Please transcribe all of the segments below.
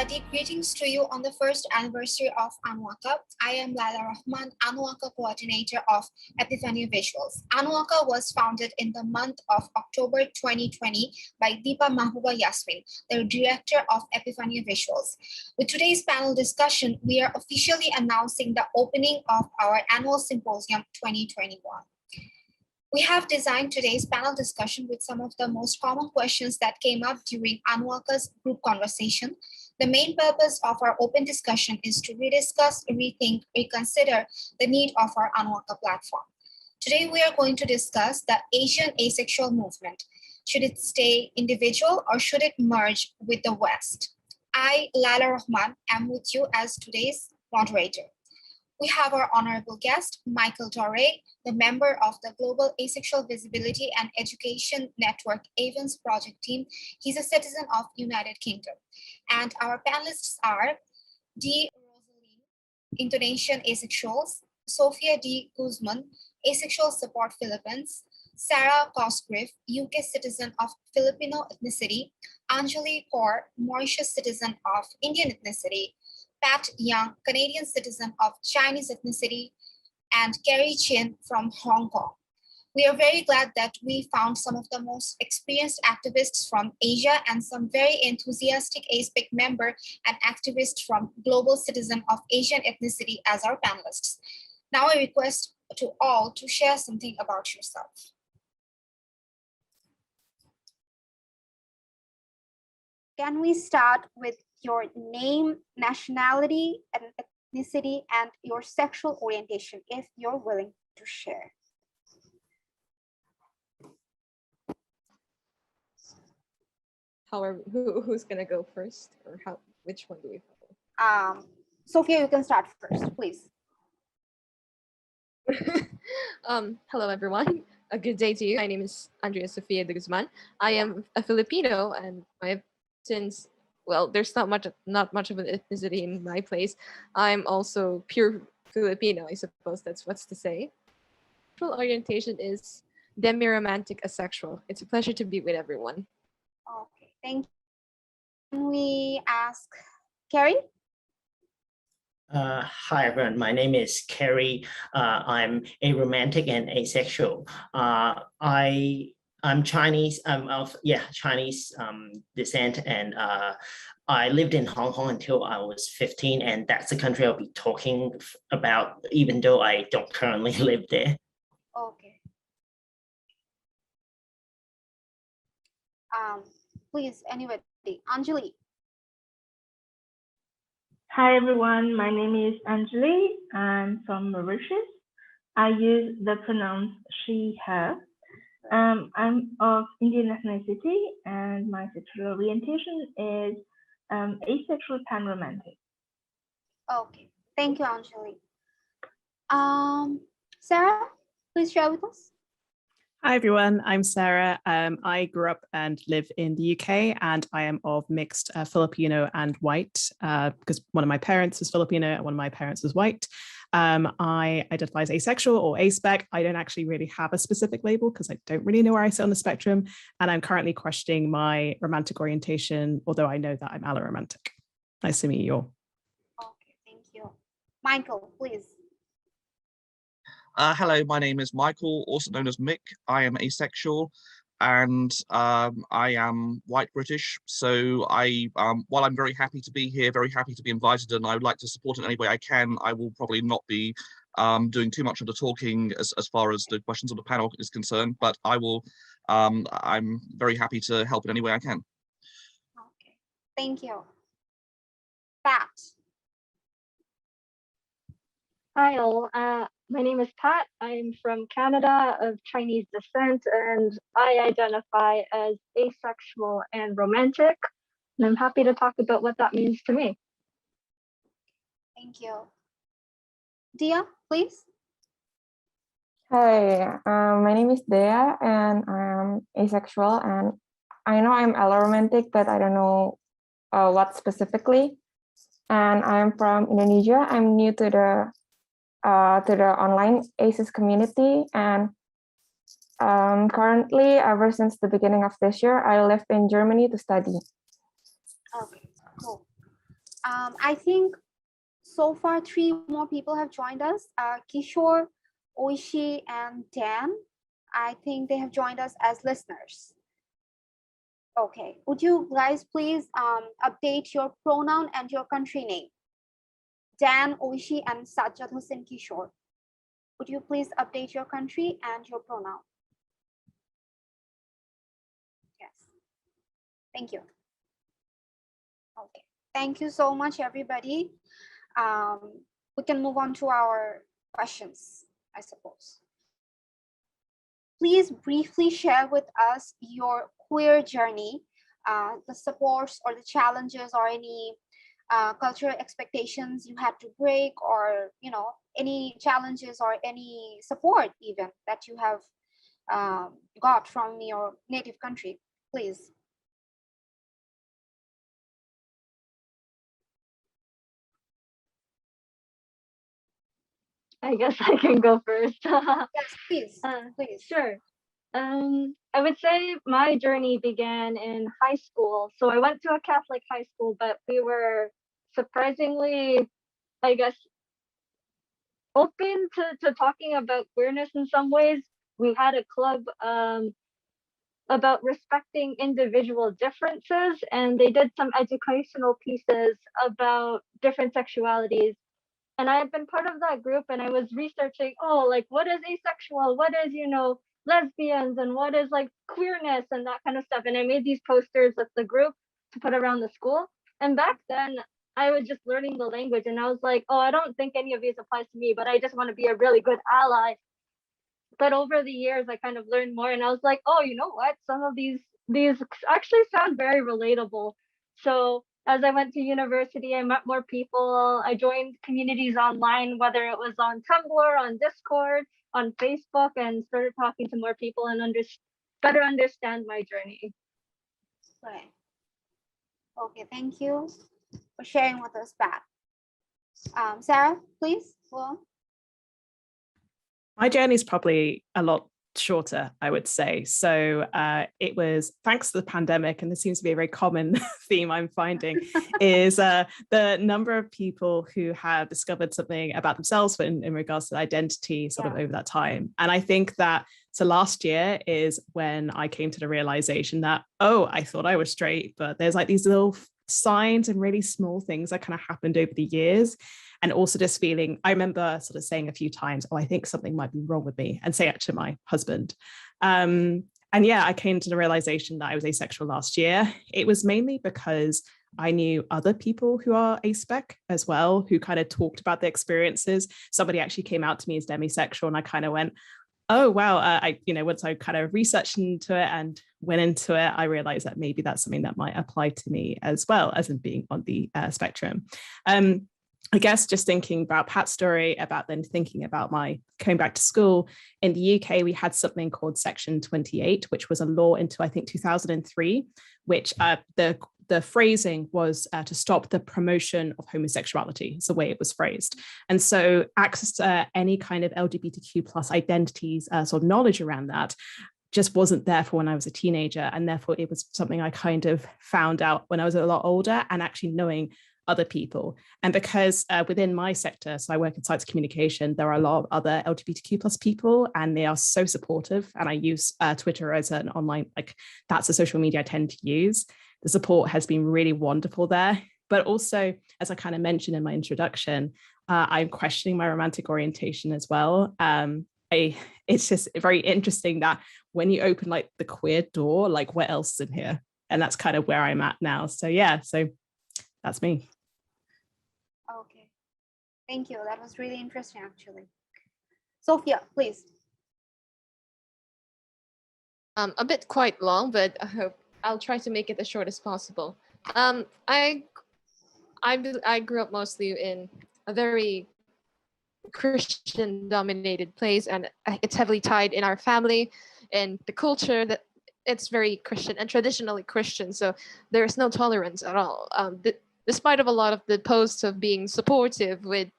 Deep greetings to you on the first anniversary of Anwaka. I am Lala Rahman, Anwaka coordinator of Epiphany Visuals. Anwaka was founded in the month of October 2020 by Deepa Mahbuba Yasmin, the director of Epiphany Visuals. With today's panel discussion, we are officially announcing the opening of our annual Symposium 2021. We have designed today's panel discussion with some of the most common questions that came up during Anwaka's group conversation. The main purpose of our open discussion is to rediscuss, rethink, reconsider the need of our Anwaka platform. Today, we are going to discuss the Asian asexual movement. Should it stay individual or should it merge with the West? I, Lala Rahman, am with you as today's moderator. We have our honorable guest, Michael Doré, the member of the Global Asexual Visibility and Education Network AVEN's project team. He's a citizen of United Kingdom. And our panelists are D. Rosaline, Indonesian Asexuals, Sofia D. Guzman, Asexual Support Philippines, Sarah Cosgrave, UK citizen of Filipino ethnicity, Anjali Kaur, Mauritius citizen of Indian ethnicity, Pat Young, Canadian citizen of Chinese ethnicity, and Carrie Chin from Hong Kong. We are very glad that we found some of the most experienced activists from Asia and some very enthusiastic A Spec member and activists from Global Citizen of Asian Ethnicity as our panelists. Now I request to all to share something about yourself. Can we start with your name, nationality, and ethnicity, and your sexual orientation, if you're willing to share? However, who's gonna go first, or which one do we follow? Sophia, you can start first, please. Hello, everyone. A good day to you. My name is Andrea Sofia de Guzman. I am a Filipino, and there's not much of an ethnicity in my place. I'm also pure Filipino, I suppose that's what's to say. Sexual orientation is demi-romantic asexual. It's a pleasure to be with everyone. Okay, thank you. Can we ask Carrie? Hi everyone, my name is Carrie. I'm aromantic and asexual. I'm Chinese. I'm of Chinese descent, and I lived in Hong Kong until I was 15, and that's the country I'll be talking about, even though I don't currently live there. Okay. Please, anybody, Anjali. Hi everyone, my name is Anjali. I'm from Mauritius. I use the pronouns she, her. I'm of Indian ethnicity, and my sexual orientation is asexual panromantic. Okay, thank you, Anjali. Sarah, please share with us. Hi everyone, I'm Sarah. I grew up and live in the UK, and I am of mixed Filipino and white, because one of my parents is Filipino and one of my parents is white. I identify as asexual or A-Spec. I don't actually really have a specific label because I don't really know where I sit on the spectrum, and I'm currently questioning my romantic orientation, although I know that I'm alloromantic. Nice to meet you all. Okay, thank you. Michael, please. Hello, my name is Michael, also known as Mick. I am asexual, and I am white British. So while I'm very happy to be here, very happy to be invited, and I would like to support in any way I can, I will probably not be doing too much of the talking as far as the questions on the panel is concerned, but I will. I'm very happy to help in any way I can. Okay, thank you. Pat. Hi all, my name is Pat. I'm from Canada of Chinese descent, and I identify as asexual and romantic. And I'm happy to talk about what that means to me. Thank you. Dia, please. Hi, my name is Dea, and I'm asexual, and I know I'm alloromantic, but I don't know what specifically. And I'm from Indonesia. I'm new to the online ACES community, and currently, ever since the beginning of this year, I lived in Germany to study. Okay, cool. I think so far 3 more people have joined us. Kishore, Oishi, and Dan. I think they have joined us as listeners. Okay, would you guys please update your pronoun and your country name? Dan, Oishi, and Sajjad Hussain Kishore. Would you please update your country and your pronoun? Yes. Thank you. Okay. Thank you so much, everybody. We can move on to our questions, I suppose. Please briefly share with us your queer journey, the supports or the challenges or any cultural expectations you had to break, or any challenges or any support even that you have got from your native country, please. I guess I can go first. Yes, please. Please. Sure. I would say my journey began in high school. So I went to a Catholic high school, but we were surprisingly, I guess, open to talking about queerness in some ways. We had a club about respecting individual differences, and they did some educational pieces about different sexualities. And I had been part of that group, and I was researching, like, what is asexual? What is, lesbians, and what is like queerness and that kind of stuff. And I made these posters with the group to put around the school. And back then I was just learning the language, and I was like, I don't think any of these applies to me, but I just want to be a really good ally. But over the years, I kind of learned more, and I was like, you know what? Some of these actually sound very relatable. So as I went to university, I met more people. I joined communities online, whether it was on Tumblr, on Discord, on Facebook, and started talking to more people and better understand my journey. Right. Okay, thank you for sharing with us that. Sarah, please go on. My journey is probably a lot shorter, I would say. So it was thanks to the pandemic, and this seems to be a very common theme I'm finding, is the number of people who have discovered something about themselves in regards to identity sort of over that time. And I think that, so last year is when I came to the realization that, I thought I was straight, but there's like these little signs and really small things that kind of happened over the years. And also just feeling, I remember sort of saying a few times, I think something might be wrong with me, and say it to my husband. And yeah, I came to the realization that I was asexual last year. It was mainly because I knew other people who are aspec as well, who kind of talked about their experiences. Somebody actually came out to me as demisexual, and I kind of went, oh, wow. Once I kind of researched into it and went into it, I realized that maybe that's something that might apply to me as well, as in being on the spectrum. I guess just thinking about Pat's story, about then thinking about my going back to school in the UK, we had something called Section 28, which was a law into, I think, 2003, which the phrasing was to stop the promotion of homosexuality, is the way it was phrased. And so access to any kind of LGBTQ plus identities, sort of knowledge around that, just wasn't there for when I was a teenager. And therefore it was something I kind of found out when I was a lot older, and actually knowing other people. And because within my sector, so I work in science communication, there are a lot of other LGBTQ plus people, and they are so supportive. And I use Twitter as an online, that's the social media I tend to use. The support has been really wonderful there. But also, as I kind of mentioned in my introduction, I'm questioning my romantic orientation as well. It's just very interesting that when you open the queer door, what else is in here? And that's kind of where I'm at now. So yeah, so that's me. Okay, thank you. That was really interesting, actually. Sophia, please. A bit quite long, but I hope I'll try to make it as short as possible. I grew up mostly in a very Christian-dominated place, and it's heavily tied in our family and the culture that it's very Christian and traditionally Christian. So there's no tolerance at all. Despite of a lot of the posts of being supportive with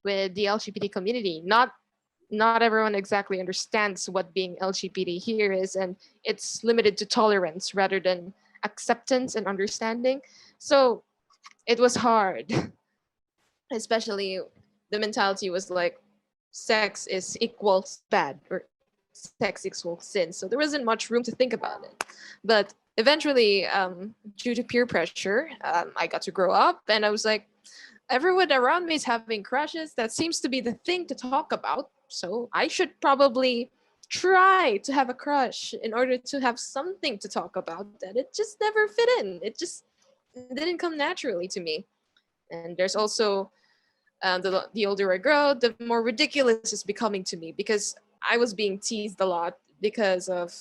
the LGBT community, not everyone exactly understands what being LGBT here is, and it's limited to tolerance rather than acceptance and understanding. So it was hard, especially the mentality was like sex is equals bad or sex equals sin. So there wasn't much room to think about it. But eventually, due to peer pressure, I got to grow up and I was like, everyone around me is having crushes. That seems to be the thing to talk about. So I should probably try to have a crush in order to have something to talk about. That it just never fit in. It just didn't come naturally to me. And there's also the older I grow, the more ridiculous it's becoming to me because I was being teased a lot because of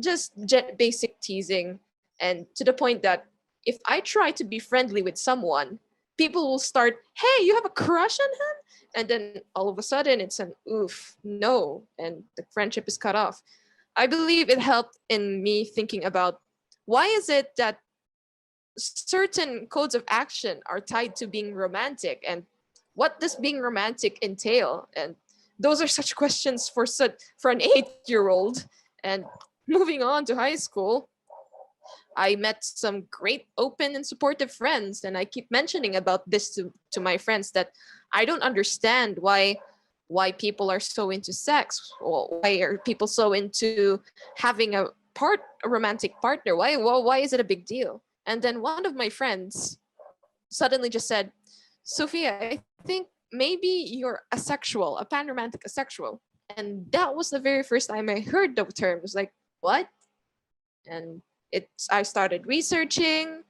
just basic teasing, and to the point that if I try to be friendly with someone, people will start, "Hey, you have a crush on him?" And then all of a sudden, it's an oof, no, and the friendship is cut off. I believe it helped in me thinking about why is it that certain codes of action are tied to being romantic, and what does being romantic entail? And those are such questions for an 8-year-old. And moving on to high school, I met some great open and supportive friends, and I keep mentioning about this to my friends that I don't understand why people are so into sex, or why are people so into having a romantic partner? Why is it a big deal? And then one of my friends suddenly just said, "Sophia, I think maybe you're asexual, a pan-romantic asexual." And that was the very first time I heard the term. It was like, what? And I started researching,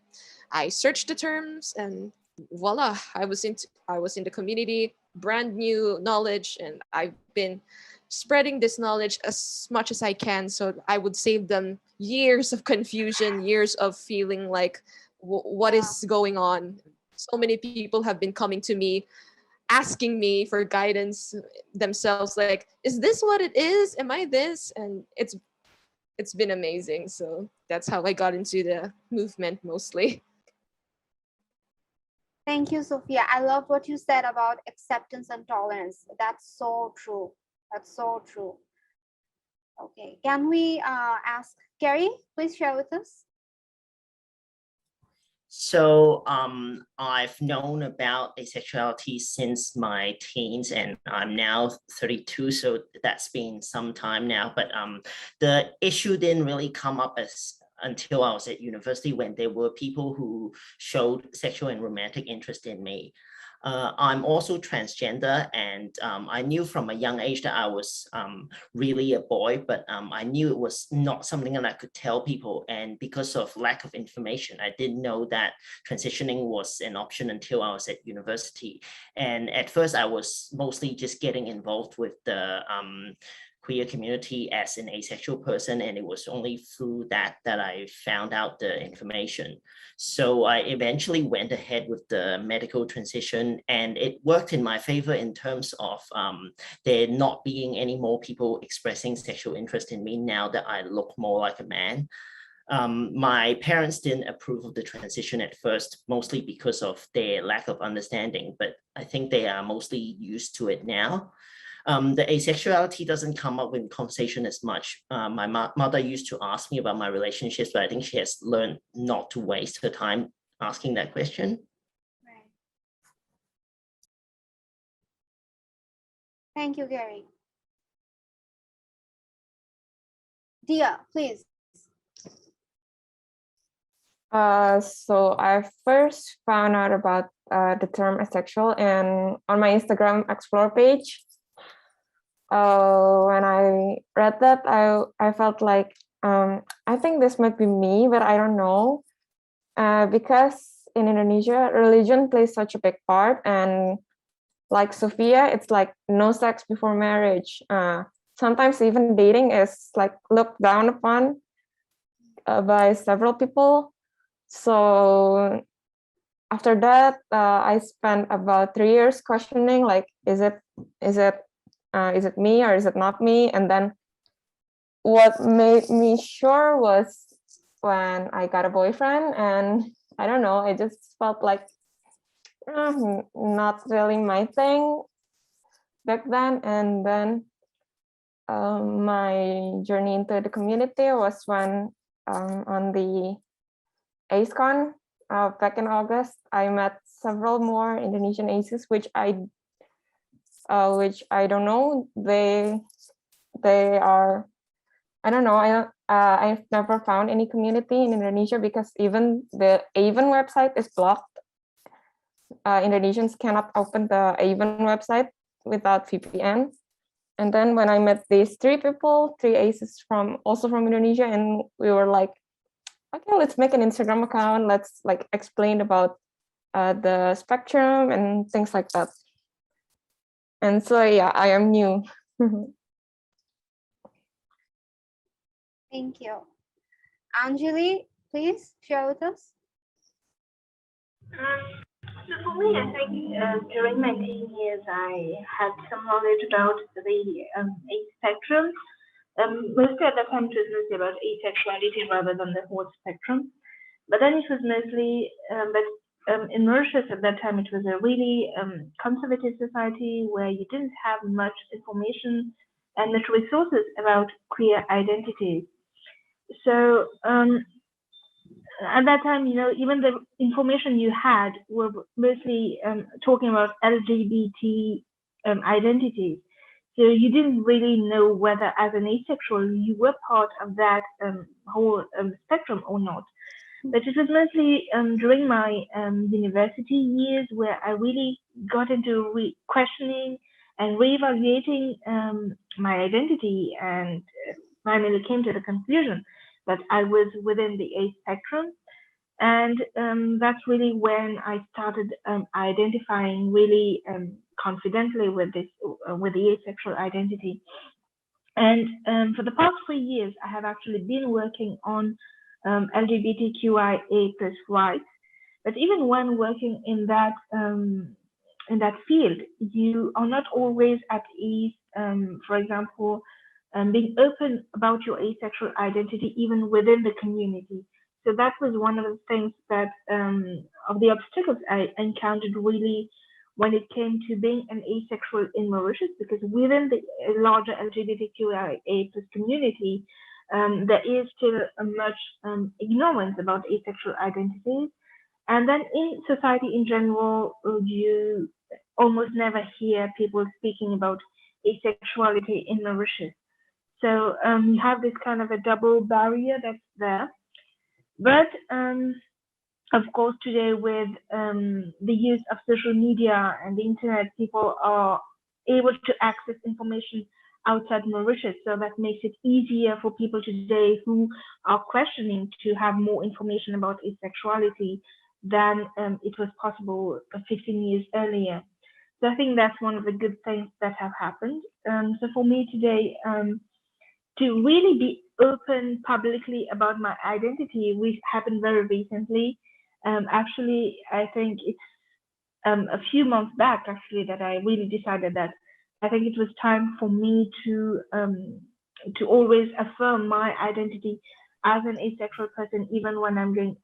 I searched the terms, and voila, I was in the community, brand new knowledge, and I've been spreading this knowledge as much as I can so I would save them years of confusion, years of feeling like what is going on. So many people have been coming to me asking me for guidance themselves, like, is this what it is? Am I this? And it's been amazing. So that's how I got into the movement mostly. Thank you, Sophia. I love what you said about acceptance and tolerance. That's so true. That's so true. Okay, can we ask Gary, please share with us? So I've known about asexuality since my teens, and I'm now 32, so that's been some time now. But the issue didn't really come up until I was at university, when there were people who showed sexual and romantic interest in me. I'm also transgender, and I knew from a young age that I was really a boy, but I knew it was not something that I could tell people. And because of lack of information, I didn't know that transitioning was an option until I was at university. And at first, I was mostly just getting involved with the queer community as an asexual person, and it was only through that I found out the information. So I eventually went ahead with the medical transition, and it worked in my favor in terms of there not being any more people expressing sexual interest in me now that I look more like a man. My parents didn't approve of the transition at first, mostly because of their lack of understanding, but I think they are mostly used to it now. The asexuality doesn't come up in conversation as much. My mother used to ask me about my relationships, but I think she has learned not to waste her time asking that question. Right. Thank you, Gary. Dia, please. So I first found out about the term asexual and on my Instagram explore page. When I read that, I felt like I think this might be me, but I don't know, because in Indonesia, religion plays such a big part, and like Sophia, it's like no sex before marriage. Sometimes even dating is like looked down upon by several people. So after that, I spent about 3 years questioning, like, is it me or is it not me? And then what made me sure was when I got a boyfriend, and I don't know, I just felt like not really my thing back then. And then my journey into the community was when on the AceCon back in August, I met several more Indonesian aces, which I don't know. They are, I don't know. I've never found any community in Indonesia because even the AVEN website is blocked. Indonesians cannot open the AVEN website without VPN. And then when I met these three aces also from Indonesia, and we were like, okay, let's make an Instagram account. Let's like explain about the spectrum and things like that. And so yeah, I am new. Thank you. Anjali, please share with us. So for me, I think during my teen years, I had some knowledge about the age spectrum. Mostly at that time, it was mostly about asexuality rather than the whole spectrum. But then it was mostly, in Mauritius at that time, it was a really conservative society where you didn't have much information and much resources about queer identity. So at that time, even the information you had were mostly talking about LGBT identities. So you didn't really know whether as an asexual you were part of that whole spectrum or not. But it was mostly during my university years where I really got into questioning and reevaluating my identity, and finally came to the conclusion that I was within the A spectrum. And that's really when I started identifying really confidently with the asexual identity. And for the past 3 years, I have actually been working on LGBTQIA+ rights. But even when working in that field, you are not always at ease. For example, being open about your asexual identity even within the community. So that was one of the things that of the obstacles I encountered really when it came to being an asexual in Mauritius, because within the larger LGBTQIA+ community, there is still much ignorance about asexual identities. And then in society in general, you almost never hear people speaking about asexuality in Mauritius. So you have this kind of a double barrier that's there. But of course, today with the use of social media and the internet, people are able to access information outside Mauritius. So that makes it easier for people today who are questioning to have more information about asexuality than it was possible 15 years earlier. So I think that's one of the good things that have happened. So for me today, to really be open publicly about my identity, which happened very recently. Actually, I think it's a few months back, actually, that I really decided that I think it was time for me to always affirm my identity as an asexual person, even when I'm going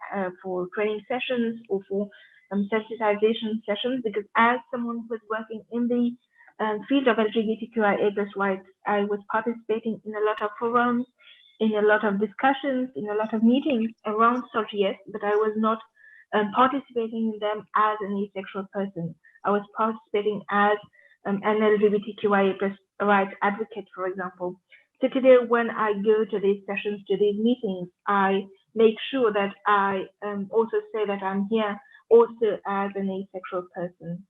for training sessions or for sensitization sessions, because as someone who was working in the field of LGBTQIA+ rights, I was participating in a lot of forums, in a lot of discussions, in a lot of meetings around yes, but I was not participating in them as an asexual person. I was participating as an LGBTQIA+ rights advocate, for example. So today, when I go to these sessions, to these meetings, I make sure that I also say that I'm here also as an asexual person.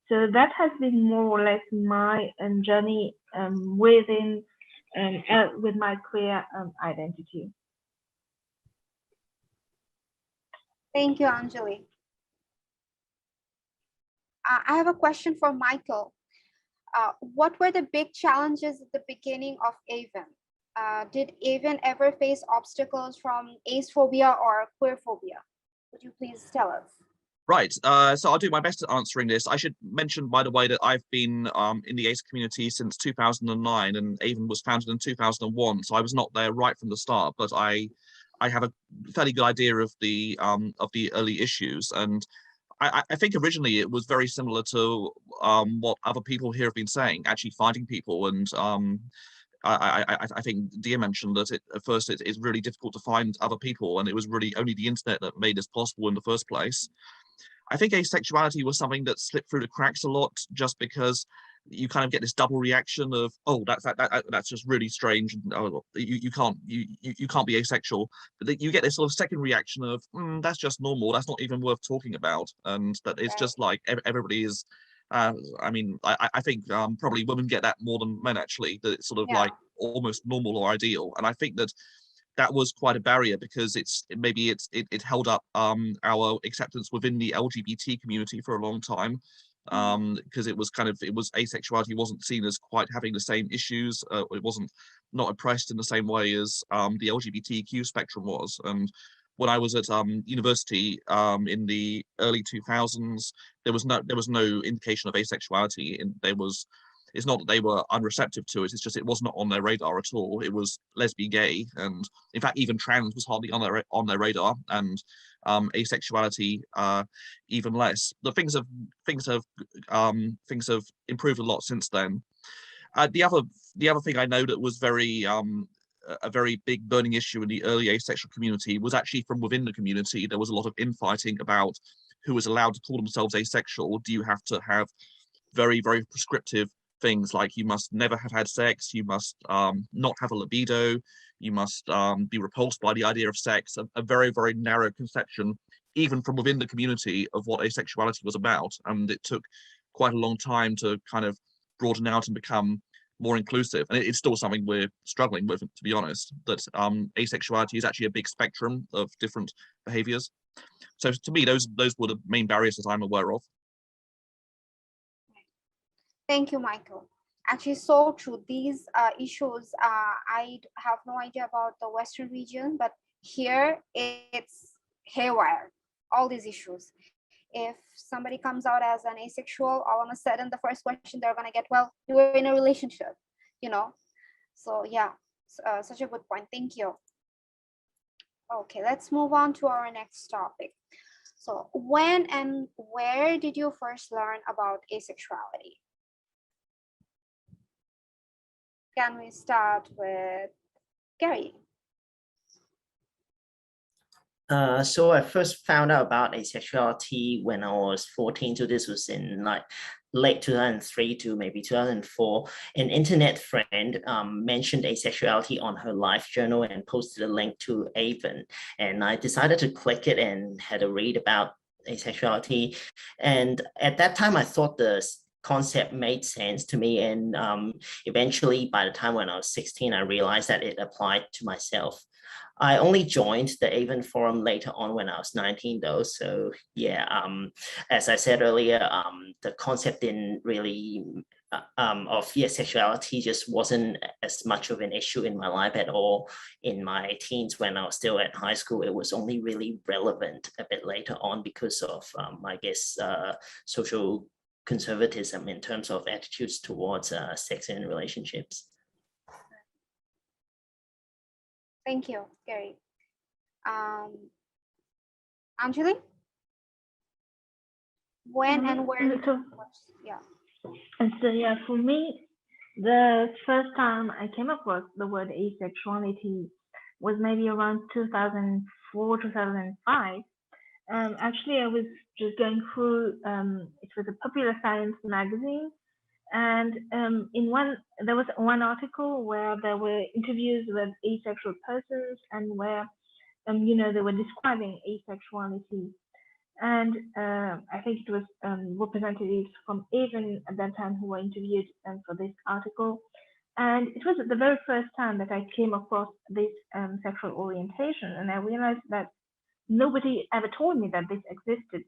So that has been more or less my journey with my queer identity. Thank you, Anjali. I have a question for Michael. What were the big challenges at the beginning of AVEN? Did AVEN ever face obstacles from ace phobia or queerphobia? Would you please tell us? Right, so I'll do my best at answering this. I should mention, by the way, that I've been in the ACE community since 2009, and AVEN was founded in 2001, so I was not there right from the start, but I have a fairly good idea of the early issues. And I think originally it was very similar to what other people here have been saying, actually finding people and I think Dia mentioned that at first it's really difficult to find other people, and it was really only the internet that made this possible in the first place. I think asexuality was something that slipped through the cracks a lot, just because you kind of get this double reaction of, oh, that's just really strange, and oh, you can't be asexual. But you get this sort of second reaction of, that's just normal. That's not even worth talking about, and that it's just like everybody is. I mean, I think probably women get that more than men actually. That it's sort of like almost normal or ideal, and I think that was quite a barrier, because it held up our acceptance within the LGBT community for a long time, because it was asexuality wasn't seen as quite having the same issues. It wasn't not oppressed in the same way as the LGBTQ spectrum was. And when I was at university in the early 2000s, there was no indication of asexuality, and it's not that they were unreceptive to it, it's just it was not on their radar at all. It was lesbian, gay, and in fact even trans was hardly on their radar, and asexuality even less. The things have improved a lot since then. The other thing I know that was a very big burning issue in the early asexual community was actually from within the community. There was a lot of infighting about who was allowed to call themselves asexual. Do you have to have very, very prescriptive things like you must never have had sex, you must not have a libido, you must be repulsed by the idea of sex, a very, very narrow conception, even from within the community, of what asexuality was about. And it took quite a long time to kind of broaden out and become more inclusive. And it's still something we're struggling with, to be honest, that asexuality is actually a big spectrum of different behaviors. So to me, those were the main barriers that I'm aware of. Thank you, Michael. Actually, so true. These issues, I have no idea about the Western region, but here it's haywire, all these issues. If somebody comes out as an asexual, all of a sudden the first question they're gonna get, well, you were in a relationship, you know? So yeah, such a good point, thank you. Okay, let's move on to our next topic. So when and where did you first learn about asexuality? Can we start with Gary? So I first found out about asexuality when I was 14. So this was in like late 2003 to maybe 2004. An internet friend mentioned asexuality on her life journal and posted a link to AVEN. And I decided to click it and had a read about asexuality. And at that time, I thought the concept made sense to me. And eventually, by the time when I was 16, I realized that it applied to myself. I only joined the AVEN forum later on when I was 19 though. So yeah, as I said earlier, the concept didn't really of sexuality just wasn't as much of an issue in my life at all in my teens. When I was still at high school, it was only really relevant a bit later on because of I guess social conservatism in terms of attitudes towards sex and relationships. Thank you, Gary. Anjali? When and where? Yeah. And so, yeah, for me, the first time I came across the word asexuality was maybe around 2004, 2005. Actually, I was just going through, it was a popular science magazine. And there was one article where there were interviews with asexual persons, and where, they were describing asexuality. And I think it was representatives from AVEN at that time who were interviewed for this article. And it was the very first time that I came across this sexual orientation, and I realized that nobody ever told me that this existed.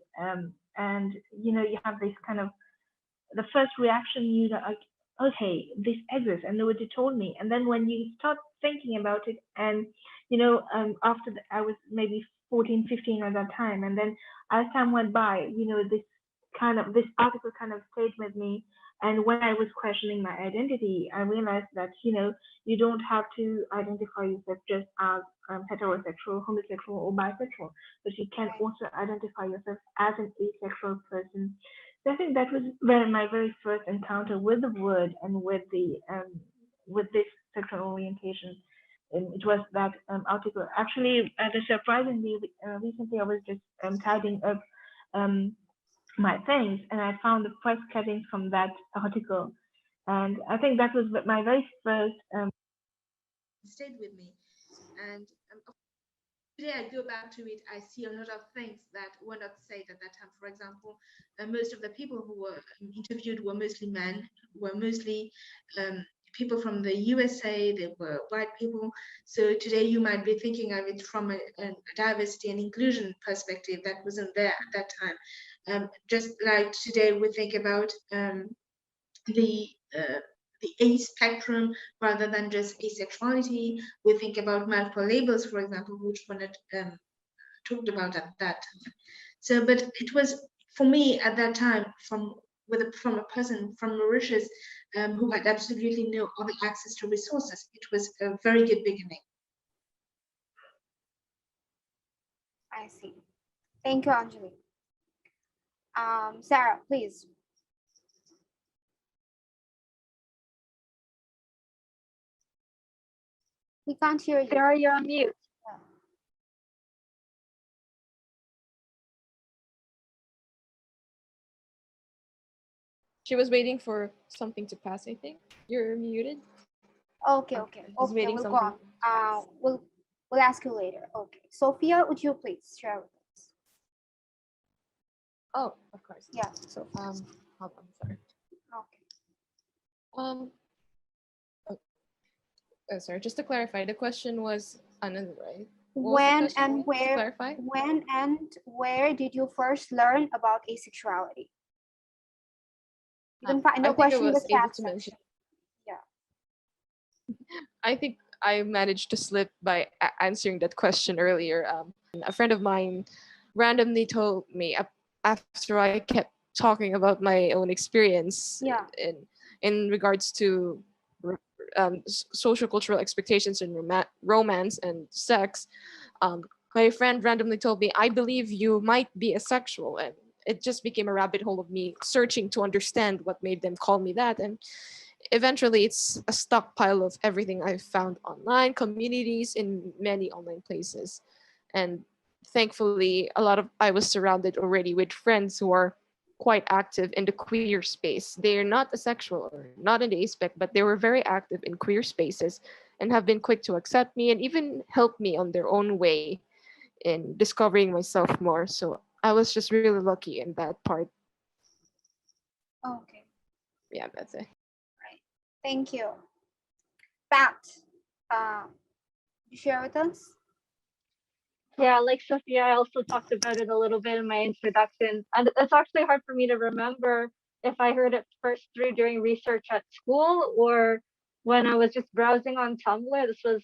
And you have this kind of, the first reaction, you're like, okay, this exists and nobody told me. And then when you start thinking about it, and after I was maybe 14, 15 at that time, and then as time went by, this article kind of stayed with me. And when I was questioning my identity, I realized that you don't have to identify yourself just as heterosexual, homosexual, or bisexual, but you can also identify yourself as an asexual person. So I think that was my very first encounter with the word and with the with this sexual orientation. It was that article. Actually, surprisingly, recently I was just tidying up my things, and I found the press cuttings from that article, and I think that was my very first. Stayed with me, and today I go back to it, I see a lot of things that were not said at that time. For example, most of the people who were interviewed were mostly men, were mostly people from the USA, they were white people. So today you might be thinking of it from a diversity and inclusion perspective that wasn't there at that time. Just like today we think about the A spectrum rather than just asexuality. We think about multiple labels, for example, which were not talked about at that time. So, but it was for me at that time from a person from Mauritius who had absolutely no other access to resources. It was a very good beginning. I see. Thank you, Anjali. Sarah, please. We can't hear you. Sarah, you're on mute. She was waiting for something to pass, I think. You're muted. Okay. Just waiting We'll go something. on. We'll ask you later. Okay. Sophia, would you please share with us? Oh, of course. Yeah. So hold on, sorry. Okay. Sorry, just to clarify, the question was Anand, right? When To clarify? When and where did you first learn about asexuality? You can find the I think I question in the was able chat to mention. section. Yeah. I think I managed to slip by answering that question earlier. A friend of mine randomly told me after I kept talking about my own experience in regards to social cultural expectations in romance and sex. My friend randomly told me, I believe you might be asexual, and it just became a rabbit hole of me searching to understand what made them call me that. And eventually it's a stockpile of everything I've found online, communities in many online places. And thankfully, I was surrounded already with friends who are quite active in the queer space. They're not asexual or not in the A Spec, but they were very active in queer spaces and have been quick to accept me and even help me on their own way in discovering myself more. So I was just really lucky in that part. Okay. Yeah, that's it. Right. Thank you. Pat, you share with us? Yeah, like Sophia, I also talked about it a little bit in my introduction. And it's actually hard for me to remember if I heard it first through doing research at school or when I was just browsing on Tumblr. This was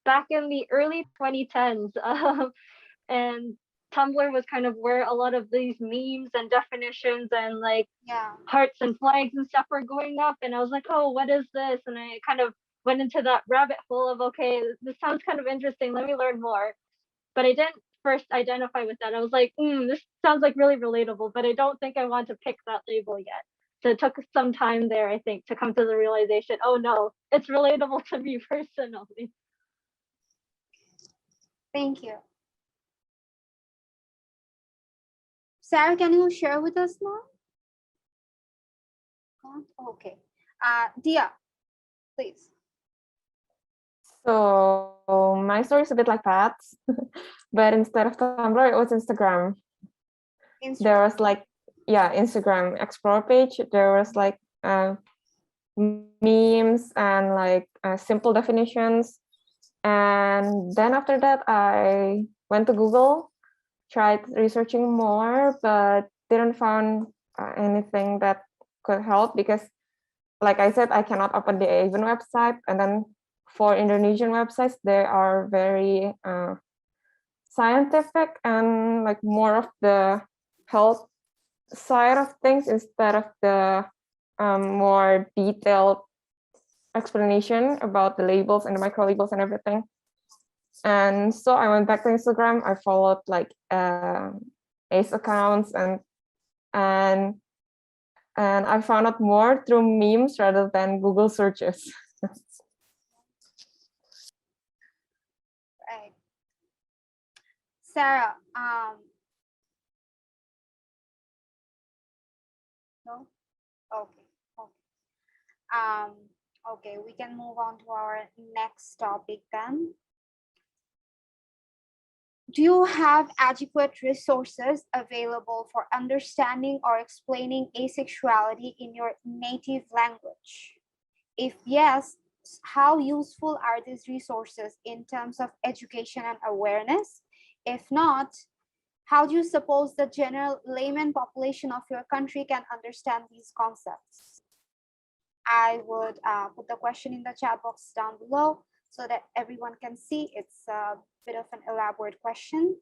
back in the early 2010s. And Tumblr was kind of where a lot of these memes and definitions and like hearts and flags and stuff were going up. And I was like, oh, what is this? And I kind of went into that rabbit hole of, okay, this sounds kind of interesting. Let me learn more. But I didn't first identify with that. I was like, this sounds like really relatable, but I don't think I want to pick that label yet. So it took some time there, I think, to come to the realization, oh no, it's relatable to me personally. Thank you. Sarah, can you share with us now? Okay. Dia, please. So my story is a bit like Pat's, but instead of Tumblr, it was Instagram. There was like, Instagram explore page. There was like memes and like simple definitions. And then after that, I went to Google, tried researching more, but didn't find anything that could help because, like I said, I cannot open the AVEN website. And then for Indonesian websites, they are very scientific and like more of the health side of things instead of the more detailed explanation about the labels and the micro labels and everything. And so I went back to Instagram. I followed like ACE accounts and I found out more through memes rather than Google searches. Sarah, no? Okay. Okay, we can move on to our next topic then. Do you have adequate resources available for understanding or explaining asexuality in your native language? If yes, how useful are these resources in terms of education and awareness? If not, how do you suppose the general layman population of your country can understand these concepts? I would put the question in the chat box down below so that everyone can see. It's a bit of an elaborate question.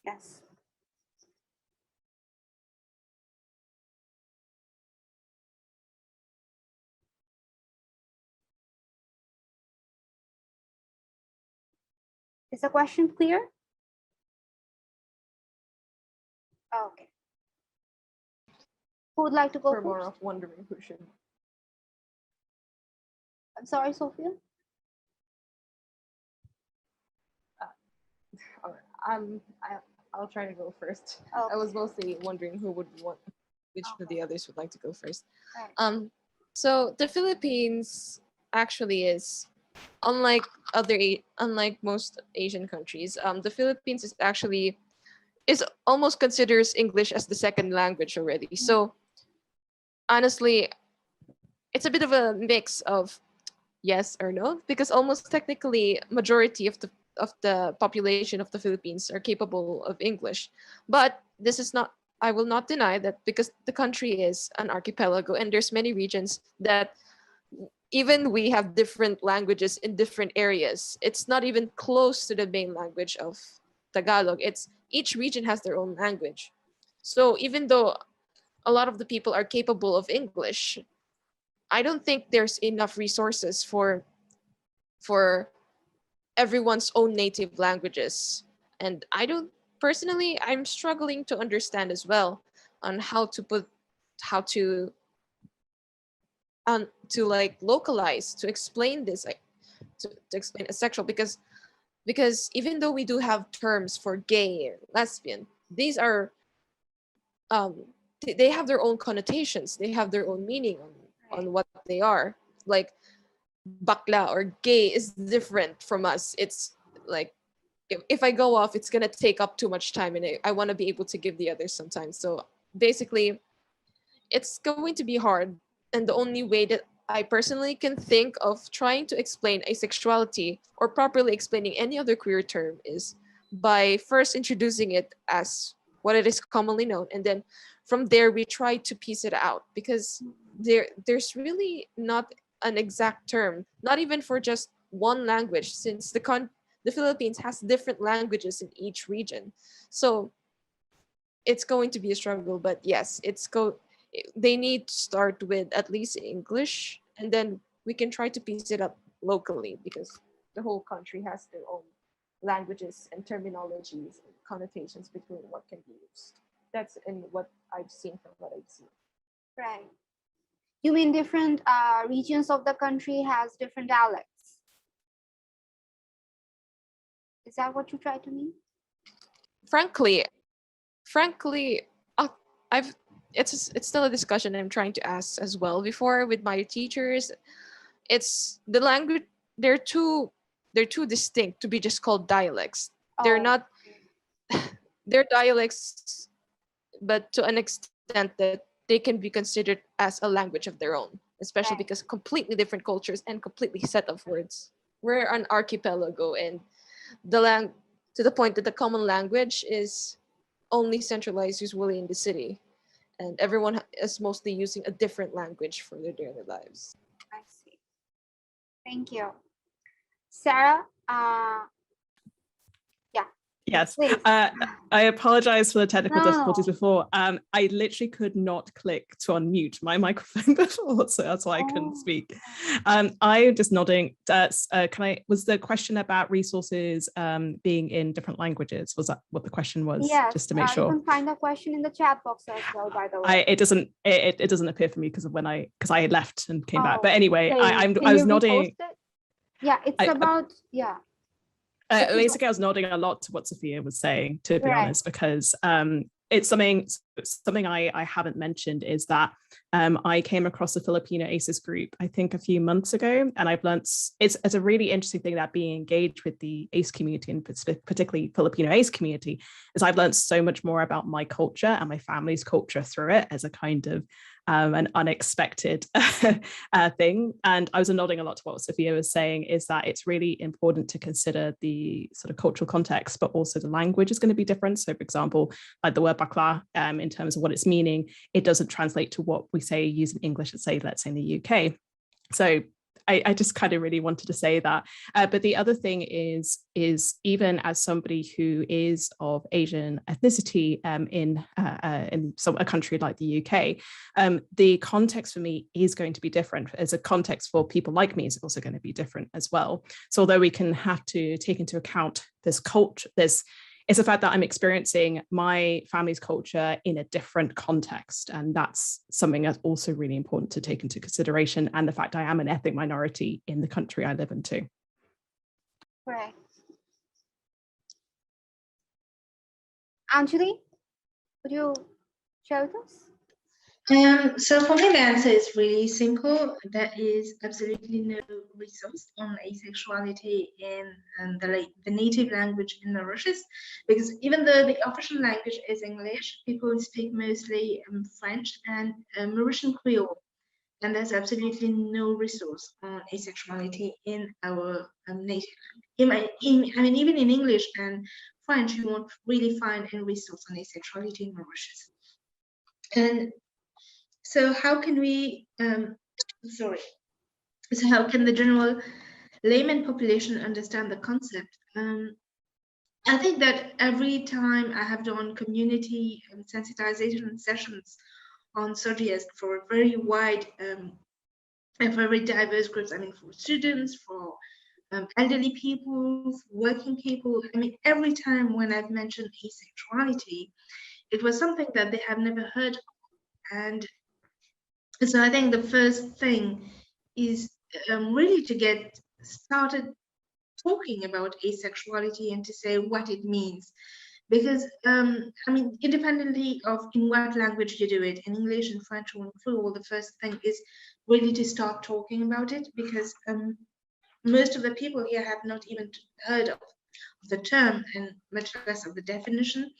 Yes. Is the question clear? Okay. Who would like to go For more first? of wondering who should. I'm sorry, Sophia. All right. I'll try to go first. Okay. I was mostly wondering who would want, which of the others would like to go first. Right. So the Philippines actually is, unlike most Asian countries, the Philippines is almost considers English as the second language already. So honestly, it's a bit of a mix of yes or no, because almost technically majority of the population of the Philippines are capable of English. But this is not, I will not deny that, because the country is an archipelago and there's many regions that even we have different languages in different areas. It's not even close to the main language of Tagalog. It's each region has their own language. So even though a lot of the people are capable of English, I don't think there's enough resources for everyone's own native languages. And I don't personally, I'm struggling to understand as well on how to like localize, to explain this, like to explain asexual, because even though we do have terms for gay, lesbian, these are they have their own connotations, they have their own meaning on what they are. Like bakla or gay is different from us. It's like if I go off, it's gonna take up too much time, and I want to be able to give the others some time. So basically, it's going to be hard. And the only way that I personally can think of trying to explain asexuality or properly explaining any other queer term is by first introducing it as what it is commonly known, and then from there we try to piece it out, because there's really not an exact term, not even for just one language, since the Philippines has different languages in each region. So it's going to be a struggle, but yes, they need to start with at least English, and then we can try to piece it up locally, because the whole country has their own languages and terminologies and connotations between what can be used. That's in what I've seen from what I've seen. Right. You mean different regions of the country has different dialects? Is that what you try to mean? Frankly, I've it's still a discussion I'm trying to ask as well before with my teachers. It's the language, they're too distinct to be just called dialects. They're not they're dialects, but to an extent that they can be considered as a language of their own, especially because completely different cultures and completely set of words. We're an archipelago, and to the point that the common language is only centralized usually in the city, and everyone is mostly using a different language for their daily lives. I see. Thank you. Sarah, Yes, please. I apologize for the technical difficulties before. I literally could not click to unmute my microphone before, so that's why I couldn't speak. I'm just nodding. Was the question about resources being in different languages? Was that what the question was? Yes, just to make you sure. can find the question in the chat box as well, by the way. It doesn't appear for me because I had left and came back. But anyway, Can I was you nodding. repost it? Yeah, it's about Basically, I was nodding a lot to what Sophia was saying, to be honest, because it's something I haven't mentioned is that I came across the Filipino ACES group, I think a few months ago, and I've learned it's a really interesting thing that being engaged with the ACE community and particularly Filipino ACE community is I've learned so much more about my culture and my family's culture through it as a kind of an unexpected thing. And I was nodding a lot to what Sophia was saying is that it's really important to consider the sort of cultural context, but also the language is going to be different. So for example, like the word bakla, in terms of what it's meaning, it doesn't translate to what we say use in English, let's say in the UK. So I just kind of really wanted to say that. But the other thing is even as somebody who is of Asian ethnicity in a country like the UK, the context for me is going to be different. As a context for people like me is also going to be different as well. So although we can have to take into account this culture, it's the fact that I'm experiencing my family's culture in a different context. And that's something that's also really important to take into consideration. And the fact I am an ethnic minority in the country I live in too. Right. Anjali, would you share with us? So for me, the answer is really simple. There is absolutely no resource on asexuality in the native language in Mauritius, because even though the official language is English, people speak mostly French and Mauritian Creole, and there's absolutely no resource on asexuality in our native language. I mean, even in English and French, you won't really find any resource on asexuality in Mauritius. And so how can we, so how can the general layman population understand the concept? I think that every time I have done community sensitization sessions on SOGIES for a very wide and very diverse groups, I mean, for students, for elderly people, working people, I mean, every time when I've mentioned asexuality, it was something that they have never heard of. And so I think the first thing is really to get started talking about asexuality and to say what it means. Because, I mean, independently of in what language you do it, in English, in French, or in Creole, the first thing is really to start talking about it, because most of the people here have not even heard of the term and much less of the definition.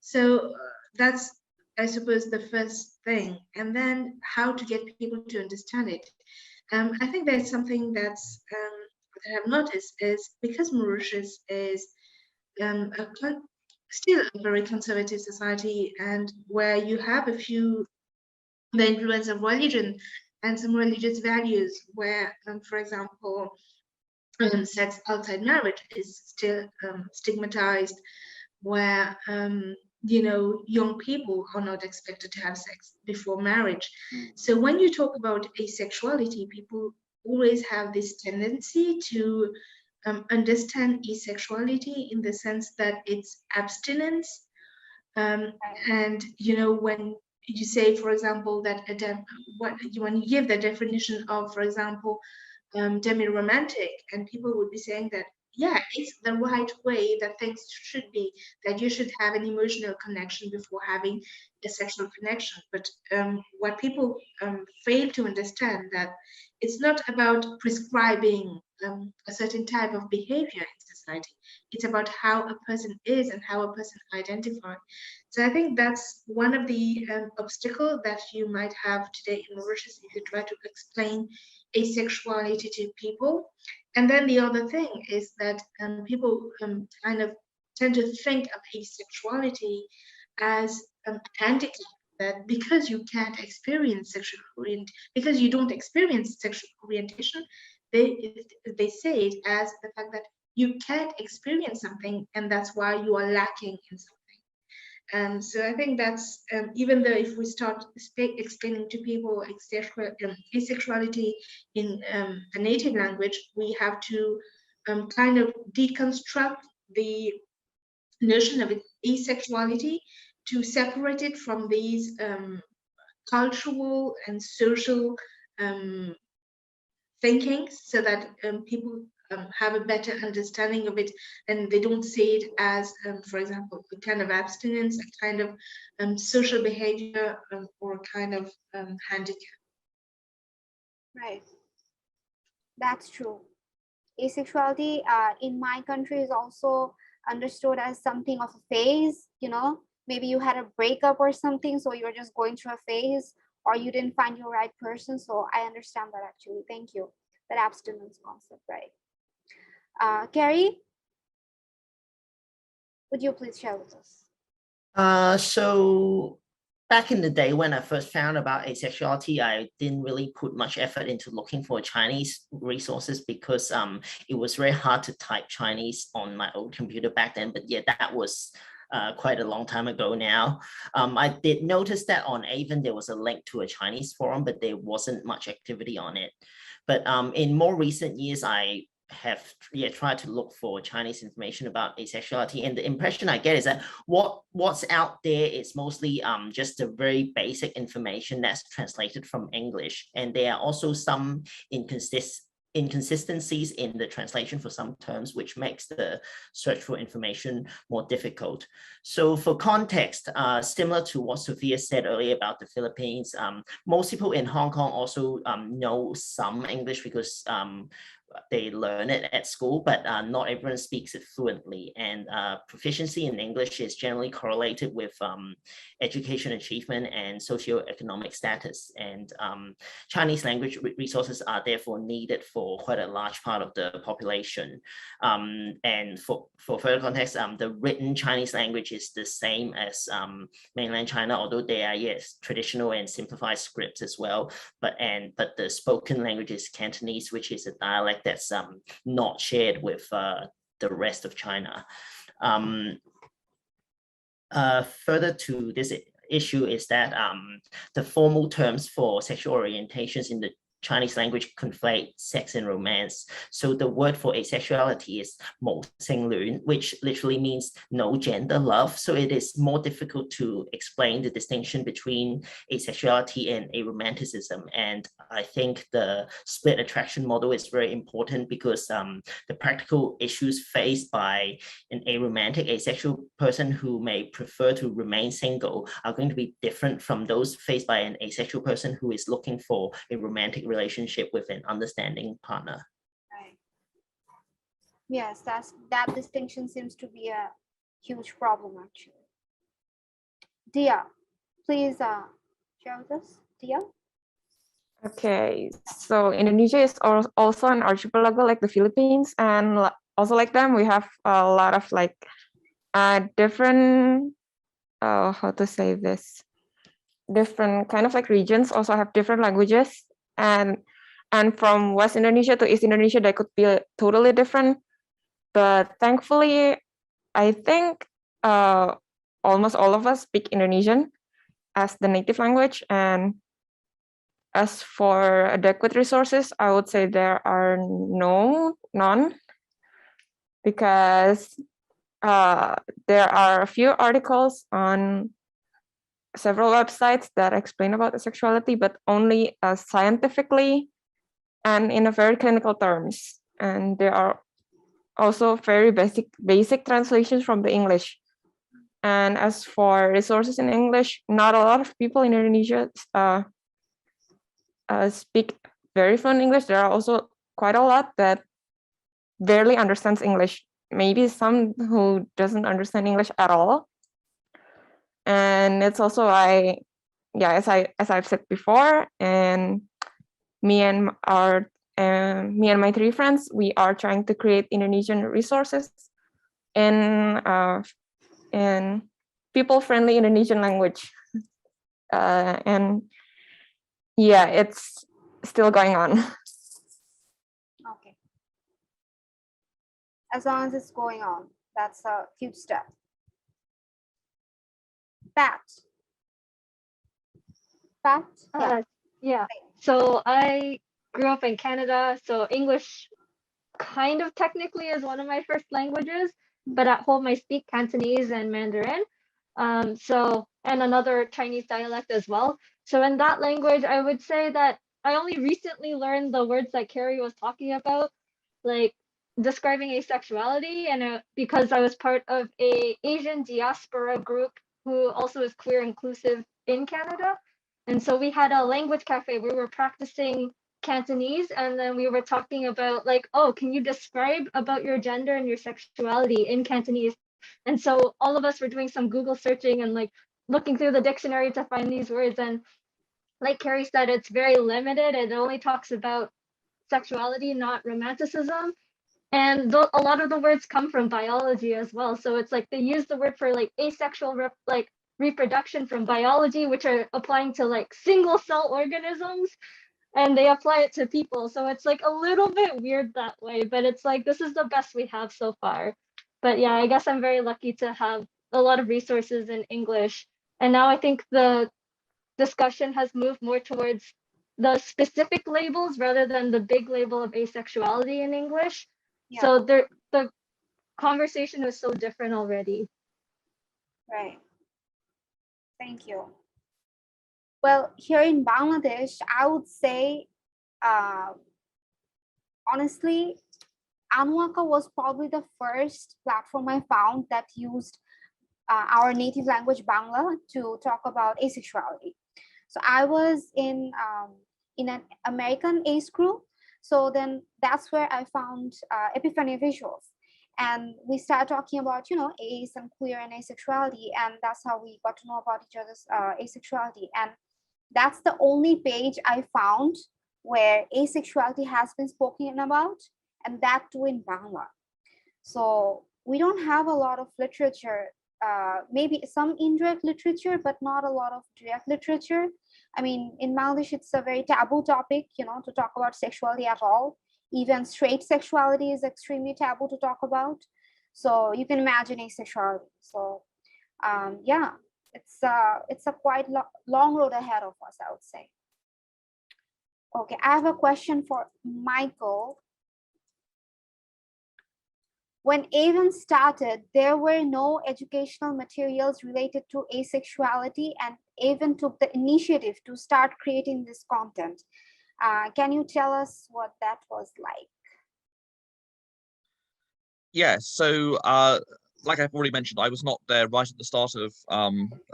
So that's, I suppose, the first thing. And then how to get people to understand it. I think there's something that's that I have noticed is because Mauritius is still a very conservative society, and where you have a few the influence of religion and some religious values, where, for example, sex outside marriage is still stigmatized, where you know, young people are not expected to have sex before marriage. So when you talk about asexuality, people always have this tendency to understand asexuality in the sense that it's abstinence. And you know, when you say, for example, that when you give the definition of, for example, demi-romantic, and people would be saying that, yeah, it's the right way that things should be, that you should have an emotional connection before having a sexual connection. But what people fail to understand, that it's not about prescribing a certain type of behavior in society. It's about how a person is and how a person identifies. So I think that's one of the obstacles that you might have today in Mauritius if you try to explain asexuality to people. And then the other thing is that people kind of tend to think of asexuality as an handicap, that because you can't experience sexual orientation, because you don't experience sexual orientation, they say it as the fact that you can't experience something, and that's why you are lacking in something. So I think that's, even though if we start explaining to people asexuality in the native language, we have to kind of deconstruct the notion of asexuality to separate it from these cultural and social thinkings, so that people have a better understanding of it, and they don't see it as, for example, a kind of abstinence, a kind of social behavior, or a kind of handicap. Right. That's true. Asexuality in my country is also understood as something of a phase, you know, maybe you had a breakup or something, so you're just going through a phase, or you didn't find your right person. So I understand that actually. Thank you. That abstinence concept, right? Carrie, would you please share with us? So back in the day when I first found about asexuality, I didn't really put much effort into looking for Chinese resources because it was very hard to type Chinese on my old computer back then. But yeah, that was quite a long time ago now. I did notice that on AVEN there was a link to a Chinese forum, but there wasn't much activity on it. But in more recent years, I have tried to look for Chinese information about asexuality, and the impression I get is that what's out there is mostly just the very basic information that's translated from English, and there are also some inconsistencies in the translation for some terms, which makes the search for information more difficult. So for context, similar to what Sophia said earlier about the Philippines, most people in Hong Kong also know some English because they learn it at school, but not everyone speaks it fluently. And proficiency in English is generally correlated with education achievement and socioeconomic status. And Chinese language resources are therefore needed for quite a large part of the population. And for further context, the written Chinese language is the same as mainland China, although they are, yes, traditional and simplified scripts as well. But the spoken language is Cantonese, which is a dialect that's not shared with the rest of China. Further to this issue is that the formal terms for sexual orientations in the Chinese language conflate sex and romance. So the word for asexuality is 冇性戀, which literally means no gender love. So it is more difficult to explain the distinction between asexuality and aromanticism. And I think the split attraction model is very important because the practical issues faced by an aromantic asexual person who may prefer to remain single are going to be different from those faced by an asexual person who is looking for a romantic relationship with an understanding partner. Right. Yes, that distinction seems to be a huge problem actually. Dia, please share with us. Dia? Okay, so Indonesia is also an archipelago like the Philippines, and also like them, we have a lot of like different, how to say this, different kind of like regions also have different languages, and from West Indonesia to East Indonesia, they could be totally different. But thankfully, I think almost all of us speak Indonesian as the native language. And as for adequate resources, I would say there are none, because there are a few articles on several websites that explain about asexuality, but only scientifically and in a very clinical terms. And there are also very basic translations from the English. And as for resources in English, not a lot of people in Indonesia speak very fluent English. There are also quite a lot that barely understands English. Maybe some who doesn't understand English at all. And it's also as I've said before, and me and my 3 friends, we are trying to create Indonesian resources in people-friendly Indonesian language. And yeah, it's still going on. Okay. As long as it's going on, that's a huge step. Pat? Yeah. So I grew up in Canada, so English kind of technically is one of my first languages, but at home I speak Cantonese and Mandarin. And another Chinese dialect as well. So in that language, I would say that I only recently learned the words that Carrie was talking about, like describing asexuality, and because I was part of a Asian diaspora group who also is queer inclusive in Canada. And so we had a language cafe where we were practicing Cantonese, and then we were talking about like, oh, can you describe about your gender and your sexuality in Cantonese? And so all of us were doing some Google searching and like looking through the dictionary to find these words. And like Carrie said, it's very limited. It only talks about sexuality, not romanticism. And a lot of the words come from biology as well. So it's like they use the word for like asexual reproduction from biology, which are applying to like single cell organisms, and they apply it to people. So it's like a little bit weird that way, but it's like this is the best we have so far. But yeah, I guess I'm very lucky to have a lot of resources in English. And now I think the discussion has moved more towards the specific labels rather than the big label of asexuality in English. Yeah. So the conversation was so different already. Right. Thank you. Well, here in Bangladesh, I would say, honestly, Anwaka was probably the first platform I found that used our native language Bangla to talk about asexuality. So I was in an American age group. So then that's where I found Epiphany Visuals. And we started talking about, ace and queer and asexuality. And that's how we got to know about each other's asexuality. And that's the only page I found where asexuality has been spoken about, and that too in Bangla. So we don't have a lot of literature, maybe some indirect literature, but not a lot of direct literature. I mean, in Bangladesh, it's a very taboo topic, to talk about sexuality at all. Even straight sexuality is extremely taboo to talk about. So you can imagine asexuality. So yeah, it's a quite long road ahead of us, I would say. Okay, I have a question for Michael. When AVEN started, there were no educational materials related to asexuality, and AVEN took the initiative to start creating this content. Can you tell us what that was like? Yeah, so like I've already mentioned, I was not there right at the start of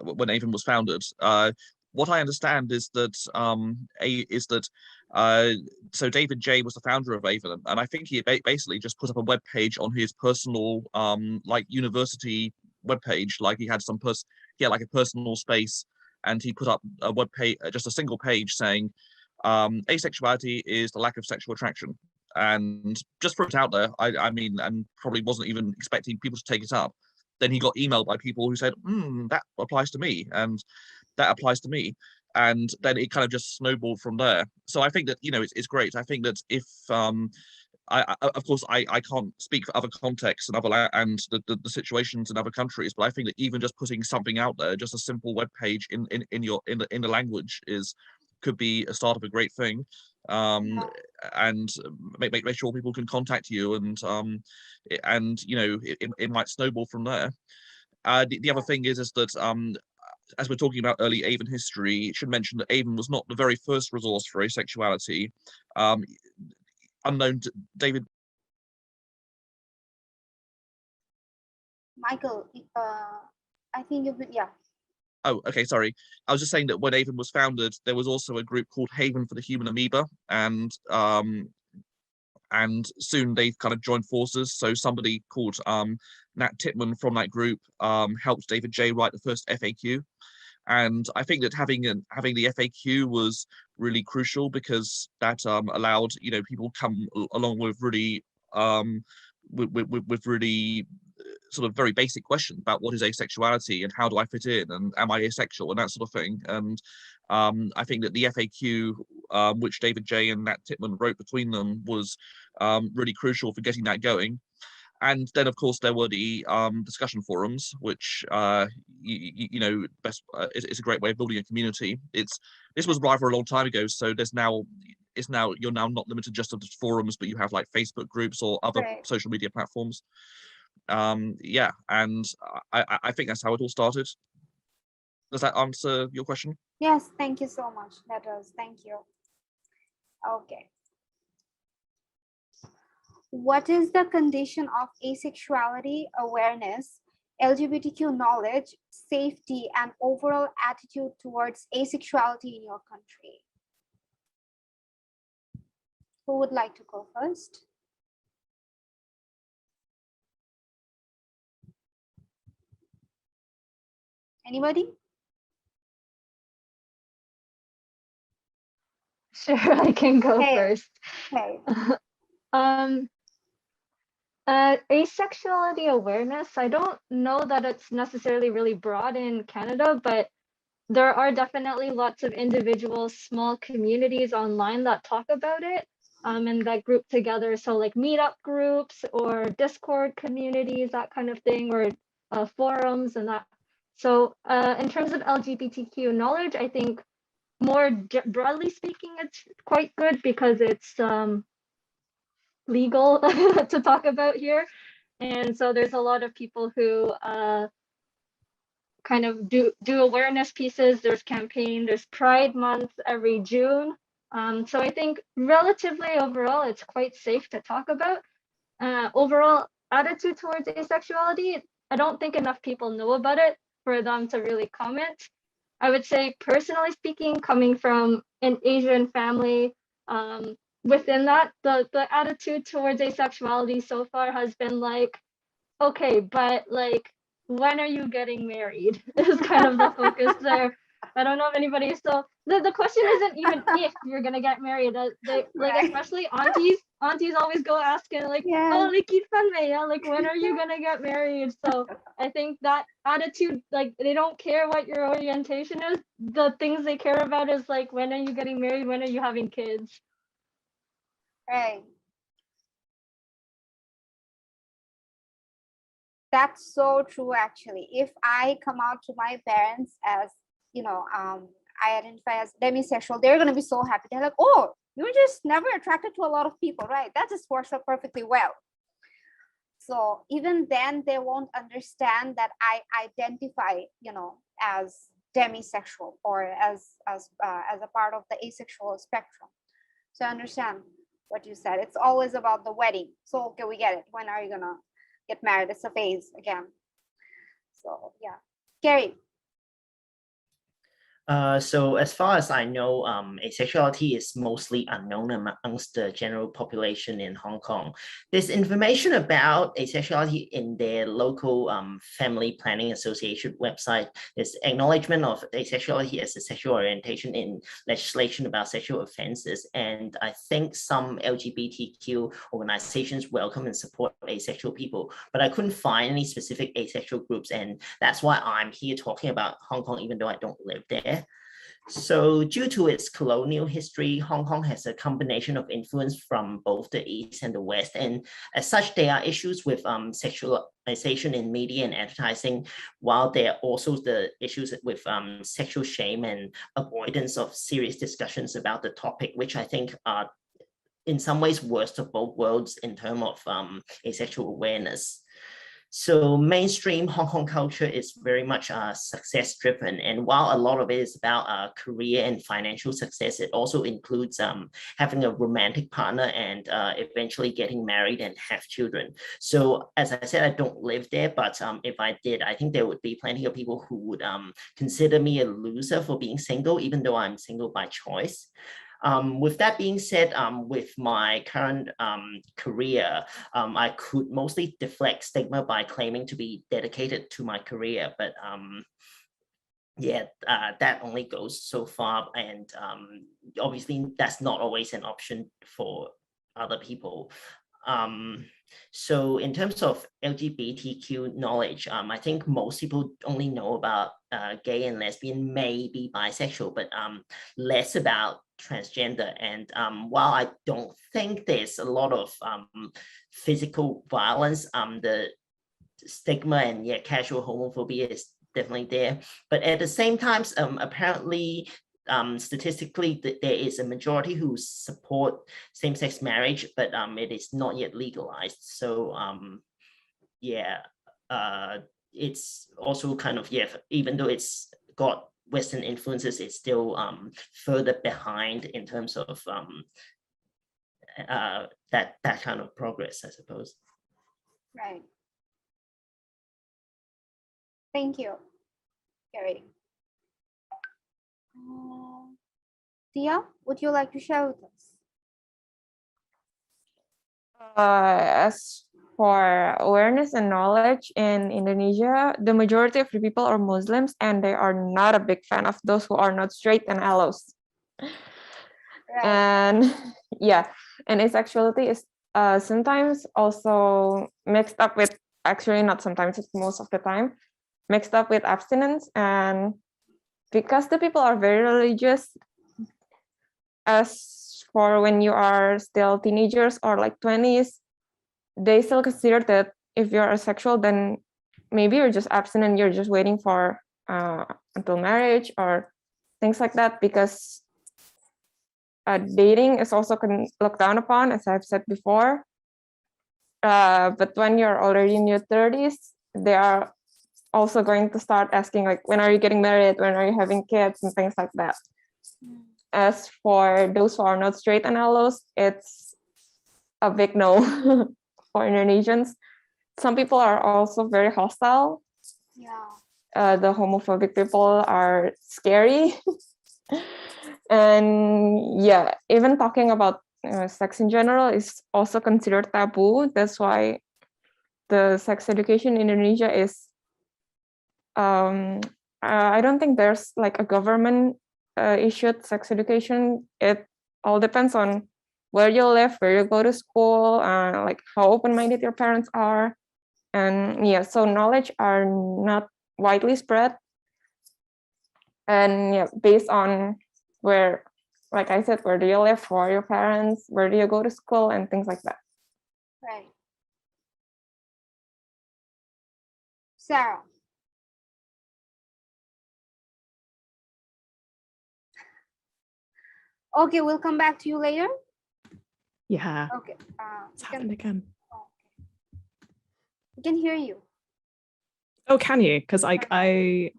when AVEN was founded. What I understand is that so David J was the founder of AVEN, and I think he basically just put up a web page on his personal like university web page, like he had like a personal space, and he put up a web page, just a single page saying asexuality is the lack of sexual attraction, and just put it out there. I mean, and probably wasn't even expecting people to take it up. Then he got emailed by people who said, that applies to me, and that applies to me. And then it kind of just snowballed from there. So I think that, it's great. I think that if, of course, I can't speak for other contexts and the situations in other countries, but I think that even just putting something out there, just a simple web page in the language could be a start of a great thing. And make sure people can contact you, and it might snowball from there. The other thing is that as we're talking about early AVEN history, it should mention that AVEN was not the very first resource for asexuality. Unknown to David. Michael, I think you've been, yeah. Oh, okay, sorry. I was just saying that when AVEN was founded, there was also a group called Haven for the Human Amoeba, and soon they kind of joined forces. So somebody called Nat Titman from that group helped David J write the first FAQ. And I think that having the FAQ was really crucial, because that allowed people come along with really with really sort of very basic questions about what is asexuality and how do I fit in and am I asexual and that sort of thing. And I think that the FAQ, which David J and Nat Titman wrote between them, was really crucial for getting that going. And then, of course, there were the discussion forums, which it's a great way of building a community. This was rather a long time ago, so you're now not limited just to forums, but you have like Facebook groups or other social media platforms. Yeah, and I think that's how it all started. Does that answer your question? Yes, thank you so much. That does. Thank you. Okay. What is the condition of asexuality awareness, LGBTQ knowledge, safety, and overall attitude towards asexuality in your country? Who would like to go first? Anybody? Sure, I can go Hey. first. Okay. Asexuality awareness, I don't know that it's necessarily really broad in Canada, but there are definitely lots of individual small communities online that talk about it, and that group together. So like meetup groups or Discord communities, that kind of thing, or forums and that. So in terms of LGBTQ knowledge, I think more broadly speaking, it's quite good because it's legal to talk about here. And so there's a lot of people who kind of do awareness pieces. There's campaign, there's Pride Month every June. So I think relatively overall, it's quite safe to talk about. Overall attitude towards asexuality, I don't think enough people know about it for them to really comment. I would say, personally speaking, coming from an Asian family, within that, the attitude towards asexuality so far has been like, okay, but like, when are you getting married? Is kind of the focus there. I don't know if anybody. So the question isn't even if you're gonna get married. They like, Right. especially aunties always go asking like, Yeah. oh, like yeah, like when are you gonna get married? So I think that attitude, like they don't care what your orientation is. The things they care about is like, when are you getting married? When are you having kids? Right. That's so true, actually. If I come out to my parents as, you know, I identify as demisexual, they're going to be so happy. They're like, oh, you're just never attracted to a lot of people, right? That just works out perfectly well. So even then, they won't understand that I identify, you know, as demisexual or as a part of the asexual spectrum. So I understand what you said. It's always about the wedding. So okay, we get it. When are you gonna get married? It's a phase again. So yeah, Gary. So as far as I know, asexuality is mostly unknown amongst the general population in Hong Kong. There's information about asexuality in their local family planning association website. There's acknowledgement of asexuality as a sexual orientation in legislation about sexual offenses. And I think some LGBTQ organizations welcome and support asexual people, but I couldn't find any specific asexual groups. And that's why I'm here talking about Hong Kong, even though I don't live there. So due to its colonial history, Hong Kong has a combination of influence from both the East and the West. And as such, there are issues with sexualization in media and advertising, while there are also the issues with sexual shame and avoidance of serious discussions about the topic, which I think are in some ways worst of both worlds in terms of asexual awareness. So mainstream Hong Kong culture is very much success driven. And while a lot of it is about career and financial success, it also includes having a romantic partner and eventually getting married and have children. So as I said, I don't live there, but if I did, I think there would be plenty of people who would consider me a loser for being single, even though I'm single by choice. With that being said, with my current career, I could mostly deflect stigma by claiming to be dedicated to my career, but yeah, that only goes so far, and obviously that's not always an option for other people. So in terms of LGBTQ knowledge, I think most people only know about gay and lesbian, maybe bisexual, but less about transgender. And while I don't think there's a lot of physical violence, the stigma and casual homophobia is definitely there. But at the same time, apparently statistically, there is a majority who support same-sex marriage, but it is not yet legalized. So it's also kind of, even though it's got Western influences, it's still further behind in terms of that kind of progress, I suppose. Right. Thank you, Gary. Tia, would you like to share with us? As for awareness and knowledge in Indonesia, the majority of the people are Muslims, and they are not a big fan of those who are not straight and allos. Right. And yeah, and asexuality is sometimes also mixed up with, actually not sometimes, it's most of the time, mixed up with abstinence. And because the people are very religious, as for when you are still teenagers or like 20s, they still consider that if you're asexual, then maybe you're just abstinent, you're just waiting for until marriage or things like that, because dating is also looked down upon, as I've said before. But when you're already in your 30s, they are also going to start asking, like, when are you getting married? When are you having kids? And things like that. As for those who are not straight and allos, it's a big no for Indonesians. Some people are also very hostile. Yeah. The homophobic people are scary. And yeah, even talking about sex in general is also considered taboo. That's why the sex education in Indonesia is, I don't think there's like a government issued sex education. It all depends on where you live, where you go to school, like how open-minded your parents are. And yeah, so knowledge are not widely spread. And yeah, based on where, like I said, where do you live, who are your parents, where do you go to school, and things like that. Right. Sarah. Okay, we'll come back to you later. Yeah, Okay. it's happened again. We can hear you. Oh, can you? Because I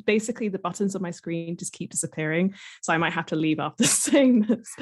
basically the buttons on my screen just keep disappearing, so I might have to leave after saying this.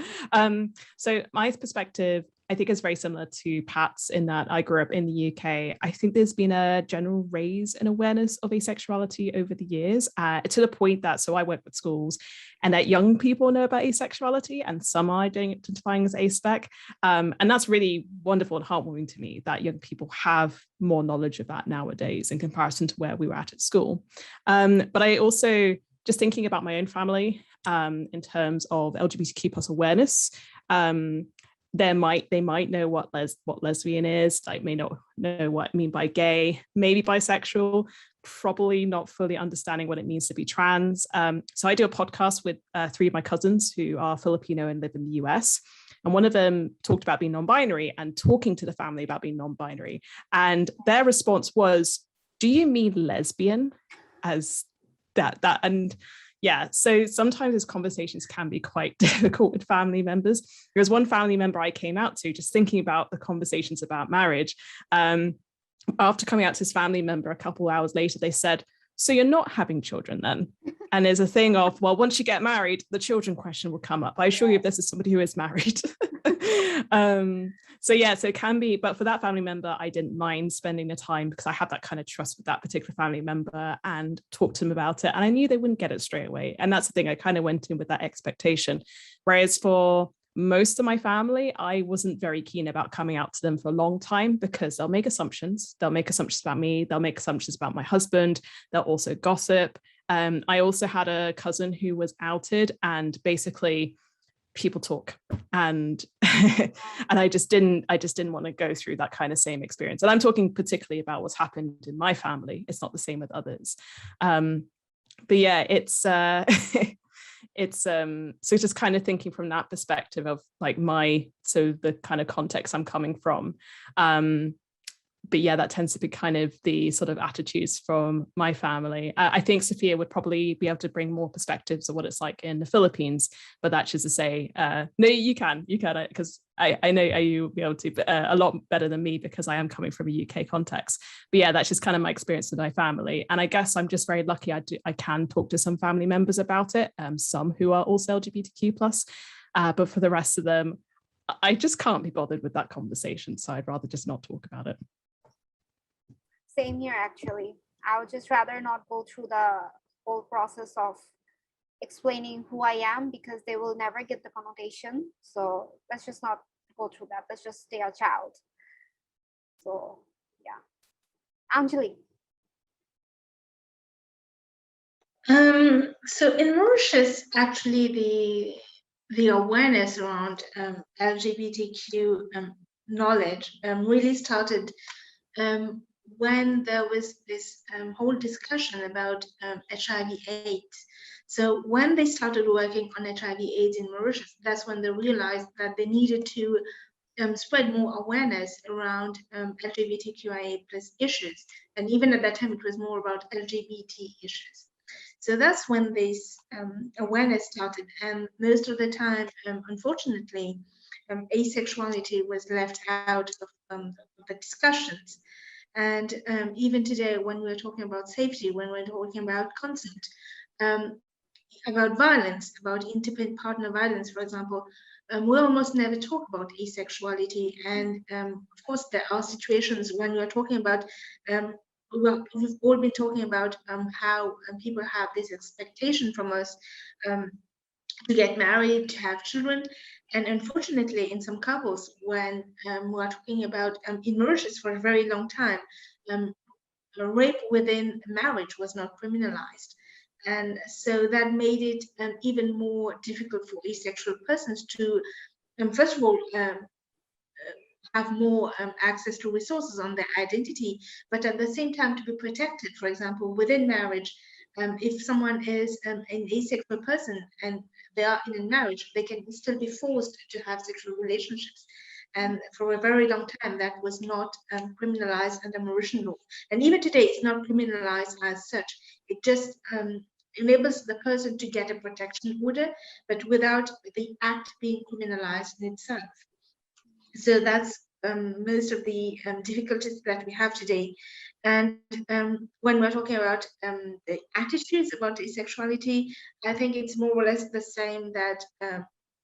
So my perspective, I think, is very similar to Pat's in that I grew up in the UK. I think there's been a general raise in awareness of asexuality over the years, to the point that, so I work with schools, and that young people know about asexuality, and some are identifying as A-Spec. And that's really wonderful and heartwarming to me that young people have more knowledge of that nowadays in comparison to where we were at school. But I also, just thinking about my own family in terms of LGBTQ plus awareness, they might know what lesbian is, like may not know what I mean by gay, maybe bisexual, probably not fully understanding what it means to be trans. So I do a podcast with 3 of my cousins who are Filipino and live in the US. And one of them talked about being non-binary and talking to the family about being non-binary. And their response was, do you mean lesbian? As that? And yeah, so sometimes these conversations can be quite difficult with family members. There was one family member I came out to, just thinking about the conversations about marriage. After coming out to his family member a couple hours later, they said, so you're not having children then? And there's a thing of, well, once you get married, the children question will come up. I assure you, if this is somebody who is married. So yeah, so it can be, but for that family member, I didn't mind spending the time because I had that kind of trust with that particular family member and talked to them about it. And I knew they wouldn't get it straight away. And that's the thing, I kind of went in with that expectation. Whereas for most of my family, I wasn't very keen about coming out to them for a long time because they'll make assumptions. They'll make assumptions about me. They'll make assumptions about my husband. They'll also gossip. I also had a cousin who was outed, and basically people talk, and and I just didn't want to go through that kind of same experience. And I'm talking particularly about what's happened in my family. It's not the same with others. But yeah, it's so just kind of thinking from that perspective of like the kind of context I'm coming from. But yeah, that tends to be kind of the sort of attitudes from my family. I think Sophia would probably be able to bring more perspectives of what it's like in the Philippines, but that's just to say, no, you can, because I know you'll be able to, but a lot better than me because I am coming from a UK context. But yeah, that's just kind of my experience with my family. And I guess I'm just very lucky I can talk to some family members about it, some who are also LGBTQ+, but for the rest of them, I just can't be bothered with that conversation, so I'd rather just not talk about it. Same here, actually. I would just rather not go through the whole process of explaining who I am, because they will never get the connotation. So let's just not go through that. Let's just stay a child. So yeah. Anjali. So in Mauritius, actually, the awareness around LGBTQ knowledge really started when there was this whole discussion about HIV/AIDS. So when they started working on HIV/AIDS in Mauritius, that's when they realized that they needed to spread more awareness around LGBTQIA+ issues. And even at that time, it was more about LGBT issues. So that's when this awareness started. And most of the time, unfortunately, asexuality was left out of the discussions. And even today, when we're talking about safety, when we're talking about consent, about violence, about intimate partner violence, for example, we almost never talk about asexuality. And of course, there are situations when we're talking about, well, we've all been talking about how people have this expectation from us to get married, to have children. And unfortunately, in some couples, when we're talking about in Mauritius for a very long time, rape within marriage was not criminalized. And so that made it even more difficult for asexual persons to, first of all, have more access to resources on their identity, but at the same time to be protected. For example, within marriage, if someone is an asexual person and they are in a marriage, they can still be forced to have sexual relationships. And for a very long time, that was not criminalized under Mauritian law. And even today, it's not criminalized as such. It just enables the person to get a protection order, but without the act being criminalized in itself. So that's most of the difficulties that we have today. And when we're talking about the attitudes about asexuality, I think it's more or less the same that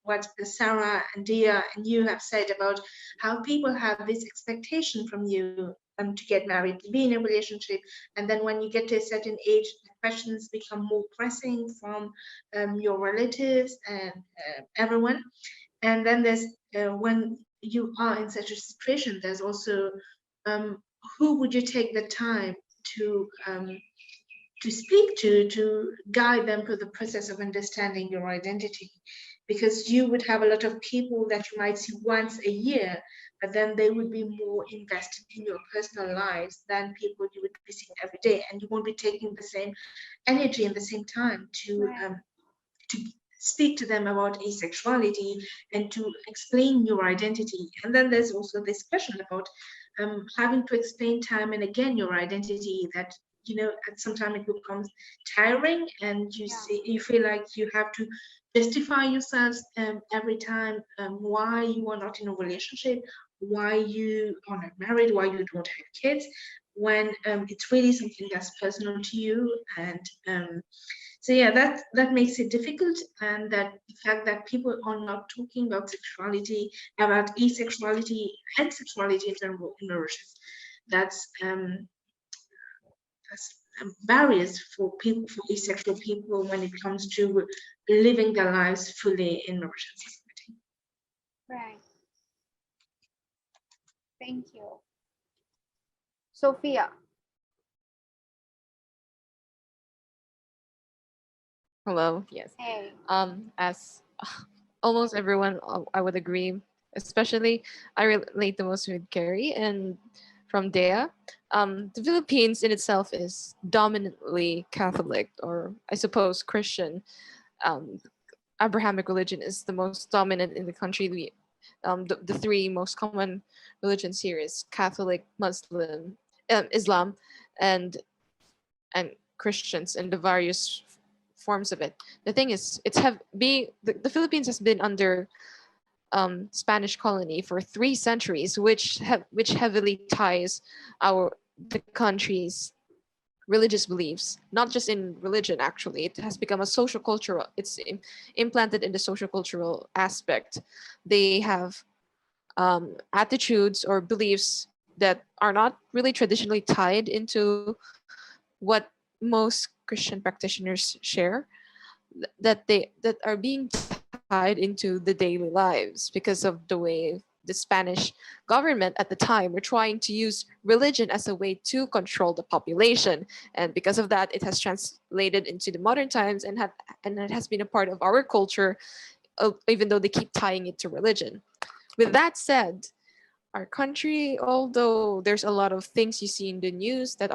what Sarah and Dia and you have said about how people have this expectation from you to get married, to be in a relationship. And then when you get to a certain age, the questions become more pressing from your relatives and everyone. And then there's when you are in such a situation, there's also who would you take the time to speak to guide them through the process of understanding your identity, because you would have a lot of people that you might see once a year, but then they would be more invested in your personal lives than people you would be seeing every day, and you won't be taking the same energy and the same time to speak to them about asexuality and to explain your identity. And then there's also this question about having to explain time and again your identity, that at some time it becomes tiring, and you feel like you have to justify yourselves every time why you are not in a relationship, why you are not married, why you don't have kids, when it's really something that's personal to you. And so yeah, that makes it difficult, and that the fact that people are not talking about sexuality, about asexuality and sexuality in general in Mauritius, that's barriers for people, for asexual people, when it comes to living their lives fully in Mauritian society. Right. Thank you. Sophia. Hello. Yes. Hey. As almost everyone, I would agree. Especially, I relate the most with Gary and from Dea. The Philippines in itself is dominantly Catholic, or I suppose Christian. Abrahamic religion is the most dominant in the country. The three most common religions here is Catholic, Muslim, Islam, and Christians, and the various forms of it. The thing is, the Philippines has been under Spanish colony for 3 centuries, which heavily ties the country's religious beliefs, not just in religion. Actually, it has become a social cultural. It's implanted in the social cultural aspect. They have attitudes or beliefs that are not really traditionally tied into what most Christian practitioners share, that are being tied into the daily lives because of the way the Spanish government at the time were trying to use religion as a way to control the population, and because of that, it has translated into the modern times and it has been a part of our culture, even though they keep tying it to religion. With that said, our country, although there's a lot of things you see in the news that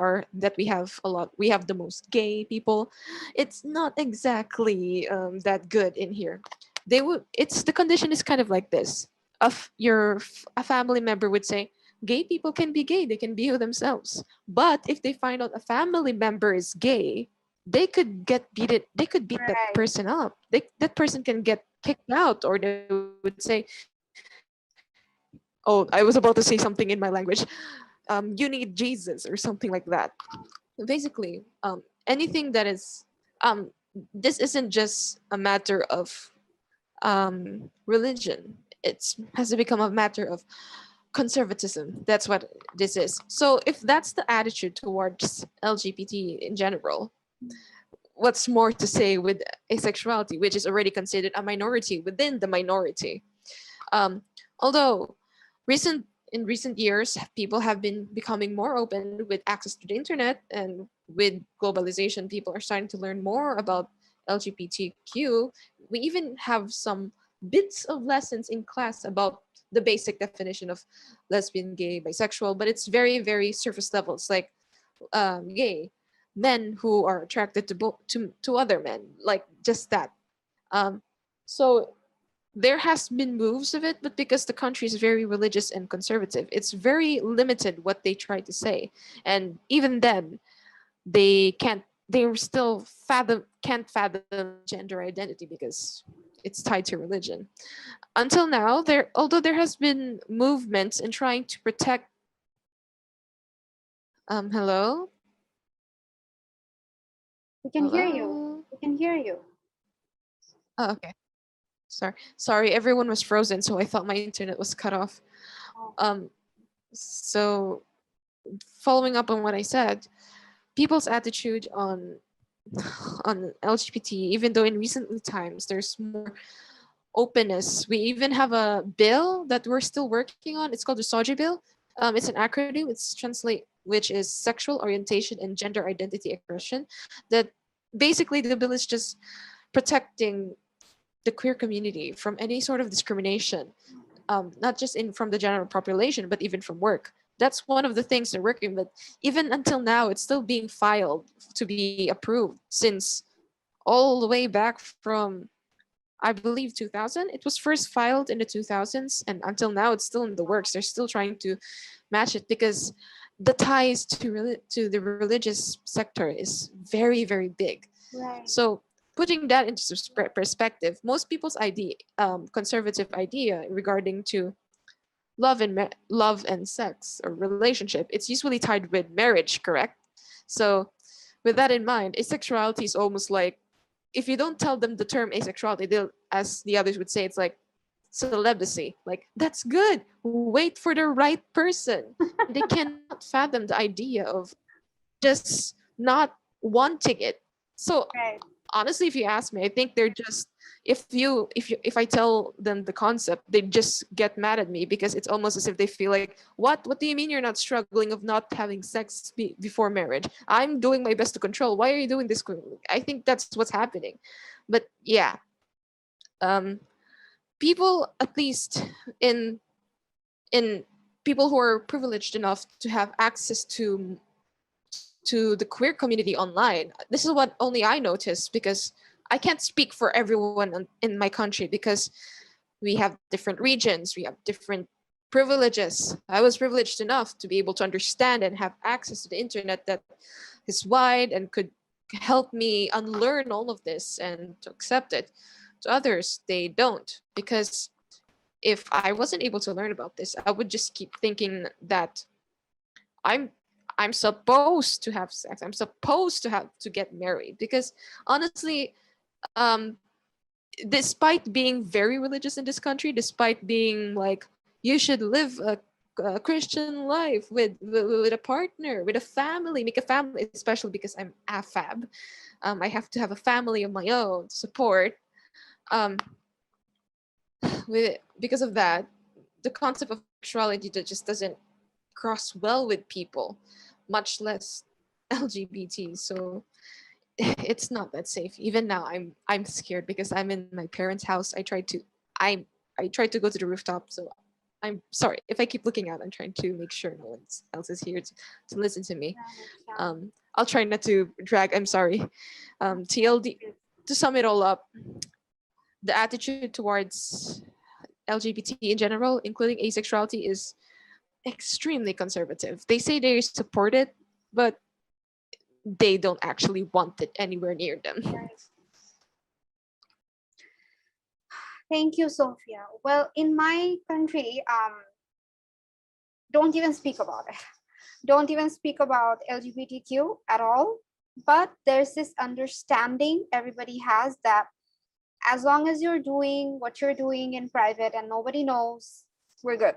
we have the most gay people, it's not exactly that good in here. The condition is kind of like this. A family member would say, gay people can be gay, they can be themselves. But if they find out a family member is gay, they could beat that Right. person up. That person can get kicked out, or they would say, oh, I was about to say something in my language. You need Jesus or something like that. Basically, anything that is, this isn't just a matter of religion. It has to become a matter of conservatism. That's what this is. So if that's the attitude towards LGBT in general, what's more to say with asexuality, which is already considered a minority within the minority? Although in recent years, people have been becoming more open with access to the internet, and with globalization, people are starting to learn more about LGBTQ. We even have some bits of lessons in class about the basic definition of lesbian, gay, bisexual, but it's very, very surface level. It's like gay men who are attracted to other men, like just that. Um, so there has been moves of it, but because the country is very religious and conservative, it's very limited what they try to say. And even then, they still can't fathom gender identity because it's tied to religion. Until now, although there has been movements in trying to protect. Hello. We can hear you. Hello? We can hear you. Oh, okay. Sorry, everyone was frozen, so I thought my internet was cut off. Oh. So following up on what I said, people's attitude on LGBT, even though in recent times there's more openness. We even have a bill that we're still working on. It's called the SOGI bill. It's an acronym. Which is Sexual Orientation and Gender Identity Expression. That basically the bill is just protecting the queer community from any sort of discrimination, not just from the general population, but even from work. That's one of the things they're working with. Even until now, it's still being filed to be approved since all the way back from, I believe, 2000. It was first filed in the 2000s, and until now, it's still in the works. They're still trying to match it because the ties to the religious sector is very, very big. Right. So putting that into perspective, most people's conservative idea regarding to love and sex or relationship, it's usually tied with marriage, correct? So with that in mind, asexuality is almost like, if you don't tell them the term asexuality, they'll, as the others would say, it's like celibacy. Like, that's good. Wait for the right person. They cannot fathom the idea of just not wanting it. So Right. honestly, if you ask me, I think they're just, if I tell them the concept, they just get mad at me because it's almost as if they feel like, what do you mean you're not struggling of not having sex before marriage? I'm doing my best to control. Why are you doing this? I think that's what's happening. But yeah, people, at least in people who are privileged enough to have access to the queer community online. This is what only I noticed, because I can't speak for everyone in my country because we have different regions, we have different privileges. I was privileged enough to be able to understand and have access to the internet that is wide and could help me unlearn all of this and to accept it. To others, they don't, because if I wasn't able to learn about this, I would just keep thinking that I'm I'm supposed to have sex. I'm supposed to get married, because honestly, um, despite being very religious in this country, despite being like You should live a Christian life with a partner, with a family, make a family, especially because I'm AFAB. I have to have a family of my own to support. Um, because of that, the concept of sexuality that just doesn't cross well with people, much less LGBT. So it's not that safe. Even now, I'm scared because I'm in my parents' house. I tried to go to the rooftop. So I'm sorry if I keep looking out. I'm trying to make sure no one else is here to listen to me. I'll try not to drag. I'm sorry. TLD. To sum it all up, the attitude towards LGBT in general, including asexuality, is extremely conservative. They say they support it, but they don't actually want it anywhere near them. Thank you, Sophia. Well, in my country, don't even speak about it. Don't even speak about LGBTQ at all. But there's this understanding everybody has that as long as you're doing what you're doing in private and nobody knows, we're good.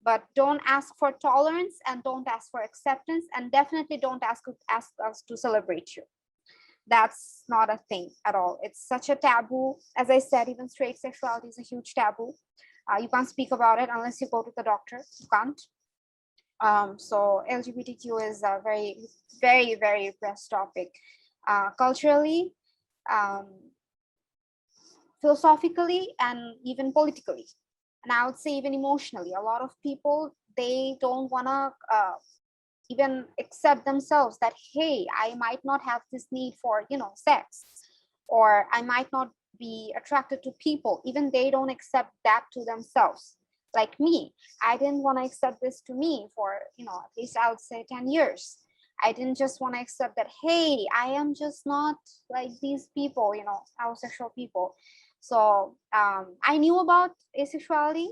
But don't ask for tolerance and don't ask for acceptance, and definitely don't ask us to celebrate you. That's not a thing at all. It's such a taboo. As I said, even straight sexuality is a huge taboo. You can't speak about it unless you go to the doctor. You can't. So LGBTQ is a very, very, very repressed topic. Culturally, philosophically, and even politically. And I would say even emotionally. A lot of people, they don't want to even accept themselves that, hey, I might not have this need for, sex, or I might not be attracted to people. Even they don't accept that to themselves. Like me, I didn't want to accept this to me for, at least I would say 10 years. I didn't just want to accept that, hey, I am just not like these people, homosexual people. So I knew about asexuality,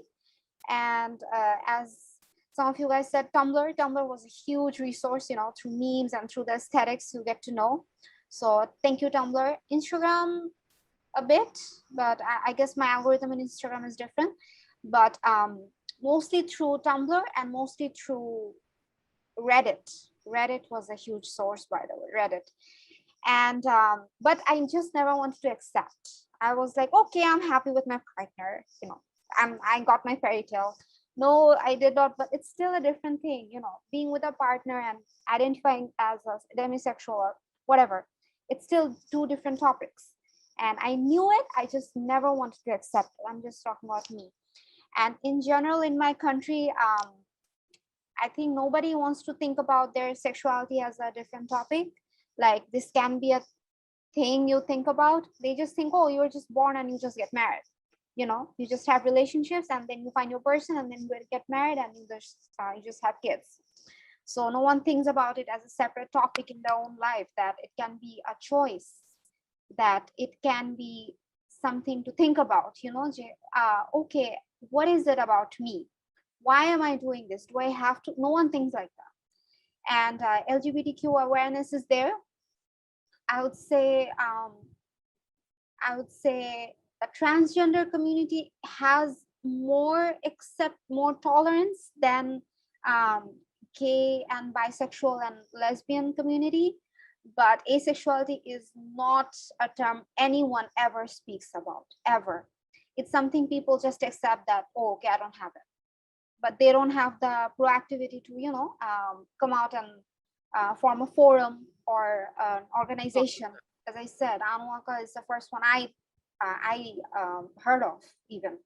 and as some of you guys said, Tumblr was a huge resource, through memes and through the aesthetics you get to know. So thank you, Tumblr. Instagram a bit, but I guess my algorithm in Instagram is different. But mostly through Tumblr and mostly through Reddit. Reddit was a huge source, by the way, Reddit. And but I just never wanted to accept. I was like, okay, I'm happy with my partner, I got my fairy tale. No, I did not, but it's still a different thing, being with a partner and identifying as a demisexual or whatever. It's still two different topics. And I knew it, I just never wanted to accept it. I'm just talking about me. And in general, in my country, I think nobody wants to think about their sexuality as a different topic. Like this can be a thing you think about. They just think, oh, you're just born and you just get married. You just have relationships and then you find your person and then you get married and you just have kids. So no one thinks about it as a separate topic in their own life, that it can be a choice, that it can be something to think about, okay, what is it about me? Why am I doing this? Do I have to? No one thinks like that. And LGBTQ awareness is there. I would say the transgender community has more tolerance than gay and bisexual and lesbian community, but asexuality is not a term anyone ever speaks about, ever. It's something people just accept that, oh, okay, I don't have it. But they don't have the proactivity to, come out and form a forum or an organization. As I said, Anwaka is the first one I heard of. Even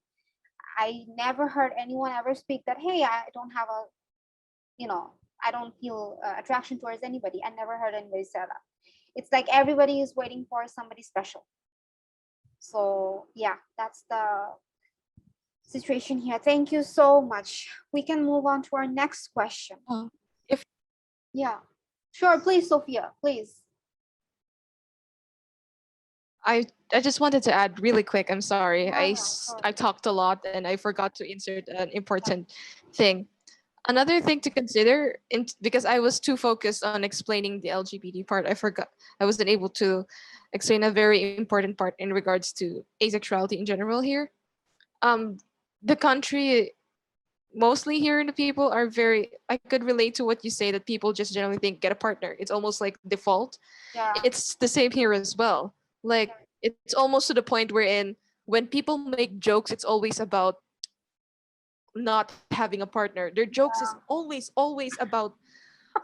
I never heard anyone ever speak that, hey, I don't have I don't feel attraction towards anybody. I never heard anybody say that. It's like everybody is waiting for somebody special. So yeah, that's the situation here. Thank you so much. We can move on to our next question. Yeah, sure, please, Sophia, please. I just wanted to add really quick. I'm sorry. Sure. I talked a lot and I forgot to insert an important thing. Another thing to consider, because I was too focused on explaining the LGBT part, I wasn't able to explain a very important part in regards to asexuality in general here. The country mostly here the people are very, I could relate to what you say, that people just generally think get a partner. It's almost like default. Yeah. It's the same here as well. Like it's almost to the point wherein when people make jokes, it's always about not having a partner. Their jokes is always about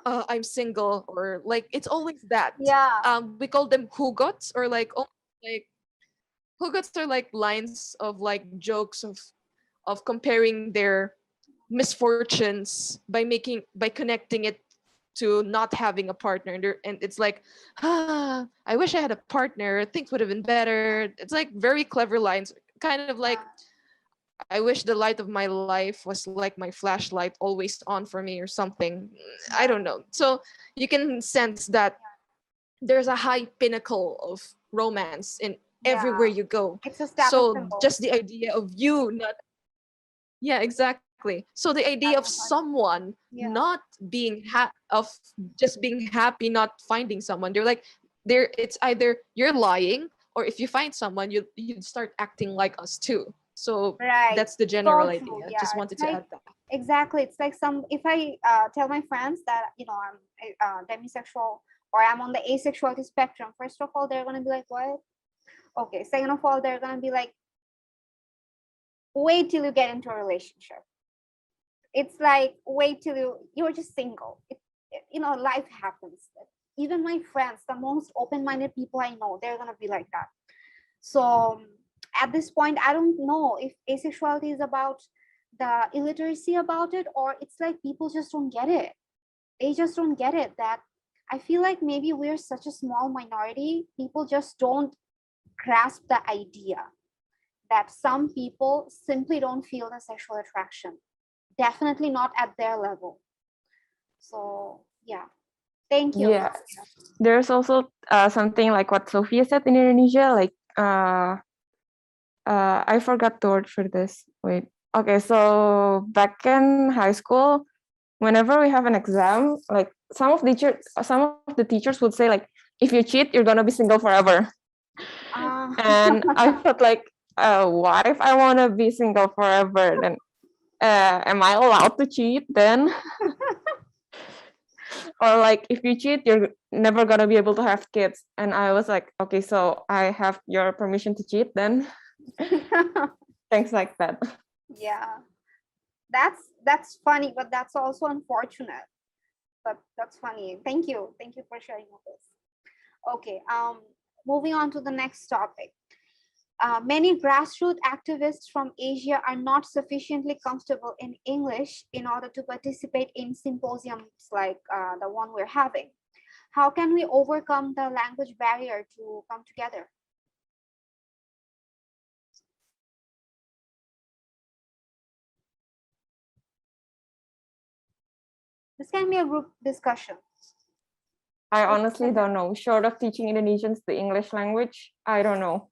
I'm single, or like it's always that. Yeah. We call them hugots, or like hugots are like lines of like jokes of comparing their misfortunes by connecting it to not having a partner, and it's like, I wish I had a partner, things would have been better. It's like very clever lines, kind of like, I wish the light of my life was like my flashlight, always on for me or something. I don't know. So you can sense that there's a high pinnacle of romance in everywhere you go. It's a status So symbol. just the idea of you not, yeah, exactly. So the idea of someone not being of just being happy not finding someone, they're like, it's either you're lying, or if you find someone, you start acting like us too. So Right. that's the So general true. idea. Yeah, Just wanted it's to like- add that. Exactly. It's like if I tell my friends that, you know, I'm demisexual or I'm on the asexuality spectrum, first of all, they're going to be like, what? Okay. Second of all, they're going to be like, wait till you get into a relationship. It's like, wait till you're just single. You know, life happens. Even my friends, the most open-minded people I know, they're going to be like that. So at this point, I don't know if asexuality is about the illiteracy about it, or it's like people just don't get it. They just don't get it. That I feel like maybe we're such a small minority, people just don't grasp the idea that some people simply don't feel the sexual attraction, definitely not at their level. So yeah, thank you. Yeah, there's also something like what Sophia said in Indonesia, like I forgot the word for this. Wait. Okay, so back in high school, whenever we have an exam, like some of the teachers would say like, if you cheat, you're gonna be single forever. And I felt like, what if I want to be single forever? Then am I allowed to cheat then? Or like, if you cheat, you're never gonna be able to have kids. And I was like, okay, so I have your permission to cheat then? Things like that. Yeah, that's funny, but that's also unfortunate. But that's funny. Thank you for sharing all this. Okay, moving on to the next topic. Many grassroots activists from Asia are not sufficiently comfortable in English in order to participate in symposiums like the one we're having. How can we overcome the language barrier to come together? This can be a group discussion. I honestly don't know. Short of teaching Indonesians the English language, I don't know.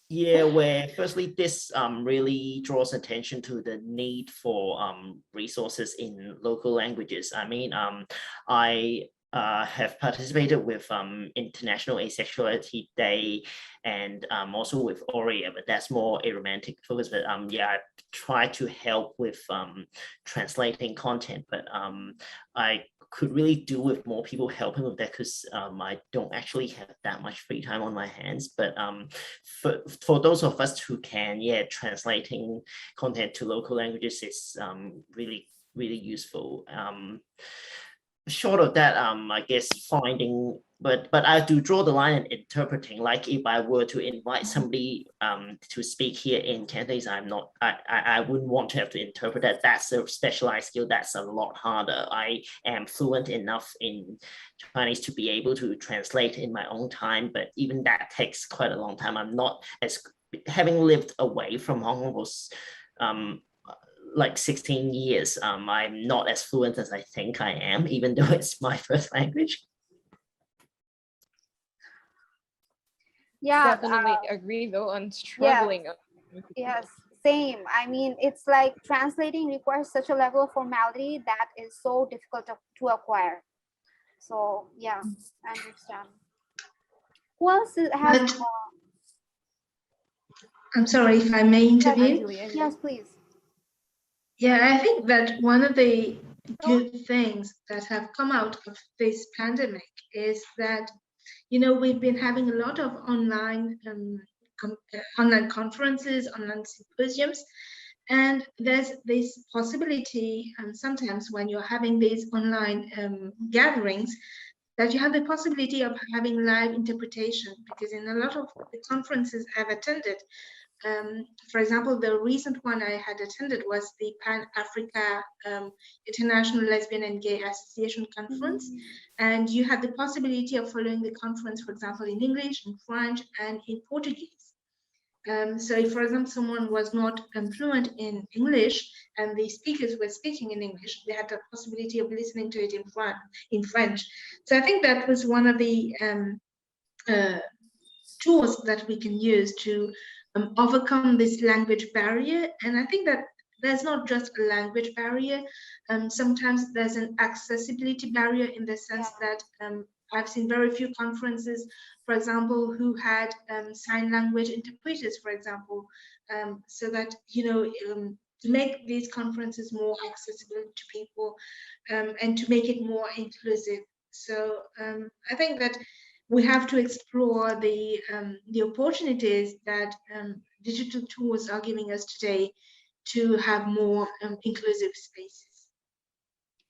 Yeah, where firstly, this really draws attention to the need for resources in local languages. I mean, I have participated with International Asexuality Day and also with Aurea, but that's more a romantic focus. But yeah, I try to help with translating content, but I could really do with more people helping with that, because I don't actually have that much free time on my hands. But for those of us who can, yeah, translating content to local languages is really useful. Short of that, I guess finding, but I do draw the line in interpreting. Like if I were to invite somebody to speak here in Cantonese, I wouldn't want to have to interpret that. That's a specialized skill. That's a lot harder. I am fluent enough in Chinese to be able to translate in my own time, but even that takes quite a long time. I'm not as, having lived away from Hong Kong was like 16 years, I'm not as fluent as I think I am, even though it's my first language. Yeah, Definitely agree though on struggling. Yes, same. I mean, it's like translating requires such a level of formality that is so difficult to acquire. So yeah, I understand. Who else has? I'm sorry if I may intervene. Yes, please. Yeah, I think that one of the good things that have come out of this pandemic is that, you know, we've been having a lot of online online conferences, online symposiums, and there's this possibility, and sometimes when you're having these online gatherings, that you have the possibility of having live interpretation, because in a lot of the conferences I've attended, for example, the recent one I had attended was the Pan-Africa International Lesbian and Gay Association Conference. And you had the possibility of following the conference, for example, in English, in French, and in Portuguese. So if, for example, someone was not fluent in English and the speakers were speaking in English, they had the possibility of listening to it in French. So I think that was one of the tools that we can use to overcome this language barrier. And I think that there's not just a language barrier. Sometimes there's an accessibility barrier, in the sense that I've seen very few conferences, for example, who had sign language interpreters, for example, so that, you know, to make these conferences more accessible to people, and to make it more inclusive. So I think that we have to explore the opportunities that digital tools are giving us today to have more inclusive spaces.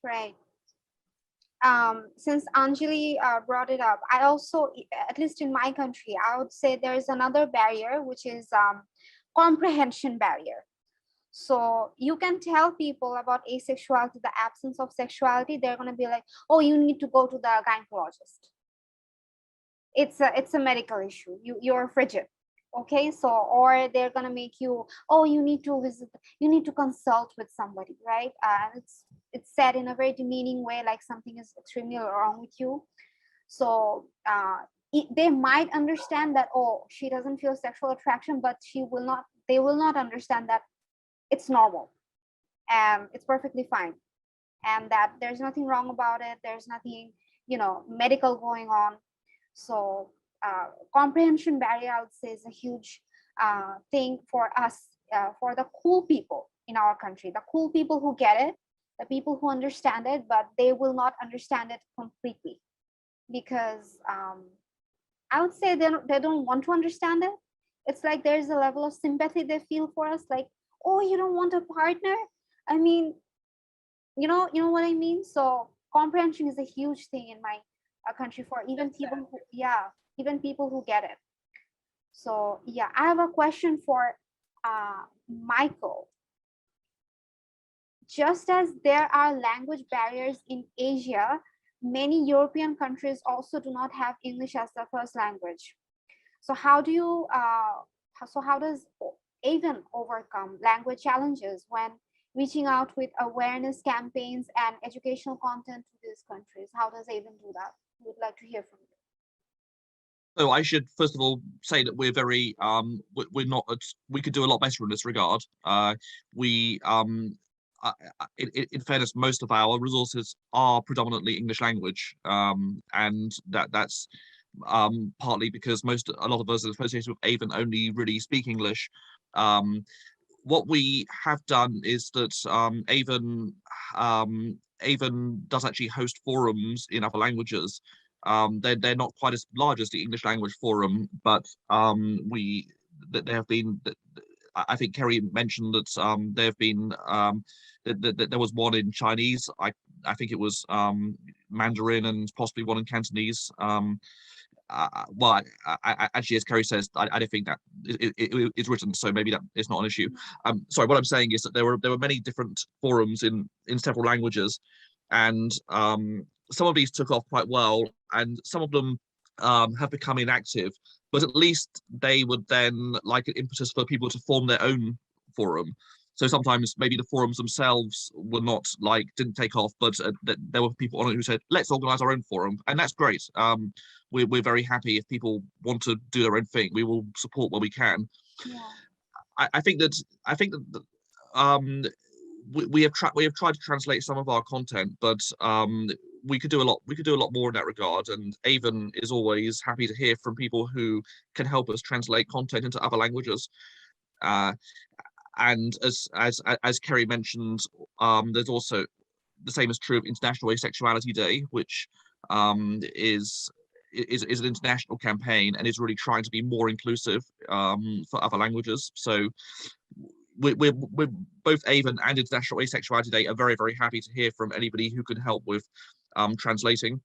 Right. Since Anjali brought it up, I also, at least in my country, I would say there is another barrier, which is comprehension barrier. So you can tell people about asexuality, the absence of sexuality, they're going to be like, oh, you need to go to the gynecologist. It's a medical issue. You're frigid. Okay, so, or they're going to make you, oh, you need to visit, you need to consult with somebody, right? It's said in a very demeaning way, like something is extremely wrong with you. So they might understand that, oh, she doesn't feel sexual attraction, but they will not understand that it's normal and it's perfectly fine, and that there's nothing wrong about it. There's nothing, you know, medical going on. So comprehension barrier, I would say, is a huge thing for us, for the cool people in our country, the cool people who get it, the people who understand it, but they will not understand it completely, because I would say they don't want to understand it. It's like there's a level of sympathy they feel for us, like, oh, you don't want a partner? I mean, you know what I mean? So comprehension is a huge thing in my country for even people who, even people who get it. So yeah, I have a question for Michael. Just as there are language barriers in Asia, many European countries also do not have English as their first language. So how does AVEN overcome language challenges when reaching out with awareness campaigns and educational content to these countries? How does AVEN do that? We'd like to hear from you. So I should first of all say that we're very we're not we could do a lot better in this regard. In fairness, most of our resources are predominantly English language, and that's partly because a lot of us associated with AVEN only really speak English. What we have done is that AVEN does actually host forums in other languages. They're not quite as large as the English language forum, but there have been. I think Kerry mentioned that there have been there was one in Chinese. I think it was Mandarin, and possibly one in Cantonese. Well, actually, as Kerry says, I don't think that it is written, so maybe that is not an issue. Sorry, what I'm saying is that there were many different forums in several languages, and some of these took off quite well, and some of them have become inactive. But at least they would then like an impetus for people to form their own forum. So sometimes maybe the forums themselves were not didn't take off, but there were people on it who said, let's organize our own forum. And that's great. We're very happy if people want to do their own thing. We will support where we can. Yeah. I think that we have tried to translate some of our content, but we could do a lot more in that regard, and AVEN is always happy to hear from people who can help us translate content into other languages. And as Kerry mentioned, there's also the same is true of International Asexuality Day, which is an international campaign and is really trying to be more inclusive for other languages. So we're both AVEN and International Asexuality Day are very, very happy to hear from anybody who can help with translating.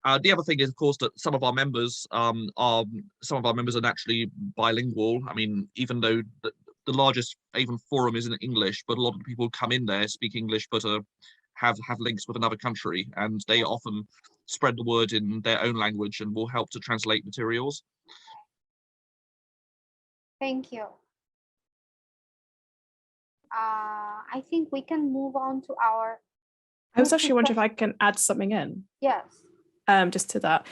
The other thing is, of course, that some of our members are naturally bilingual. I mean, even though the largest AVEN forum is in English, but a lot of the people who come in there speak English, but have links with another country, and they often spread the word in their own language and will help to translate materials. Thank you. I think we can move on to our. I was actually wondering if I can add something in. Yes. Just to that.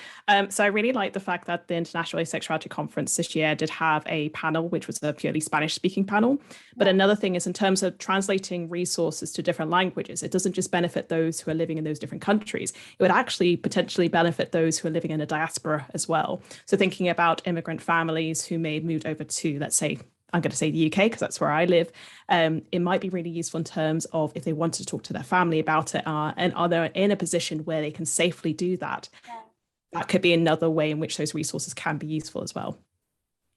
So I really like the fact that the International Asexuality Conference this year did have a panel, which was a purely Spanish speaking panel. But another thing is, in terms of translating resources to different languages, it doesn't just benefit those who are living in those different countries. It would actually potentially benefit those who are living in a diaspora as well. So thinking about immigrant families who may have moved over to, let's say, I'm going to say the UK because that's where I live. It might be really useful in terms of if they want to talk to their family about it and are they in a position where they can safely do that. That could be another way in which those resources can be useful as well.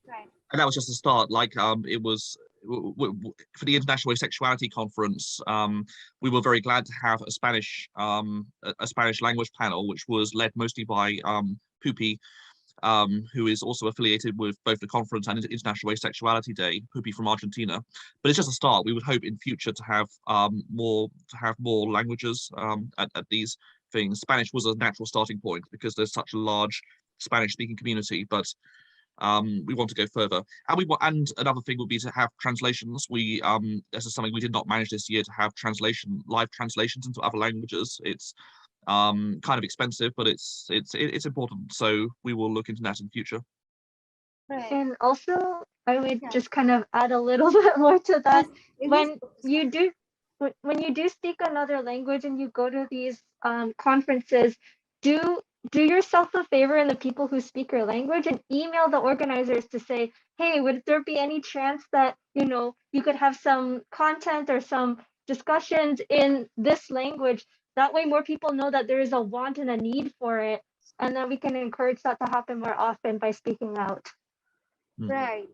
Right. And that was just a start. Like it was for the International Asexuality Conference. We were very glad to have a Spanish language panel, which was led mostly by Pupi, who is also affiliated with both the conference and International Asexuality Day, Pupi from Argentina. But it's just a start. We would hope in future to have more languages at these things. Spanish was a natural starting point because there's such a large Spanish-speaking community, but we want to go further. And another thing would be to have translations. This is something we did not manage this year, to have live translations into other languages. It's kind of expensive, but it's important, so we will look into that in future. Right. And also, I would just kind of add a little bit more to that. When you do speak another language and you go to these conferences, do yourself a favor and the people who speak your language and email the organizers to say, hey, would there be any chance that you could have some content or some discussions in this language? That way more people know that there is a want and a need for it, and then we can encourage that to happen more often by speaking out. Right.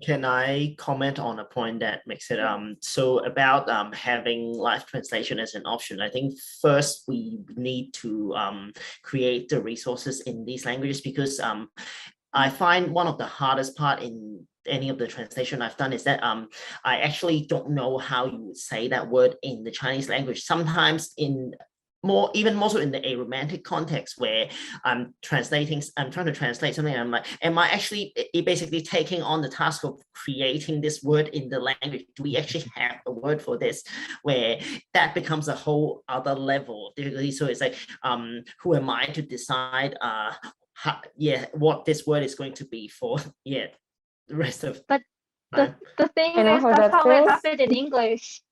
Can I comment on a point that makes it so about having live translation as an option? I think first we need to create the resources in these languages, because I find one of the hardest part in any of the translation I've done is that I actually don't know how you would say that word in the Chinese language. Sometimes even more so in the aromantic context, where I'm trying to translate something, and I'm like, am I actually basically taking on the task of creating this word in the language? Do we actually have a word for this? Where that becomes a whole other level of difficulty. So it's like, who am I to decide what this word is going to be for the rest of but the thing I know is, how that's that how it feels. happened in English.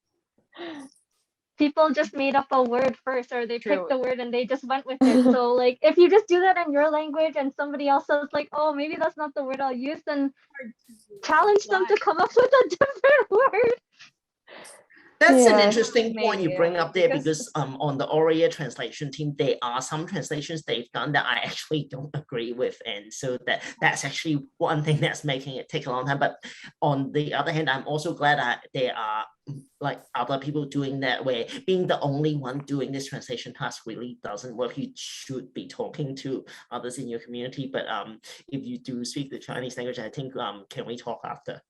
People just made up a word first, or they picked the word and they just went with it. So like, if you just do that in your language and somebody else says like, oh, maybe that's not the word I'll use, then challenge them to come up with a different word. That's an Yes. interesting point you bring up there, because because- on the Aurea translation team, there are some translations they've done that I actually don't agree with, and so that's actually one thing that's making it take a long time. But on the other hand, I'm also glad that there are like other people doing that, where being the only one doing this translation task really doesn't work. You should be talking to others in your community. But if you do speak the Chinese language, I think can we talk after?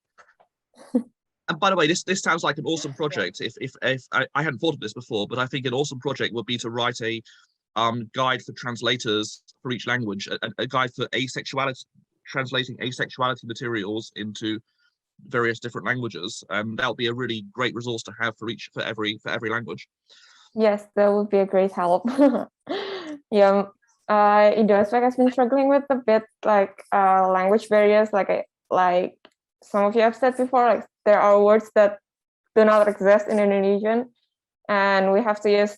And by the way, this sounds like an awesome project. If I hadn't thought of this before, but I think an awesome project would be to write a guide for translators for each language, a guide for asexuality, translating asexuality materials into various different languages. That would be a really great resource to have for every language. Yes, that would be a great help. Yeah, Indospec has been struggling with a bit like language barriers, like some of you have said before, like there are words that do not exist in Indonesian, and we have to use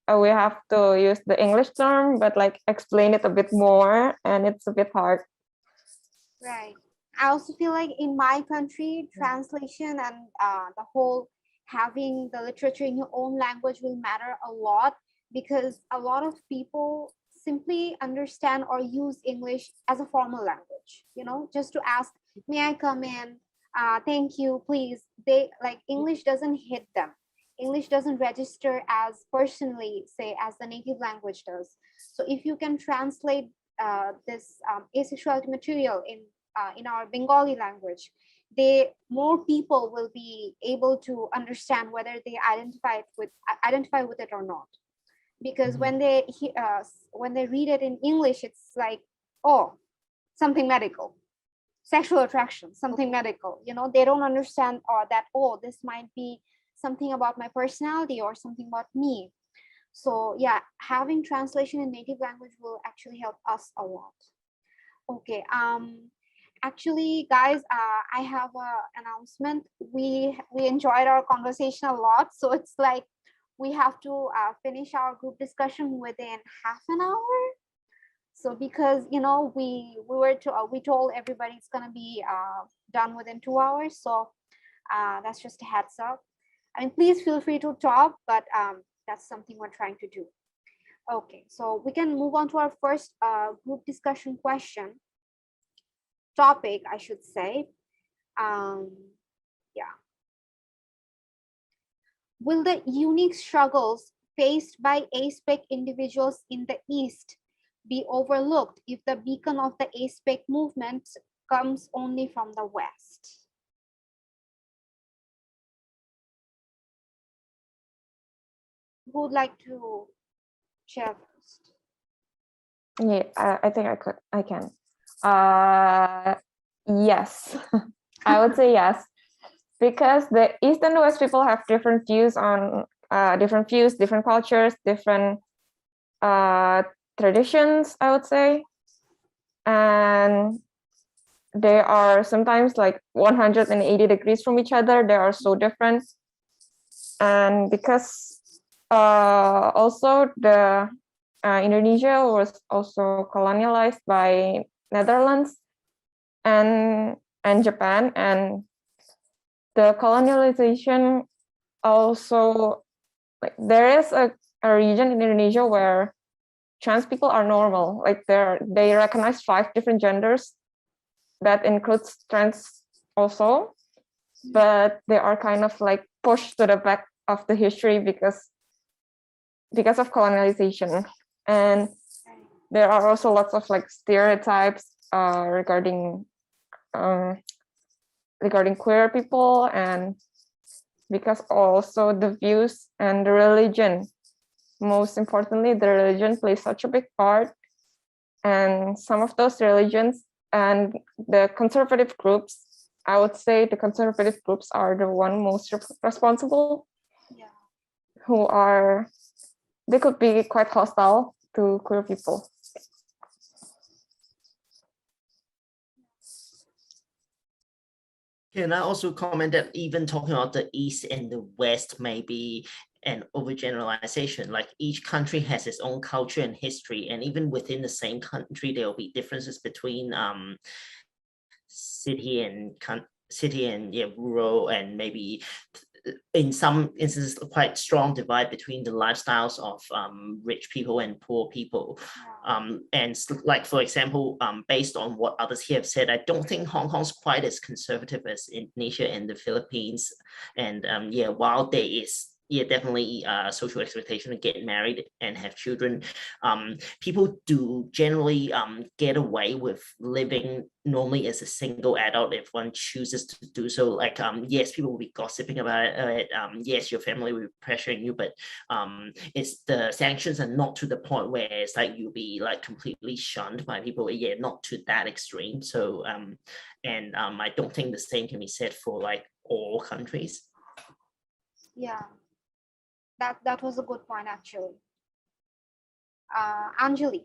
the English term, but like explain it a bit more, and it's a bit hard. Right. I also feel like in my country, translation and the whole having the literature in your own language will matter a lot, because a lot of people simply understand or use English as a formal language, you know, just to ask, may I come in? Thank you, please. They like English doesn't hit them. English doesn't register as personally, say, as the native language does. So if you can translate this asexuality material in our Bengali language, more people will be able to understand whether they identify with it or not. Because when they read it in English, it's like, oh, something medical, sexual attraction, something medical. You know, they don't understand or that, oh, this might be something about my personality or something about me. So yeah, having translation in native language will actually help us a lot. Okay. Actually, guys, I have an announcement. We enjoyed our conversation a lot, so it's like we have to finish our group discussion within half an hour. So because you know we told everybody it's gonna be done within 2 hours, so that's just a heads up. I mean, please feel free to talk, but that's something we're trying to do. Okay, so we can move on to our first group discussion question. Topic, I should say. Yeah. Will the unique struggles faced by A-Spec individuals in the East be overlooked if the beacon of the A-Spec movement comes only from the West? Who would like to share first? Yeah, I think I can. Yes, I would say yes, because the East and the West people have different views on different cultures, different traditions, I would say, and they are sometimes like 180 degrees from each other. They are so different, and because also the Indonesia was also colonialized by Netherlands and Japan, and the colonialization also, like, there is a region in Indonesia where trans people are normal. Like they recognize 5 different genders, that includes trans also, but they are kind of like pushed to the back of the history because of colonialization. And there are also lots of like stereotypes regarding queer people, and because also the views and the religion, most importantly, the religion plays such a big part. And some of those religions and the conservative groups, I would say the conservative groups are the one most responsible, who they could be quite hostile to queer people. Can I also comment that even talking about the East and the West may be an overgeneralization? Like each country has its own culture and history, and even within the same country, there will be differences between city and rural, and maybe in some instances quite strong divide between the lifestyles of rich people and poor people. And like, for example, based on what others here have said, I don't think Hong Kong's quite as conservative as Indonesia and the Philippines. And while there is definitely social expectation to get married and have children, people do generally get away with living normally as a single adult if one chooses to do so. Like, yes, people will be gossiping about it. Yes, your family will be pressuring you, but it's the sanctions are not to the point where it's like you'll be like completely shunned by people. Yeah, not to that extreme. So I don't think the same can be said for like all countries. Yeah, that was a good point, actually. Anjali.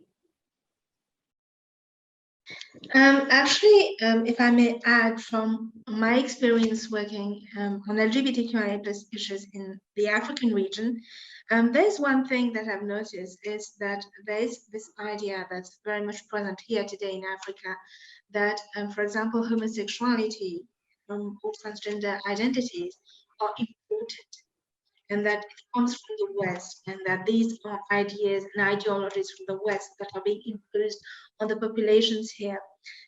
Actually, if I may add from my experience working on LGBTQIA+ issues in the African region, there's one thing that I've noticed is that there's this idea that's very much present here today in Africa that, for example, homosexuality or transgender identities are important, and that it comes from the West, and that these are ideas and ideologies from the West that are being imposed on the populations here.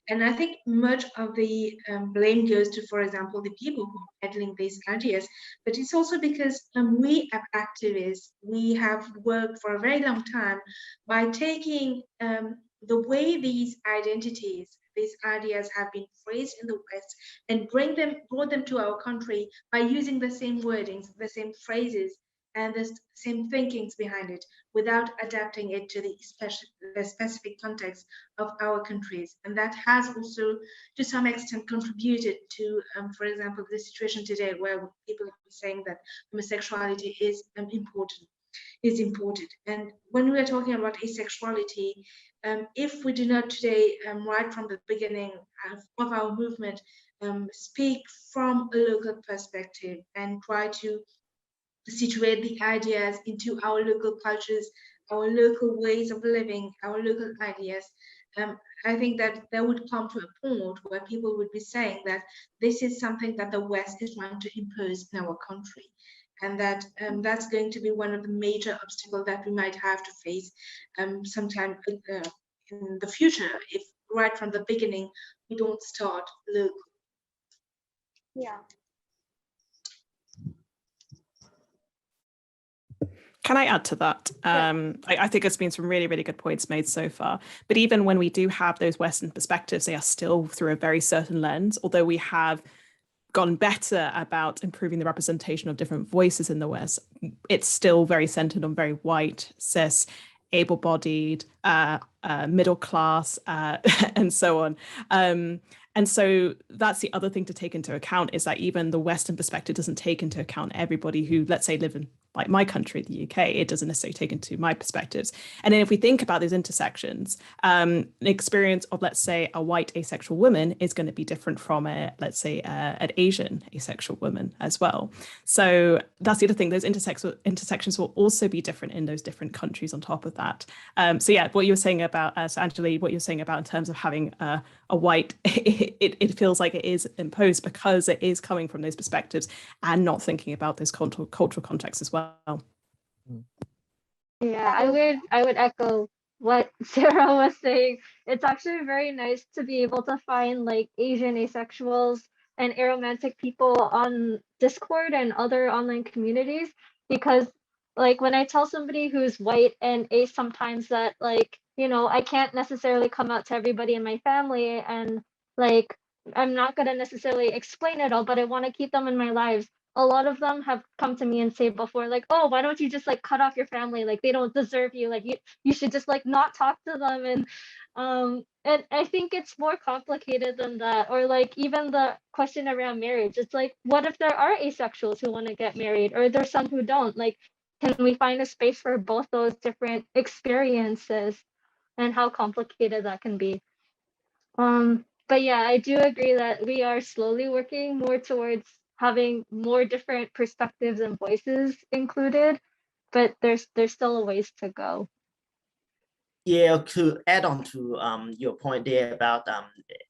And I think much of the blame goes to, for example, the people who are peddling these ideas, but it's also because we as activists, we have worked for a very long time by taking the way these identities, these ideas have been phrased in the West and brought them to our country by using the same wordings, the same phrases, and the same thinkings behind it without adapting it to the specific context of our countries. And that has also, to some extent, contributed to, for example, the situation today where people are saying that homosexuality is important. And when we are talking about asexuality, if we do not today, right from the beginning of our movement, speak from a local perspective and try to situate the ideas into our local cultures, our local ways of living, our local ideas, I think that there would come to a point where people would be saying that this is something that the West is trying to impose in our country. And that that's going to be one of the major obstacles that we might have to face sometime in the future if right from the beginning we don't start local. Yeah. Can I add to that? I think there's been some really, really good points made so far. But even when we do have those Western perspectives, they are still through a very certain lens, although we have gotten better about improving the representation of different voices in the West. It's still very centered on very white, cis, able-bodied, middle class, and so on. And so that's the other thing to take into account, is that even the Western perspective doesn't take into account everybody who, let's say, live in like my country, the UK. It doesn't necessarily take into my perspectives. And then if we think about those intersections, the experience of, let's say, a white asexual woman is going to be different from let's say, an Asian asexual woman as well. So that's the other thing. Those intersections will also be different in those different countries on top of that. So yeah, what you were saying about, so Anjali, what you're saying about in terms of having a white, it feels like it is imposed because it is coming from those perspectives and not thinking about those cultural contexts as well. Yeah, I would echo what Sarah was saying. It's actually very nice to be able to find like Asian asexuals and aromantic people on Discord and other online communities, because like when I tell somebody who's white and ace sometimes that like, you know, I can't necessarily come out to everybody in my family, and like I'm not gonna necessarily explain it all, but I want to keep them in my lives. A lot of them have come to me and say before, like, oh, why don't you just like cut off your family? Like they don't deserve you. Like you should just like not talk to them. And I think it's more complicated than that. Or like even the question around marriage. It's like, what if there are asexuals who want to get married, or there's some who don't? Like, can we find a space for both those different experiences, and how complicated that can be? But yeah, I do agree that we are slowly working more towards having more different perspectives and voices included, but there's still a ways to go. Yeah, to add on to your point there about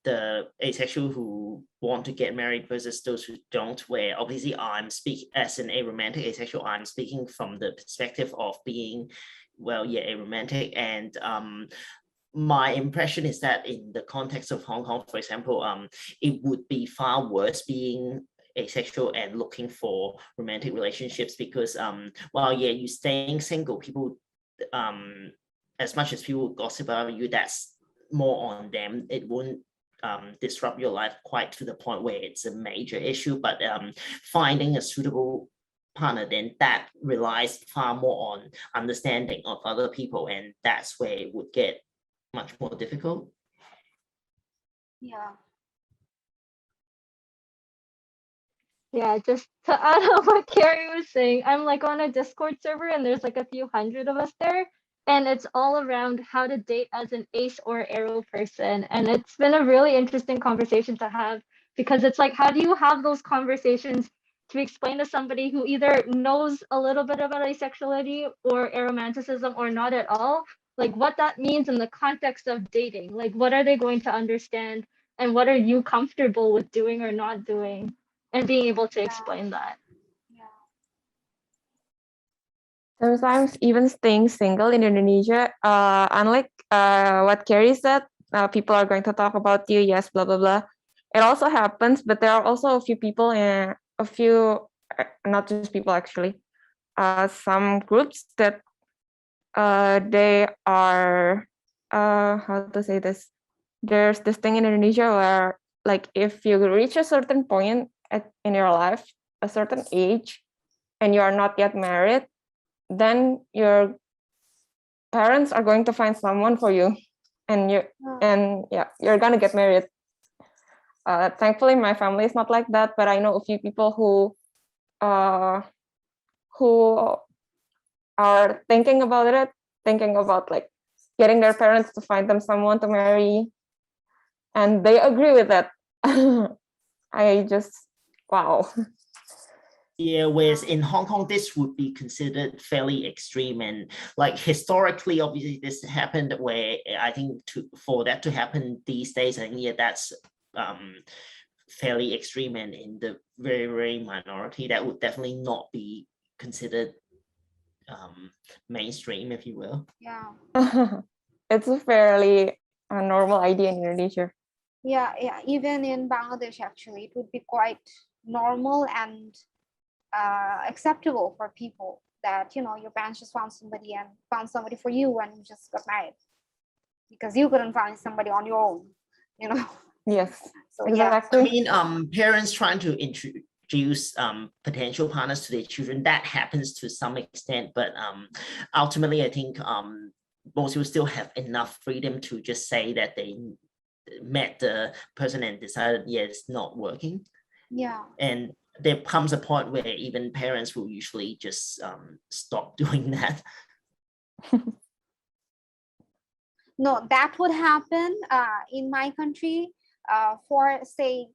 the asexual who want to get married versus those who don't, where obviously I'm speaking as an aromantic asexual, I'm speaking from the perspective of being, well, yeah, aromantic. And my impression is that in the context of Hong Kong, for example, it would be far worse being asexual and looking for romantic relationships, because while yeah, you staying single, people as much as people gossip about you, that's more on them. It won't disrupt your life quite to the point where it's a major issue, but finding a suitable partner, then that relies far more on understanding of other people, and that's where it would get much more difficult. Yeah. Yeah, just to add on what Carrie was saying, I'm like on a Discord server and there's like a few hundred of us there. and it's all around how to date as an ace or arrow person. And it's been a really interesting conversation to have, because it's like, how do you have those conversations to explain to somebody who either knows a little bit about asexuality or aromanticism or not at all, like what that means in the context of dating? Like, what are they going to understand, and what are you comfortable with doing or not doing, and being able to explain that? Sometimes even staying single in Indonesia, unlike what Carrie said, people are going to talk about you, yes, blah, blah, blah. It also happens, but there are also a few people, not just people actually, some groups that they are, how to say this? There's this thing in Indonesia where, like, if you reach a certain point in your life, a certain age, and you are not yet married, then your parents are going to find someone for you, and you're gonna get married. Thankfully, my family is not like that, but I know a few people who are thinking about it, thinking about like getting their parents to find them someone to marry, and they agree with that. I just, wow. Yeah, whereas in Hong Kong, this would be considered fairly extreme, and like historically, obviously, this happened where I think for that to happen these days, I think that's fairly extreme, and in the very, very minority, that would definitely not be considered mainstream, if you will. Yeah. It's a fairly normal idea in Indonesia. Yeah, even in Bangladesh, actually, it would be quite normal and acceptable for people that, you know, your parents just found somebody for you, and you just got married because you couldn't find somebody on your own, you know. Yes, So exactly. I mean, parents trying to introduce potential partners to their children, that happens to some extent, but ultimately, I think most people still have enough freedom to just say that they met the person and decided, yeah, it's not working. Yeah. And there comes a point where even parents will usually just stop doing that. No, that would happen in my country for, say,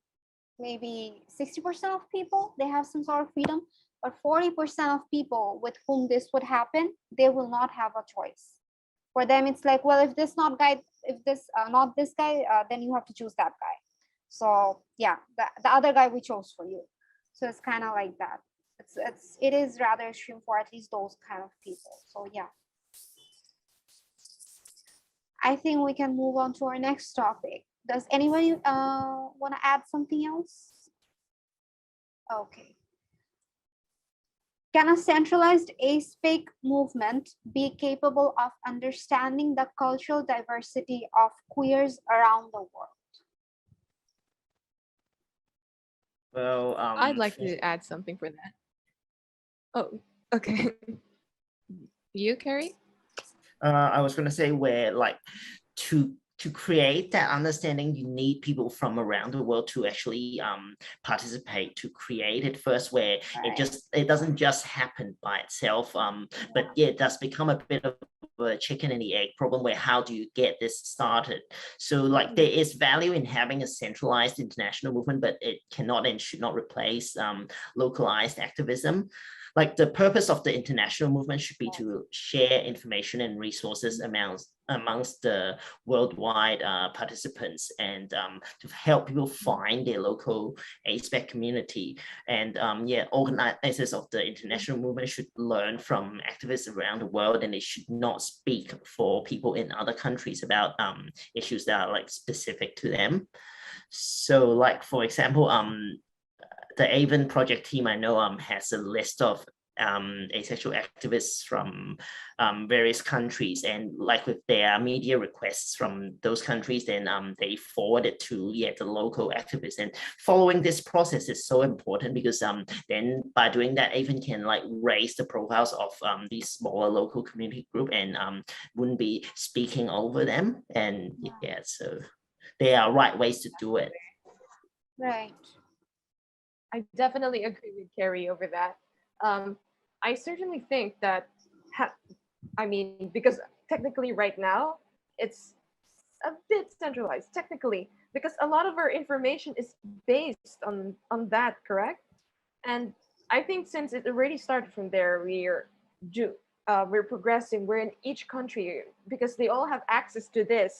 maybe 60% of people, they have some sort of freedom, but 40% of people with whom this would happen, they will not have a choice. For them, it's like, well, if this not guy, not this guy, then you have to choose that guy. So yeah, the other guy we chose for you. So it's kind of like that. It is rather extreme for at least those kind of people. So yeah, I think we can move on to our next topic. Does anybody want to add something else? Okay. Can a centralized A Spec movement be capable of understanding the cultural diversity of queers around the world? Well, I'd like to add something for that. Oh, okay. You, Carrie? I was going to say where like to create that understanding, you need people from around the world to actually participate to create it first, where it doesn't just happen by itself. But yeah, it does become a bit of a chicken and the egg problem, where how do you get this started? So like there is value in having a centralized international movement, but it cannot and should not replace localized activism. Like the purpose of the international movement should be to share information and resources amongst the worldwide participants, and to help people find their local A-Spec community. And yeah, organizers of the international movement should learn from activists around the world, and they should not speak for people in other countries about issues that are like specific to them. So like, for example, the AVEN project team I know has a list of asexual activists from various countries, and like with their media requests from those countries, then they forward it to the local activists. And following this process is so important, because then by doing that, AVEN can like raise the profiles of these smaller local community group, and wouldn't be speaking over them. And yeah, so there are right ways to do it. Right. I definitely agree with Carrie over that. I certainly think that, I mean, because technically right now, it's a bit centralized technically, because a lot of our information is based on that, correct? And I think since it already started from there, we're progressing. We're in each country because they all have access to this.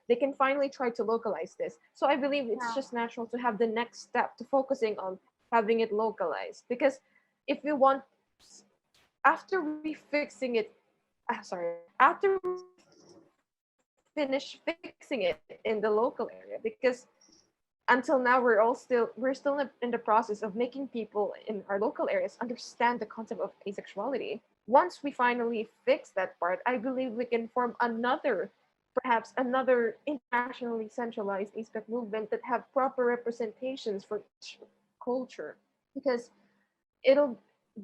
They can finally try to localize this. So I believe it's Yeah. just natural to have the next step to focusing on having it localized. Because if we want, after we fixing it, after we finish fixing it in the local area, because until now we're still in the process of making people in our local areas understand the concept of asexuality. Once we finally fix that part, I believe we can form perhaps another internationally centralized A Spec movement that have proper representations for each culture, because it'll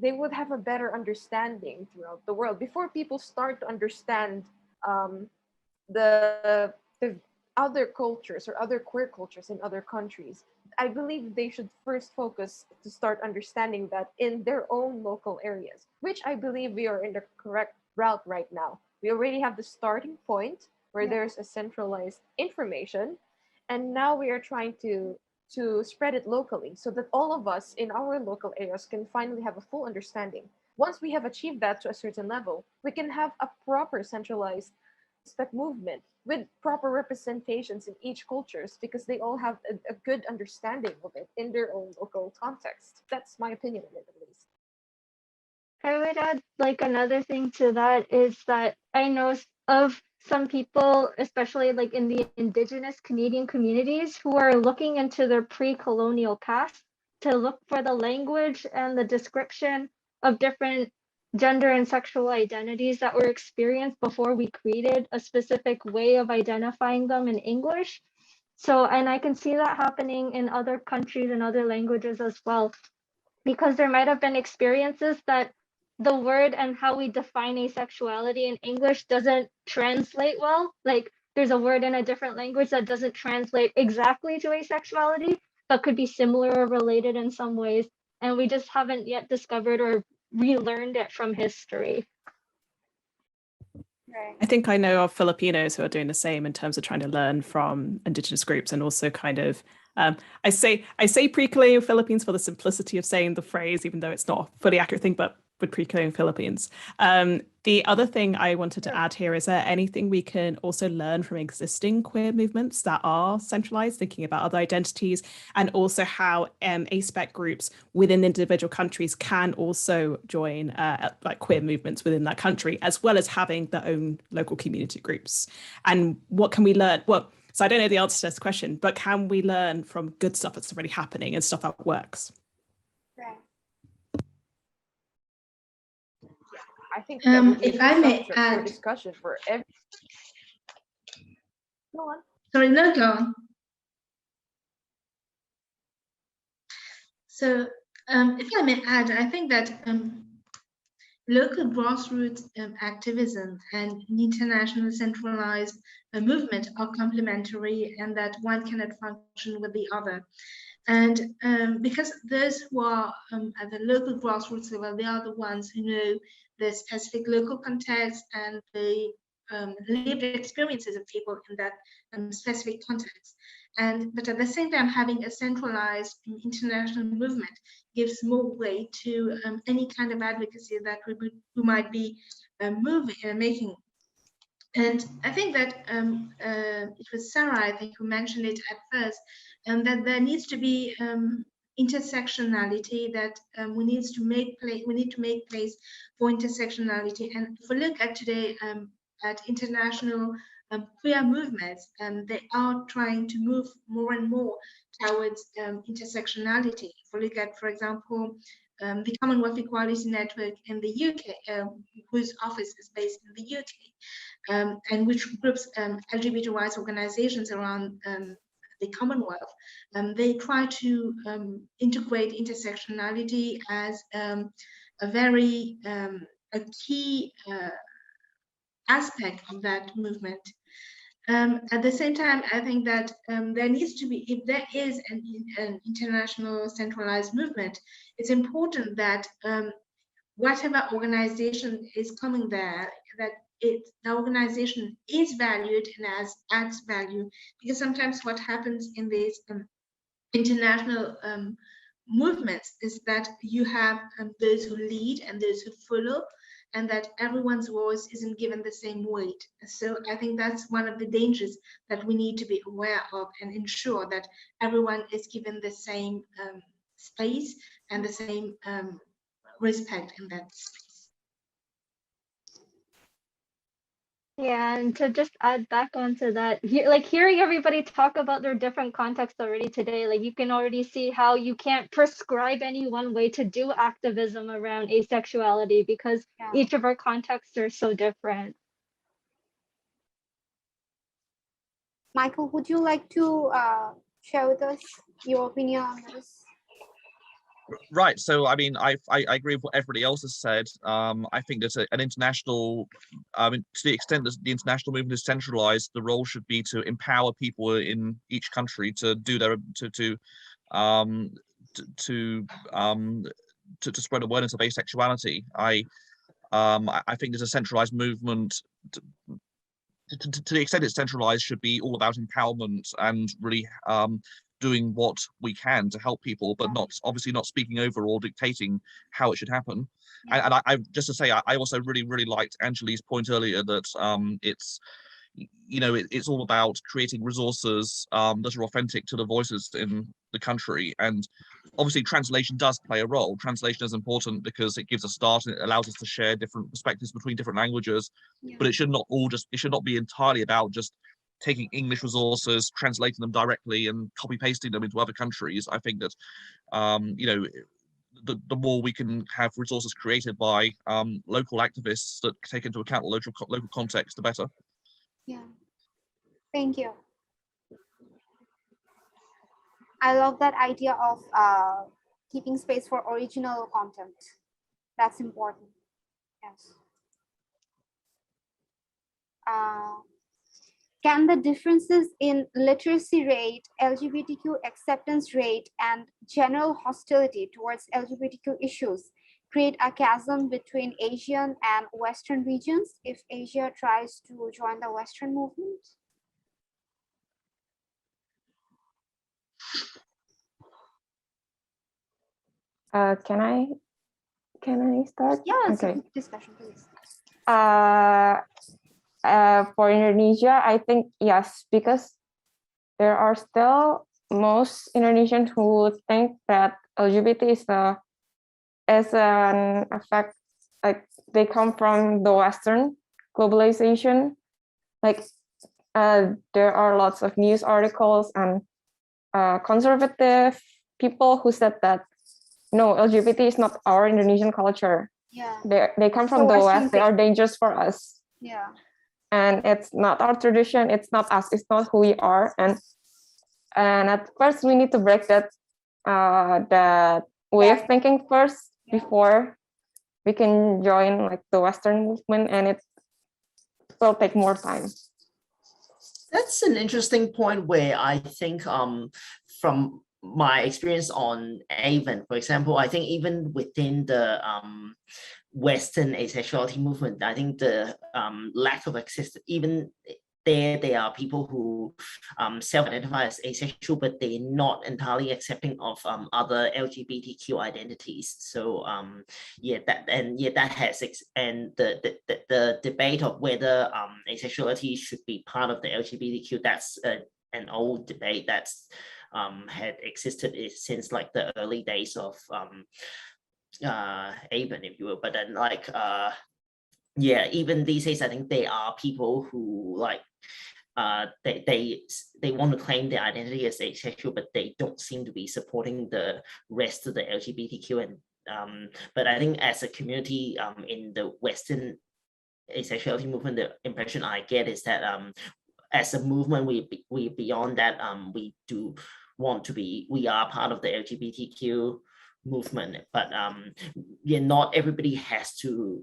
they would have a better understanding throughout the world before people start to understand um, the other cultures or other queer cultures in other countries. I believe they should first focus to start understanding that in their own local areas, which I believe we are in the correct route right now. We already have the starting point where Yeah. there's a centralized information, and now we are trying to spread it locally so that all of us in our local areas can finally have a full understanding. Once we have achieved that to a certain level, we can have a proper centralized spec movement with proper representations in each cultures, because they all have a good understanding of it in their own local context. That's my opinion on it, at least. I would add like another thing to that is that I know of some people, especially like in the indigenous Canadian communities, who are looking into their pre-colonial past to look for the language and the description of different gender and sexual identities that were experienced before we created a specific way of identifying them in English. So, and I can see that happening in other countries and other languages as well, because there might have been experiences that the word and how we define asexuality in English doesn't translate well. Like there's a word in a different language that doesn't translate exactly to asexuality, but could be similar or related in some ways. And we just haven't yet discovered or relearned it from history. Right. I think I know of Filipinos who are doing the same in terms of trying to learn from Indigenous groups, and also kind of I say pre-colonial Philippines for the simplicity of saying the phrase, even though it's not a fully accurate thing, but with pre-colonial Philippines. The other thing I wanted to add here is there anything we can also learn from existing queer movements that are centralized, thinking about other identities, and also how A-Spec groups within individual countries can also join like queer movements within that country, as well as having their own local community groups. And what can we learn? Well, so I don't know the answer to this question, but can we learn from good stuff that's already happening and stuff that works? Right. I think that would be If I may subject for add, discussion for every. Go on. sorry, no, go on. So, if I may add, I think that local grassroots activism and an international centralized movement are complementary, and that one cannot function with the other. And because those who are at the local grassroots level, they are the ones who know the specific local context and the lived experiences of people in that specific context. But at the same time, having a centralized international movement gives more weight to any kind of advocacy that we might be making. And I think that it was Sarah, I think, who mentioned it at first, that there needs to be intersectionality, that we need to make place for intersectionality. And if we look at today at international queer movements, they are trying to move more and more towards intersectionality. If we look at, for example, the Commonwealth Equality Network in the UK, whose office is based in the UK, and which groups LGBT rights organizations around the Commonwealth, they try to integrate intersectionality as a very a key aspect of that movement. At the same time, I think that there needs to be, if there is an international centralized movement, it's important that whatever organization is coming there, that the organization is valued and adds value. Because sometimes what happens in these international movements is that you have those who lead and those who follow, and that everyone's voice isn't given the same weight. So I think that's one of the dangers that we need to be aware of and ensure that everyone is given the same space and the same respect in that space. Yeah, and to just add back onto that, like hearing everybody talk about their different contexts already today, like you can already see how you can't prescribe any one way to do activism around asexuality because each of our contexts are so different. Michael, would you like to share with us your opinion on this? Right. So, I mean, I agree with what everybody else has said. I think that an international, to the extent that the international movement is centralized, the role should be to empower people in each country to do their to spread awareness of asexuality. I think there's a centralized movement. To the extent it's centralized, should be all about empowerment and really doing what we can to help people, but not obviously not speaking over or dictating how it should happen. And I just to say, I also really liked Angelique's point earlier that it's, you know, it's all about creating resources that are authentic to the voices in the country. And obviously translation does play a role. Translation is important because it gives a start and it allows us to share different perspectives between different languages, but it should not be entirely about just taking English resources, translating them directly and copy pasting them into other countries. I think that, you know, the more we can have resources created by local activists that take into account the local context, the better. Yeah, thank you. I love that idea of keeping space for original content. That's important. Yes. Can the differences in literacy rate, LGBTQ acceptance rate, and general hostility towards LGBTQ issues create a chasm between Asian and Western regions if Asia tries to join the Western movement? Can I start? Yeah, okay. Discussion, please. For Indonesia, I think yes, because there are still most Indonesians who think that LGBT is an effect, like they come from the Western globalization. Like there are lots of news articles and conservative people who said that no, LGBT is not our Indonesian culture. Yeah. They come from the West. They are dangerous for us. Yeah. And it's not our tradition. It's not us. It's not who we are. And at first we need to break that way of thinking first before we can join like the Western movement, and it will take more time. That's an interesting point where I think from my experience on AVEN, for example, I think even within the Western asexuality movement, I think the lack of access, even there are people who self-identify as asexual, but they're not entirely accepting of other LGBTQ identities. So that has and the debate of whether asexuality should be part of the LGBTQ, that's an old debate that's had existed since like the early days of AVEN, if you will. But then like even these days, I think there are people who like they want to claim their identity as asexual, but they don't seem to be supporting the rest of the LGBTQ. And but I think as a community in the Western asexuality movement, the impression I get is that as a movement, we beyond that, we do want to be, we are part of the LGBTQ movement, but not everybody has to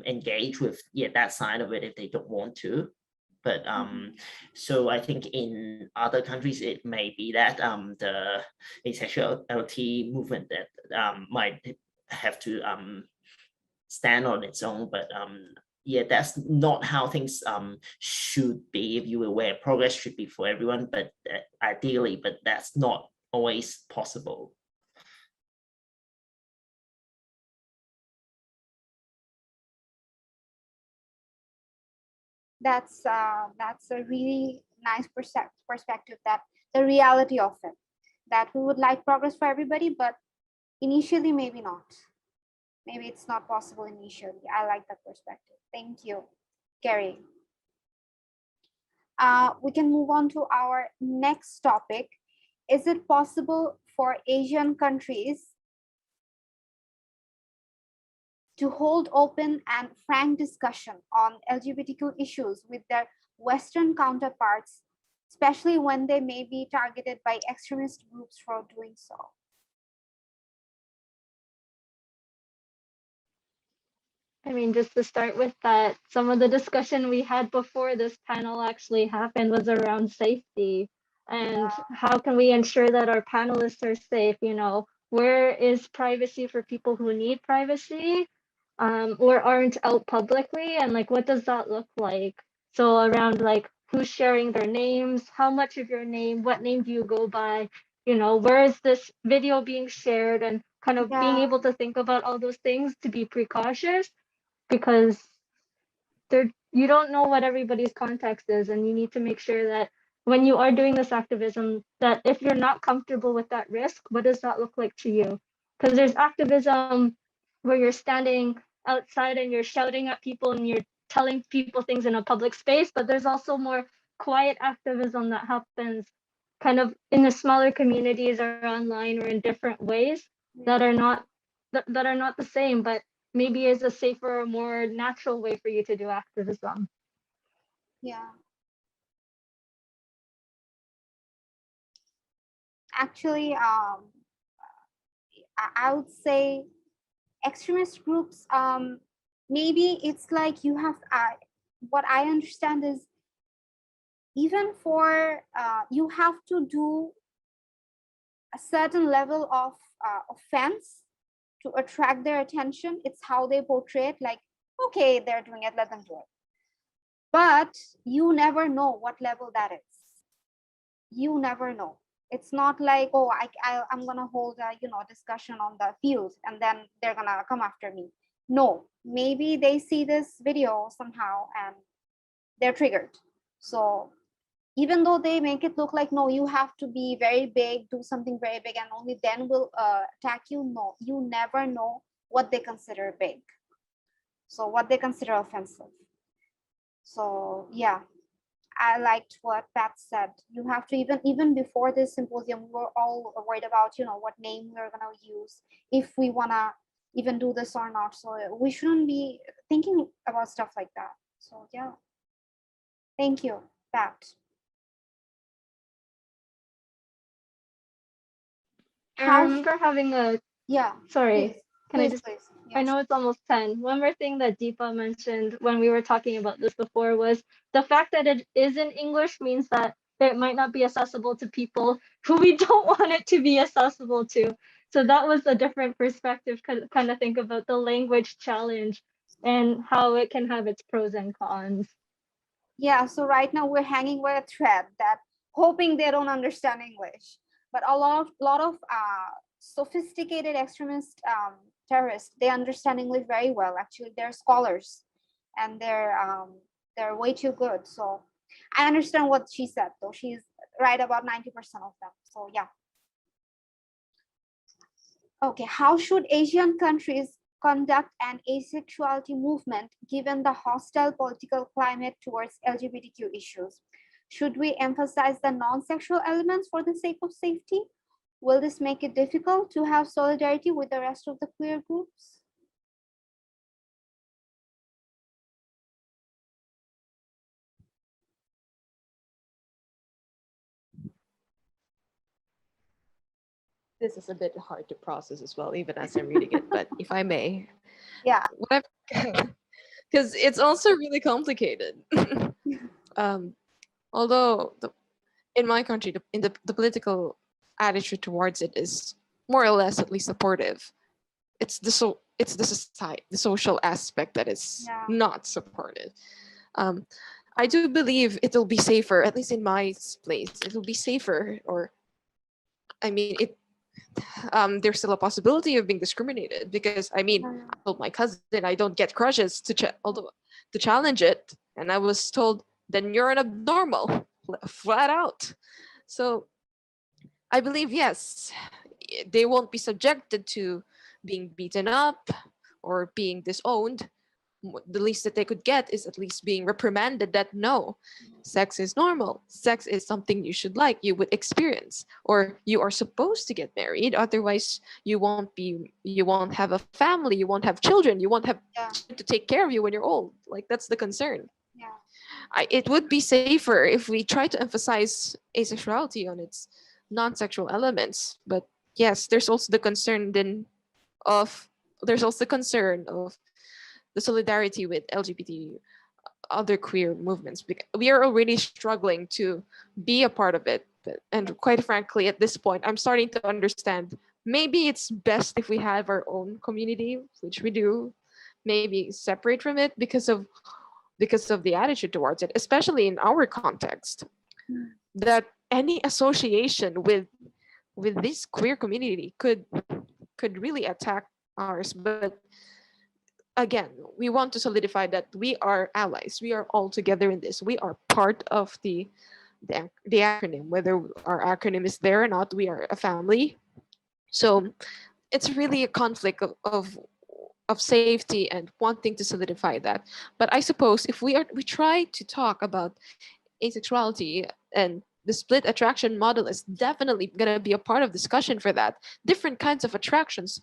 engage with that side of it if they don't want to. But so I think in other countries it may be that the asexuality movement that might have to stand on its own, but yeah, that's not how things should be. If you were aware, progress should be for everyone, but ideally, but that's not always possible. That's a really nice perspective, that the reality of it, that we would like progress for everybody, but initially maybe not. Maybe it's not possible initially. I like that perspective. Thank you, Gary. We can move on to our next topic. Is it possible for Asian countries to hold open and frank discussion on LGBTQ issues with their Western counterparts, especially when they may be targeted by extremist groups for doing so? I mean, just to start with that, some of the discussion we had before this panel actually happened was around safety and how can we ensure that our panelists are safe? You know, where is privacy for people who need privacy or aren't out publicly, and like what does that look like? So around like who's sharing their names, how much of your name, what name do you go by? You know, where is this video being shared, and kind of being able to think about all those things to be precautious, because you don't know what everybody's context is, and you need to make sure that when you are doing this activism, that if you're not comfortable with that risk, what does that look like to you? Because there's activism where you're standing outside and you're shouting at people and you're telling people things in a public space, but there's also more quiet activism that happens kind of in the smaller communities or online or in different ways that are not the same, but maybe is a safer, more natural way for you to do activism. Yeah. Actually, I would say extremist groups, maybe it's like you have, what I understand is even for, you have to do a certain level of offense to attract their attention. It's how they portray it, like, okay, they're doing it, let them do it. But you never know what level that is. You never know. It's not like, oh, I'm gonna hold a discussion on the field and then they're gonna come after me. No, maybe they see this video somehow and they're triggered. So even though they make it look like, no, you have to be very big, do something very big, and only then will attack you. No, you never know what they consider big. So what they consider offensive. So yeah, I liked what Pat said. You have to, even before this symposium, we were all worried about, what name we're gonna use, if we wanna even do this or not. So we shouldn't be thinking about stuff like that. So yeah, thank you, Pat. I remember having a, sorry, please, can I please, just, please. I know it's almost 10. One more thing that Deepa mentioned when we were talking about this before was the fact that it is in English means that it might not be accessible to people who we don't want it to be accessible to. So that was a different perspective, kind of think about the language challenge and how it can have its pros and cons. Yeah, so right now we're hanging with a thread that hoping they don't understand English. But a lot of sophisticated extremist terrorists, they understand English very well. Actually, they're scholars and they're way too good. So I understand what she said, though. She's right about 90% of them. So yeah. Okay, how should Asian countries conduct an asexuality movement given the hostile political climate towards LGBTQ issues? Should we emphasize the non-sexual elements for the sake of safety? Will this make it difficult to have solidarity with the rest of the queer groups? This is a bit hard to process as well, even as I'm reading it, but if I may. Yeah. Because it's also really complicated. Although in my country, the political attitude towards it is more or less at least supportive. It's it's the society, the social aspect that is not supported. I do believe it'll be safer, at least in my place, it'll be safer, or I mean, there's still a possibility of being discriminated because I mean, I told my cousin I don't get crushes although to challenge it, and I was told then you're an abnormal, flat out. So I believe yes, they won't be subjected to being beaten up or being disowned. The least that they could get is at least being reprimanded that no, sex is normal. Sex is something you should like, you would experience, or you are supposed to get married. Otherwise, you won't have a family, you won't have children, you won't have to take care of you when you're old. Like that's the concern. It would be safer if we try to emphasize asexuality on its non-sexual elements. But yes, there's also the concern of the solidarity with LGBT, other queer movements. We are already struggling to be a part of it. And quite frankly, at this point, I'm starting to understand maybe it's best if we have our own community, which we do, maybe separate from it because of the attitude towards it, especially in our context, that any association with this queer community could really attack ours. But again, we want to solidify that we are allies. We are all together in this. We are part of the acronym, whether our acronym is there or not. We are a family. So it's really a conflict of safety and wanting to solidify that. But I suppose if we try to talk about asexuality, and the split attraction model is definitely going to be a part of discussion for that. Different kinds of attractions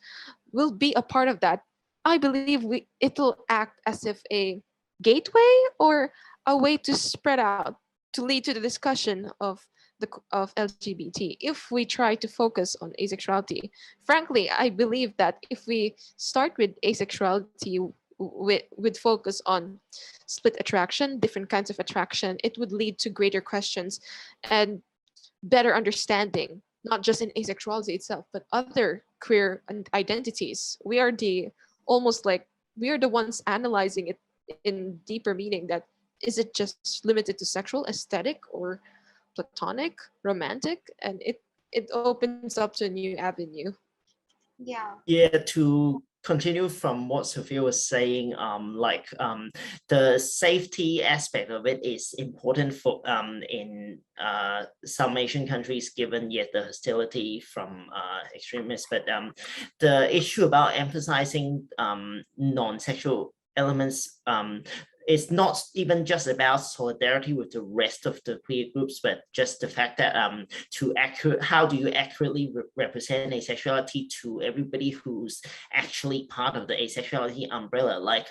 will be a part of that. I believe it'll act as if a gateway or a way to spread out, to lead to the discussion of LGBT. If we try to focus on asexuality, frankly, I believe that if we start with asexuality with focus on split attraction, different kinds of attraction, it would lead to greater questions and better understanding, not just in asexuality itself, but other queer identities. We are the ones analyzing it in deeper meaning, that is it just limited to sexual, aesthetic, or platonic, romantic? And it opens up to a new avenue. Yeah, to continue from what Sophia was saying, the safety aspect of it is important for in some Asian countries, given the hostility from extremists. But the issue about emphasizing non-sexual elements, it's not even just about solidarity with the rest of the queer groups, but just the fact that how do you accurately represent asexuality to everybody who's actually part of the asexuality umbrella? Like,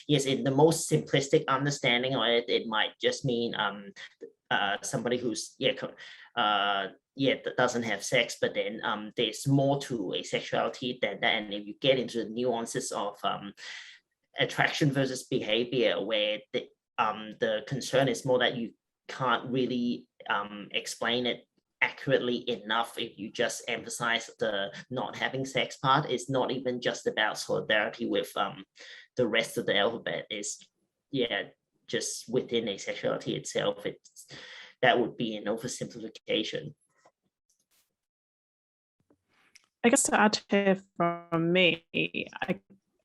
yes, in the most simplistic understanding of it, it might just mean somebody who's that doesn't have sex, but then there's more to asexuality than that. And if you get into the nuances of attraction versus behavior, where the concern is more that you can't really explain it accurately enough if you just emphasize the not having sex part. It's not even just about solidarity with the rest of the alphabet. It's just within asexuality itself. That would be an oversimplification. I guess to add here from me,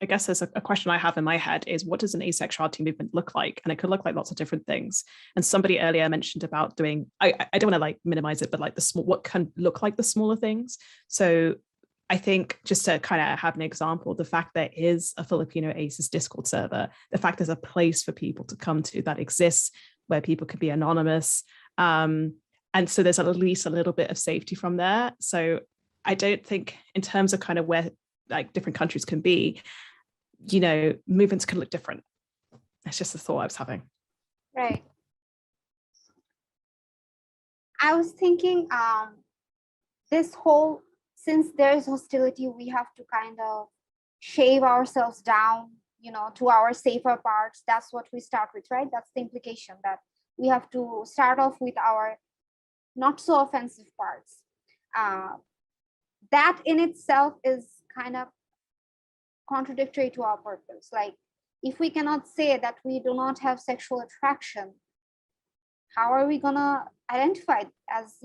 I guess there's a question I have in my head is, what does an asexuality movement look like? And it could look like lots of different things. And somebody earlier mentioned about doing, I don't want to like minimize it, but like what can look like the smaller things. So I think just to kind of have an example, the fact there is a Filipino ACES Discord server, the fact there's a place for people to come to that exists where people can be anonymous. And so there's at least a little bit of safety from there. So I don't think in terms of kind of where like different countries can be, movements can look different. That's just the thought I was having. Right. I was thinking since there's hostility, we have to kind of shave ourselves down, to our safer parts. That's what we start with, right? That's the implication, that we have to start off with our not so offensive parts. That in itself is kind of contradictory to our purpose. Like, if we cannot say that we do not have sexual attraction, how are we gonna identify as,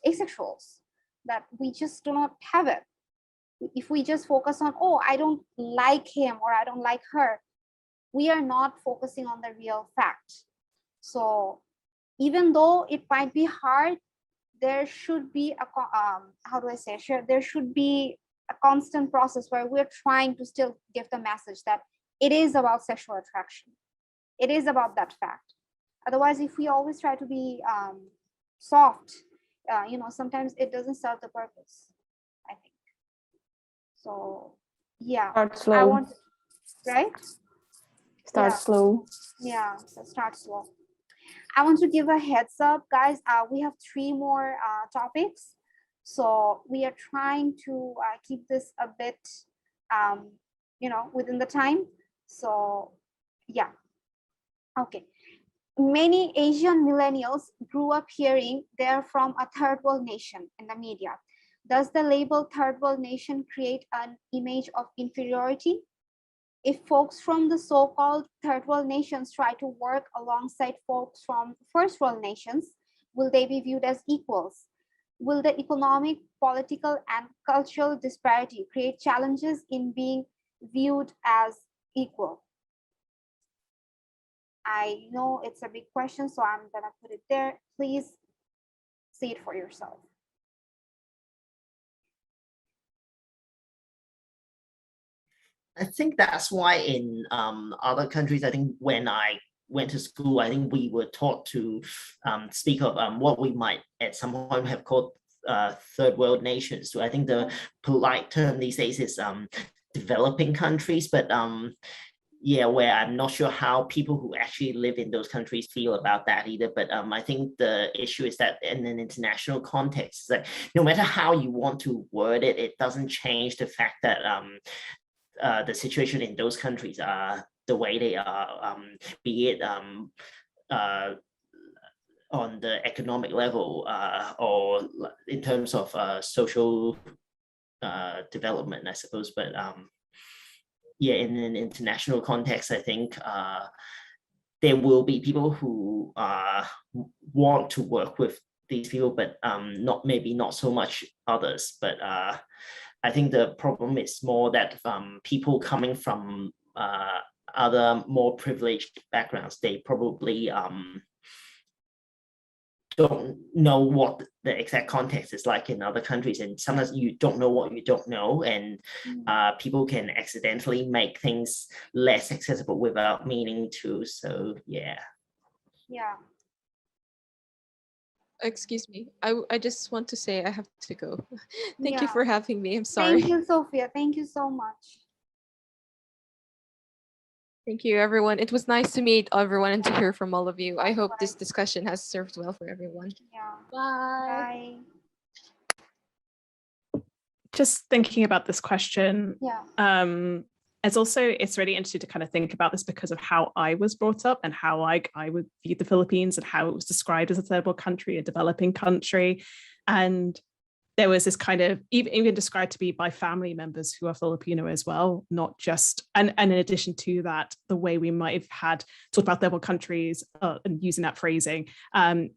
asexuals, that we just do not have it? If we just focus on, oh, I don't like him or I don't like her, we are not focusing on the real fact. So even though it might be hard, there should be a there should be a constant process where we're trying to still give the message that it is about sexual attraction. It is about that fact. Otherwise, if we always try to be soft, sometimes it doesn't serve the purpose, I think. So yeah, Start slow. I want, right? Start Yeah. slow. Yeah, so start slow. I want to give a heads up, guys. We have 3 more topics. So we are trying to keep this a bit, within the time. So yeah, okay. Many Asian millennials grew up hearing they're from a third world nation in the media. Does the label third world nation create an image of inferiority? If folks from the so-called third world nations try to work alongside folks from first world nations, will they be viewed as equals? Will the economic, political, and cultural disparity create challenges in being viewed as equal? I know it's a big question, so I'm gonna put it there. Please see it for yourself. I think that's why in other countries, I think when I went to school, I think we were taught to speak of what we might at some point have called third world nations. So I think the polite term these days is developing countries, but yeah, where I'm not sure how people who actually live in those countries feel about that either. But I think the issue is that in an international context, that no matter how you want to word it, it doesn't change the fact that the situation in those countries are the way they are, be it on the economic level or in terms of social development, I suppose. But yeah, in an international context, I think there will be people who want to work with these people, but not so much others. But I think the problem is more that people coming from other more privileged backgrounds, they probably don't know what the exact context is like in other countries, and sometimes you don't know what you don't know, and people can accidentally make things less accessible without meaning to. So yeah. Excuse me. I just want to say I have to go. Thank you Yeah. for having me. I'm sorry. Thank you, Sophia. Thank you so much. Thank you, everyone. It was nice to meet everyone and to hear from all of you. I hope this discussion has served well for everyone. Yeah. Bye. Bye. Just thinking about this question, Yeah. it's really interesting to kind of think about this because of how I was brought up and how I would view the Philippines and how it was described as a third world country, a developing country. And there was this kind of even described to be by family members who are Filipino as well, not just, and in addition to that, the way we might have had talked about third world countries and using that phrasing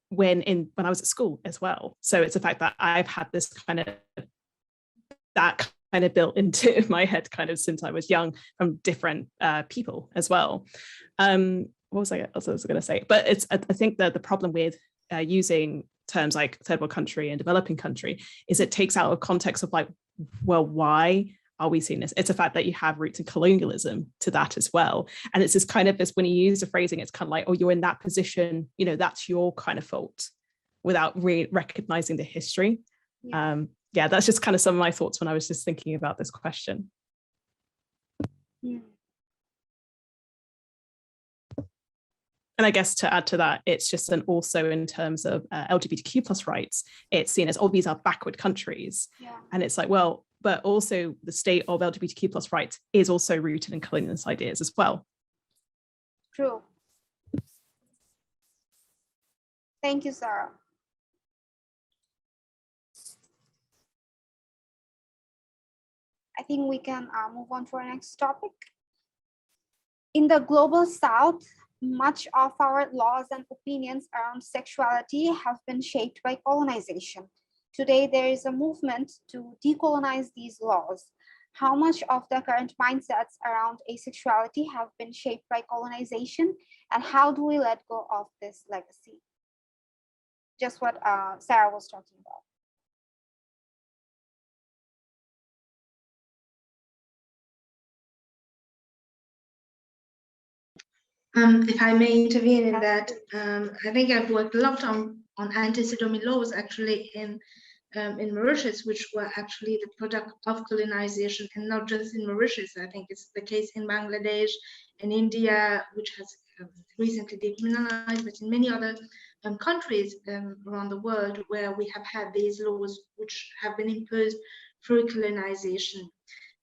when I was at school as well. So it's the fact that I've had this kind of built into my head kind of since I was young from different people as well. What was I going to say? But I think that the problem with using terms like third world country and developing country is it takes out of context of like, well, why are we seeing this? It's a fact that you have roots in colonialism to that as well. And it's this kind of this, when you use the phrasing, it's kind of like, oh, you're in that position, that's your kind of fault without really recognizing the history. Yeah, that's just kind of some of my thoughts when I was just thinking about this question. Yeah. And I guess to add to that, it's just also in terms of LGBTQ plus rights, it's seen as, oh, these are backward countries. Yeah. And it's like, well, but also the state of LGBTQ plus rights is also rooted in colonialist ideas as well. True. Thank you, Sarah. I think we can move on to our next topic. In the global South, much of our laws and opinions around sexuality have been shaped by colonization. Today, there is a movement to decolonize these laws. How much of the current mindsets around asexuality have been shaped by colonization, and how do we let go of this legacy? Just what Sarah was talking about. If I may intervene in that, I think I've worked a lot on anti-sodomy laws actually in Mauritius, which were actually the product of colonization, and not just in Mauritius. I think it's the case in Bangladesh and India, which has recently decriminalized, but in many other countries around the world where we have had these laws which have been imposed through colonization.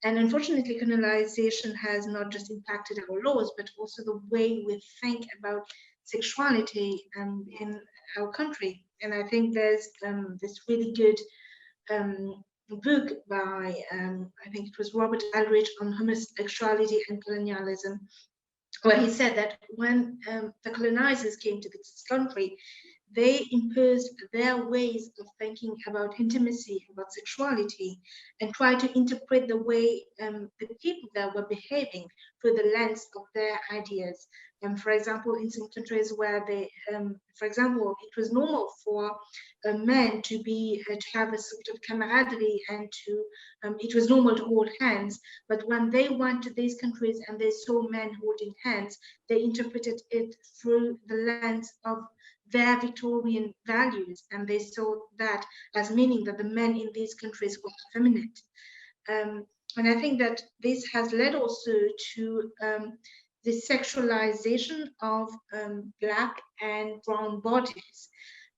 And unfortunately, colonization has not just impacted our laws, but also the way we think about sexuality in our country. And I think there's this really good book by, I think it was Robert Aldrich, on homosexuality and colonialism, where he said that when the colonizers came to this country, they imposed their ways of thinking about intimacy, about sexuality, and tried to interpret the way the people that were behaving through the lens of their ideas. For example, in some countries where they, for example, it was normal for men to have a sort of camaraderie and to, it was normal to hold hands. But when they went to these countries and they saw men holding hands, they interpreted it through the lens of their Victorian values, and they saw that as meaning that the men in these countries were effeminate. And I think that this has led also to the sexualization of Black and brown bodies.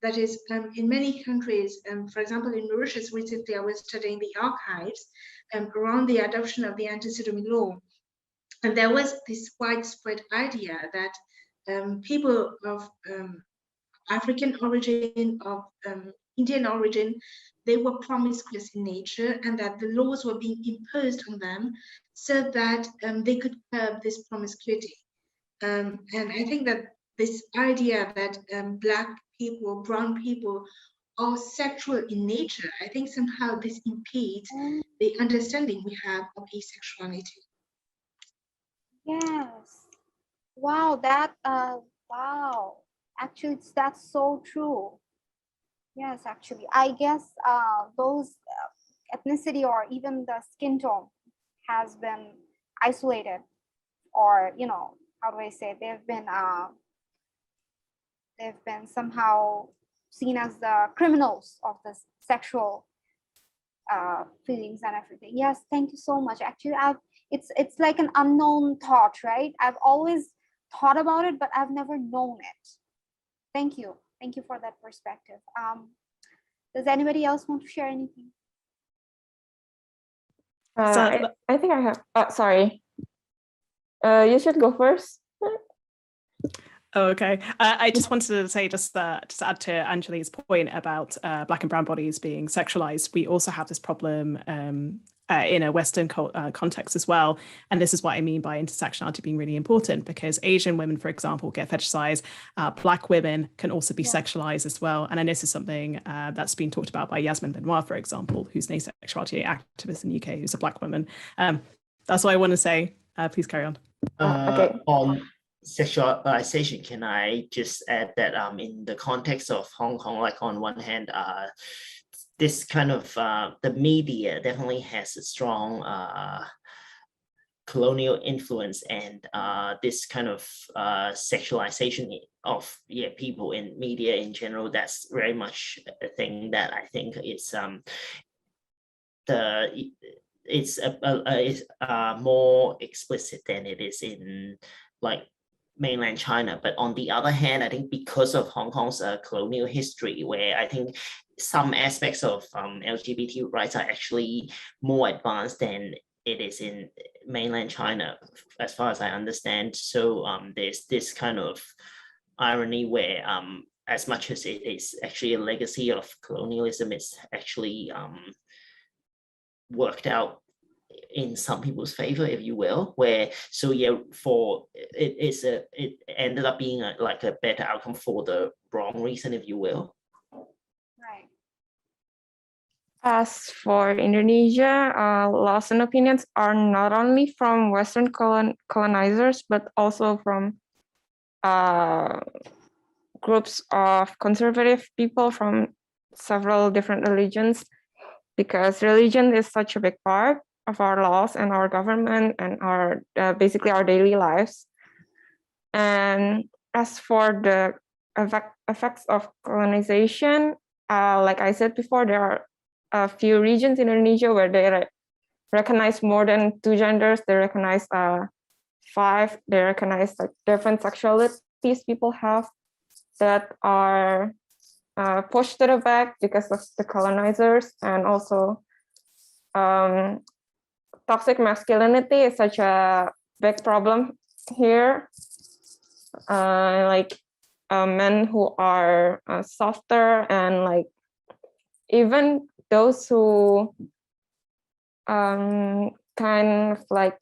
That is, in many countries, for example, in Mauritius, recently I was studying the archives around the adoption of the anti-sodomy law. And there was this widespread idea that people of African origin, of Indian origin, they were promiscuous in nature, and that the laws were being imposed on them so that they could curb this promiscuity. And I think that this idea that Black people, brown people are sexual in nature, I think somehow this impedes the understanding we have of asexuality. Yes. Wow, that, wow. Actually, that's so true. Yes, actually, I guess those ethnicity or even the skin tone has been isolated, or, you know, how do I say, they've been somehow seen as the criminals of the sexual feelings and everything. Yes, thank you so much. Actually, it's like an unknown thought, right? I've always thought about it, but I've never known it. Thank you for that perspective. Does anybody else want to share anything? I think I have. Sorry. You should go first. Oh, okay. I just wanted to say, just to add to Anjali's point about Black and brown bodies being sexualized, we also have this problem in a Western context as well. And this is what I mean by intersectionality being really important, because Asian women, for example, get fetishized. Black women can also be sexualized as well. And this is something that's been talked about by Yasmin Benoit, for example, who's an asexuality activist in the UK, who's a Black woman. That's what I want to say. Please carry on. Okay. On sexualization, can I just add that in the context of Hong Kong, like on one hand, this kind of the media definitely has a strong colonial influence, and this kind of sexualization of people in media in general, that's very much a thing that I think it's more explicit than it is in like mainland China. But on the other hand, I think because of Hong Kong's colonial history, where I think some aspects of LGBT rights are actually more advanced than it is in mainland China, as far as I understand. So there's this kind of irony where as much as it is actually a legacy of colonialism, it's actually worked out in some people's favor, if you will, where so yeah, for it ended up being like a better outcome for the wrong reason, if you will. Right. As for Indonesia, laws and opinions are not only from Western colonizers, but also from groups of conservative people from several different religions, because religion is such a big part of our laws and our government and our basically our daily lives. And as for the effects of colonization, like I said before, there are a few regions in Indonesia where they recognize more than 2 genders. They recognize 5. They recognize like different sexualities people have that are pushed to the back because of the colonizers. And also toxic masculinity is such a big problem here. Like men who are softer, and like even those who kind of like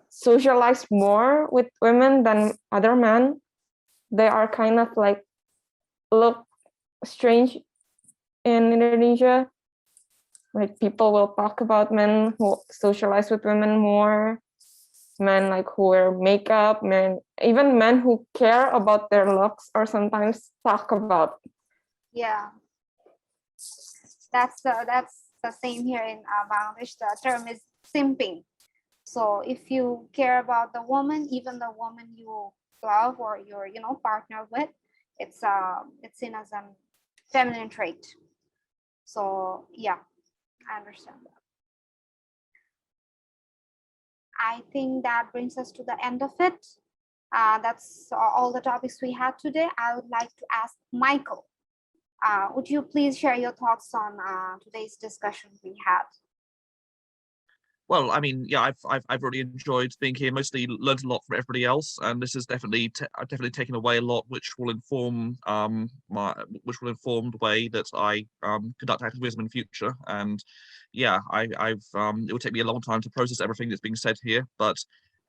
socialize more with women than other men, they are kind of like look strange in Indonesia. Like people will talk about men who socialize with women more, men like who wear makeup, even men who care about their looks or sometimes talk about. Yeah, that's the same here in Bangladesh. The term is simping. So if you care about the woman, even the woman you love or your partner with, it's seen as a feminine trait. So yeah, I understand that. I think that brings us to the end of it. That's all the topics we had today. I would like to ask Michael, would you please share your thoughts on today's discussion we had? Well, I mean, yeah, I've really enjoyed being here. Mostly learned a lot from everybody else, and this is definitely definitely taken away a lot, which will inform the way that I conduct activism in future. And yeah, it will take me a long time to process everything that's being said here, but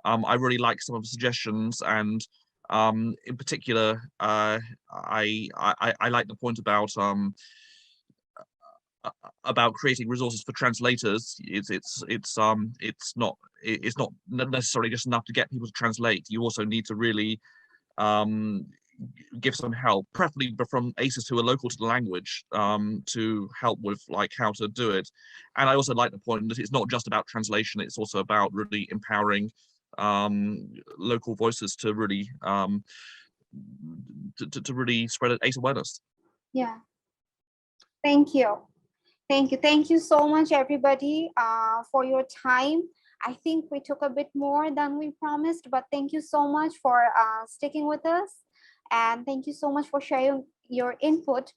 I really like some of the suggestions, and in particular, I like the point about creating resources for translators. It's not necessarily just enough to get people to translate. You also need to really give some help, preferably from ACEs who are local to the language, to help with like how to do it. And I also like the point that it's not just about translation, it's also about really empowering local voices to really to really spread ACE awareness. Yeah, thank you. Thank you so much, everybody, for your time. I think we took a bit more than we promised, but thank you so much for sticking with us. And thank you so much for sharing your input.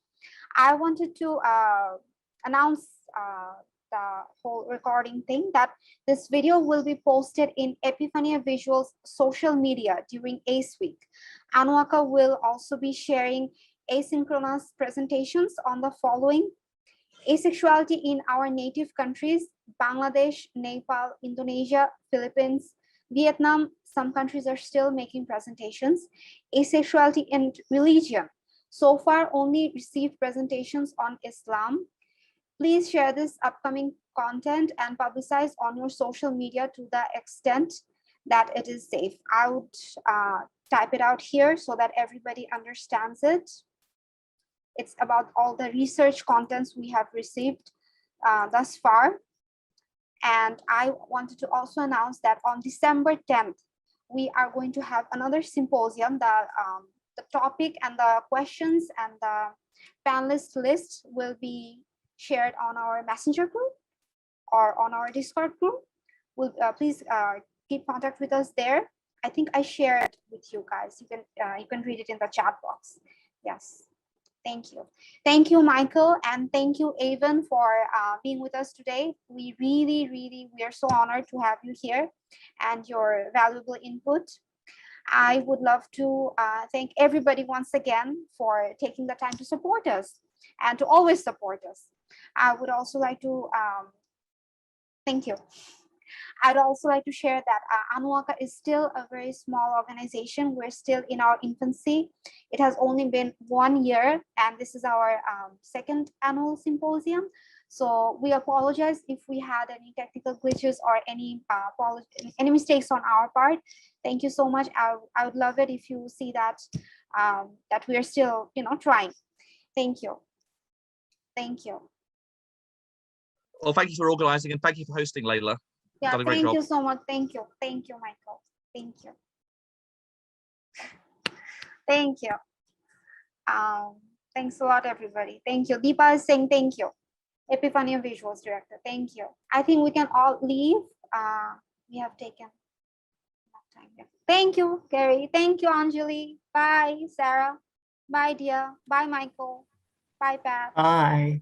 I wanted to announce the whole recording thing, that this video will be posted in Epiphania Visuals social media during ACE Week. Anwaka will also be sharing asynchronous presentations on the following: asexuality in our native countries, Bangladesh, Nepal, Indonesia, Philippines, Vietnam. Some countries are still making presentations. Asexuality and religion. So far, only received presentations on Islam. Please share this upcoming content and publicize on your social media to the extent that it is safe. I would type it out here so that everybody understands it. It's about all the research contents we have received thus far. And I wanted to also announce that on December 10th, we are going to have another symposium. The topic and the questions and the panelist list will be shared on our messenger group or on our Discord group. Please keep contact with us there. I think I shared with you guys. You can read it in the chat box. Yes. Thank you. Thank you, Michael, and thank you, AVEN, for being with us today. We are so honored to have you here and your valuable input. I would love to thank everybody once again for taking the time to support us and to always support us. I would also like to Thank you. I'd also like to share that Anuaka is still a very small organization. We're still in our infancy. It has only been 1 year, and this is our second annual symposium. So we apologize if we had any technical glitches or any mistakes on our part. Thank you so much. I would love it if you see that that we are still, trying. Thank you. Thank you. Well, thank you for organising and thank you for hosting, Layla. Yeah, Done a great thank job. you so much. Thank you. Thank you, Michael. Thank you. Thank you. Thanks a lot, everybody. Thank you. Deepa is saying thank you. Epiphany Visuals Director. Thank you. I think we can all leave. We have taken enough time here. Thank you, Gary. Thank you, Anjali. Bye, Sarah. Bye, dear. Bye, Michael. Bye, Pat. Bye.